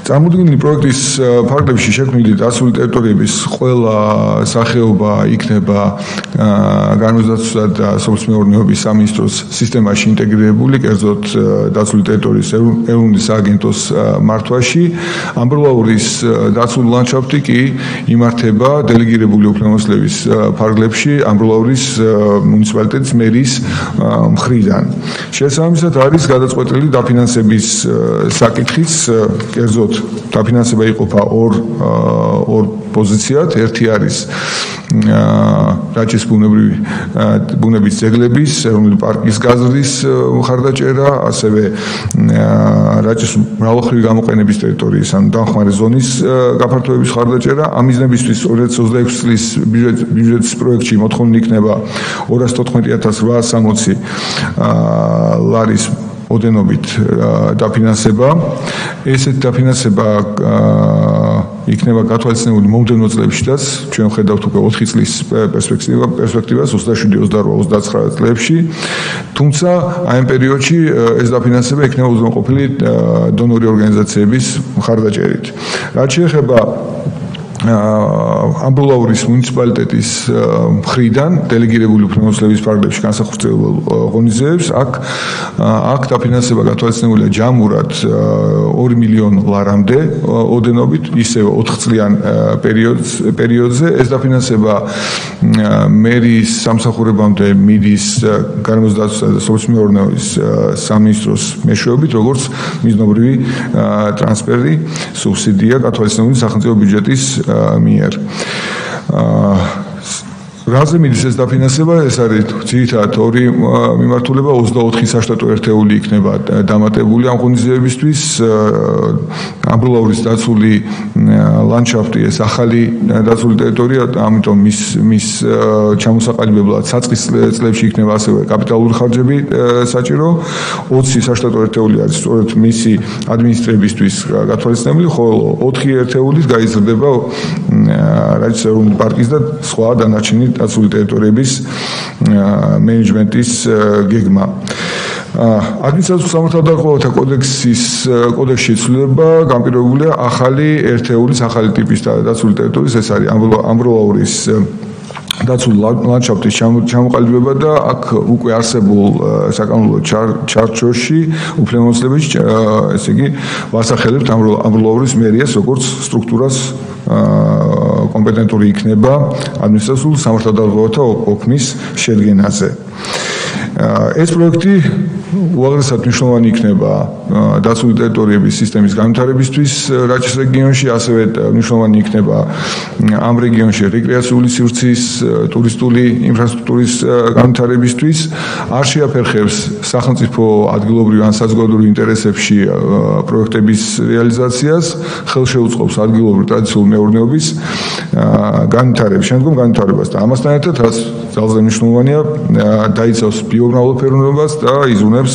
წარმოდგენილი პროექტის ფარგლებში შექმნილი დაცული ტერიტორიების ყველა სახეობა იქნება განმეორებისა და სოფლის-მეურნეობის სამინისტროს სისტემაში ინტეგრირებული, კერძოდ დაცული ტერიტორიის ეროვნული სააგენტოს მართვაში. ამბროლაურის დაცული ლანდშაფტი კი იმართება დელეგირებული უფლებამოსილების ფარგლებში ამბროლაურის მუნიციპალიტეტის მერის მხრიდან. შესაბამისად არის გადაწყვეტილი დაფინანსების საკითხიც, კერძოდ დაფინანსება იყოფა 2 პოზიციად. ერთი არის რაჭის ბუნების ძეგლების ეროვნული პარკის გაზრდის მხარდაჭერა, ასევე რაჭის მრავალმხრივი გამოყენების ტერიტორიის ან დამხმარე ზონის გაფართოების მხარდაჭერა. ამ მიზნებისთვის 2026 წლის ბიუჯეტის პროექტში მოთხოვნილი იქნება 214,860 ლარის ოდენობით დაფინანსება. ესეთი დაფინანსება იქნება გათვალისწინებული მომდევნო წლებშიც. ჩვენ ხედავთ უკვე 4 წლის პერსპექტივას 27-28-29 წლებში. თუმცა აი ამ პერიოდში ეს დაფინანსება იქნება უზრუნველყოფილი დონორი ორგანიზაციების მხარდაჭერით. რაც შეეხება ამბროლაურის მუნიციპალიტეტის მხრიდან დელეგირებული უფლებამოსილების ფარგლებში განსახორციელებელ ღონისძიებებს აქ დაფინანსება გათვალისწინებულია ჯამურად 2 მილიონ ლარამდე ოდენობით, ისევ 4 წლიან პერიოდზე. ეს დაფინანსება მერის სამსახურებამდე მიდის გარემოს დაცვისა და სოფლის-მეურნეობის სამინისტროს მეშვეობით, როგორც მიზნობრივი ტრანსფერი, სუბსიდია გათვალისწინებული სახელმწიფო ბიუჯეტის მიერ. რაზე მიდის ეს დაფინანსება? ეს არის ძირითადად 2 მიმართულება. 24 საშტატო ერთეული იქნება დამატებული ამ ღონისძიებისთვის. ამბროლაურის დაცული ლანდშაფტი, ეს ახალი დაცული ტერიტორია, ამიტომ მის ჩამოსაყალიბებლად საწყის წლებში იქნება ასევე კაპიტალური ხარჯები საჭირო. 20 საშტატო ერთეული არის სწორედ მისი ადმინისტრებისთვის გათვალისწინებული, ხოლო 4 ერთეულით გაიზრდება რაჭის ეროვნული პარკის და სხვა დანარჩენი დაცული ტერიტორიების მენეჯმენტის გეგმა. ადმინისტრაციულ სამართალდამხმარებელთა კოდექსში ცვლილება განპირობებულია ახალი ერთეულის ახალი ტიპის დაცული ტერიტორიის, ეს არის ამბროლაურის დაცული ლანდშაფტის ჩამოყალიბება და აქ უკვე არსებულ საკანონმდებლო ჩარჩოში უფლებამოსილების, ესე იგი, ვასახელებთ ამბროლაურის მერიას როგორც სტრუქტურას კომპეტენტური იქნება ადმინისტრაციულ სამართალდამცავთა ოქმის შედგენაზე. ეს პროექტი უაღრესად მნიშვნელოვანი იქნება დაცული ტერიტორიების სისტემის განვითარებისთვის რაჭის რეგიონში, ასევე მნიშვნელოვანი იქნება ამ რეგიონში რეკრეაციული სივრცის, ტურისტული ინფრასტრუქტურის განვითარებისთვის. არ შეაფერხებს სახელმწიფო ადგილობრივ ან საზოგადოებრივ ინტერესებში პროექტების რეალიზაციას, ხელშეუწყობს ადგილობრივ ტრადიციულ მეურნეობის განვითარებას, შემდგომ განვითარებას და ამასთან ერთად რაც ძალზე მნიშვნელოვანია, დაიცავს ბიომრავალფეროვნებას და იზრუნებს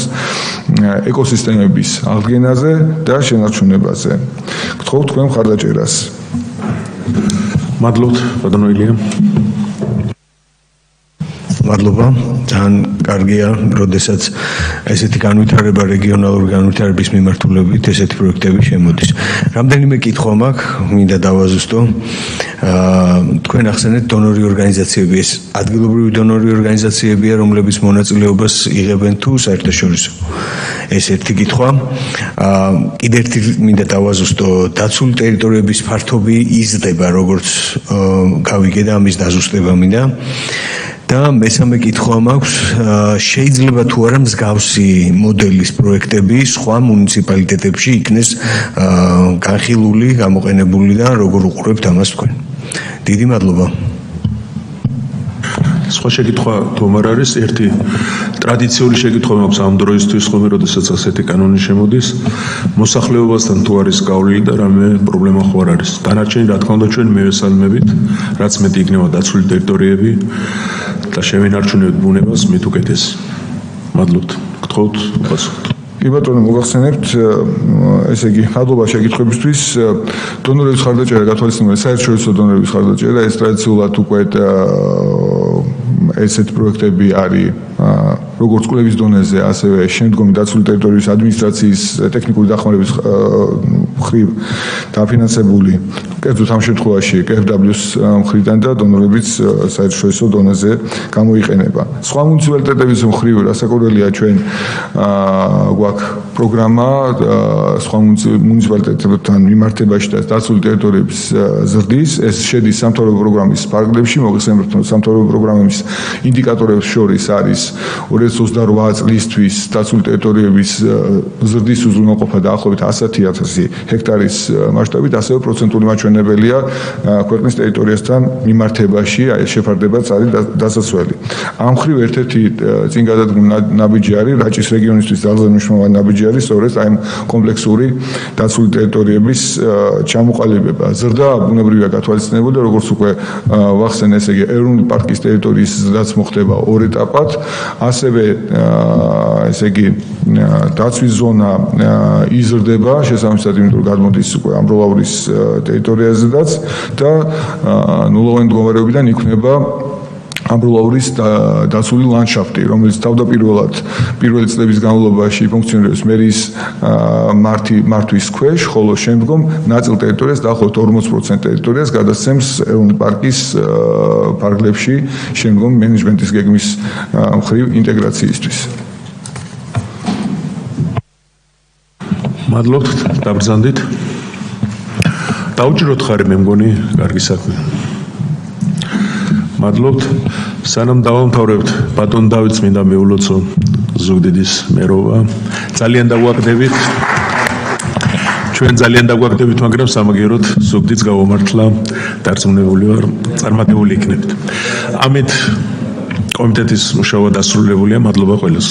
ეკოსისტემების აღდგენაზე და შენარჩუნებაზე. გთხოვთ თქვენ მხარდაჭერას. მადლობთ, ბატონო ილია. მადლობა. ძალიან კარგია, როდესაც ესეთი განვითარება რეგიონალური განვითარების მიმართულებით ესეთი პროექტები შემოდის. რამდენიმე კითხვა მაქვს, მინდა დავაზუსტო. თქვენ ახსენეთ დონორი ორგანიზაციები, ეს ადგილობრივი დონორი ორგანიზაციებია, რომლებიც მონაწილეობას იღებენ თუ საერთაშორისო. ეს ერთი კითხვა. კიდევ ერთი მინდა დავაზუსტო, დაცული ტერიტორიების ფართობი იზრდება, როგორც გავიგე და ამის დაზუსტება მინდა. და მესამე კითხვა მაქვს, შეიძლება თუ არა მსგავსი მოდელის პროექტები სხვა მუნიციპალიტეტებში იქნეს განხილული, გამოყენებული და როგორ უყურებთ ამას თქვენ? დიდი მადლობა. სხვა შეკითხვა თომ არ არის, ერთი ტრადიციული შეკითხვა მაქვს ამ დროისთვის, ხოლმე როდესაც ასეთი კანონი შემოდის, მოსახლეობასთან თუ არის გავლილი და რამე პრობლემა ხო არ არის. დანარჩენი რა თქმა უნდა ჩვენ მივესალმებით, რაც მეტი იქნება დაცული ტერიტორიები და შევინარჩუნებთ ბუნებას, მით უკეთესი. მადლობთ. გთხოვთ უპასუხოთ. კი ბატონო, მოგახსენებთ, ესე იგი, მადლობა შეკითხვებისთვის. დონორების ხარდაჭერა გათვალისწინებელია, საერთაშორისო დონორების ხარდაჭერა, ეს ტრადიციულად უკვე ესეთ პროექტები არის როგორც კვლევის დონეზე, ასევე შემდგომი დაცული ტერიტორიის ადმინისტრაციის ტექნიკური დახმარების მხრივ დაფინანსებული, კერძოდ ამ შემთხვევაში KfW-ს მხრიდან და დონორებიც საერთაშორისო დონეზე გამოიყენება. სხვა მუნიციპალიტეტების მხრივ რასაკვირველია ჩვენ გვაქვს პროგრამა სხვა მუნიციპალიტეტებთან მიმართებაში და დაცული ტერიტორიების ზრდის, ეს შედის სამთავრობო პროგრამის პარაგრაფებში, მოგეხსენებათ, სამთავრობო პროგრამის ინდიკატორებს შორის არის 2028 წლისთვის დაცული ტერიტორიების ზრდის უზრუნველყოფა დაახლოებით 100,000 ჰექტარის მასშტაბით, ასევე პროცენტული მაჩვენებელია ქვეყნის ტერიტორიასთან მიმართებაში, ეს შეფარდებაც არის დასასველი. ამ მხრივ ერთ-ერთი წინ გადადგმული ნაბიჯი არის რაჭის რეგიონისთვის ძალზე მნიშვნელოვანი ნაბიჯი არის სწორედ აი კომპლექსური დაცული ტერიტორიების ჩამოყალიბება. ზრდა ბუნებრივია გათვალისწინებული, როგორც უკვე ვახსენე, ესე იგი ეროვნული პარკის ტერიტორიის ზრდაც მოხდება ორ ეტაპად, ასევე ესე იგი დაცვის ზონა იზრდება შესაბამისად, იმიტომ რომ გადმოდის უკვე ამბროლაურის ტერიტორიაზედაც და ნულოვანი მდგომარეობიდან იქნება ამბროლაურის დაცული ლანდშაფტი, რომელიც თავდაპირველად პირველი წლების განმავლობაში ფუნქციონირებს მერის მართვის ქვეშ, ხოლო შემდგომ ნაწილ ტერიტორიას დაახლოებით 40% ტერიტორიას გადასცემს ეროვნული პარკის ფარგლებში შემდგომ მენეჯმენტის გეგმის მხრივ ინტეგრაციისთვის. მადლობთ, დაბრძანდით. დაუჭიროთ ხარი, მე მგონი, კარგი საქმე. მადლობთ. სანამ დავამთავრებთ, ბატონ დავითს მინდა მეულოცო ზუგდიდის მერობა. ძალიან დაგვაგდებით. ჩვენ ძალიან დაგვაგდებით, მაგრამ სამაგიეროდ ზუგდიდს გავამართლა, დარწმუნებული ვარ, წარმატებული იქნებით. ამით კომიტეტის მუშაობა დასრულებულია. მადლობა ყველას.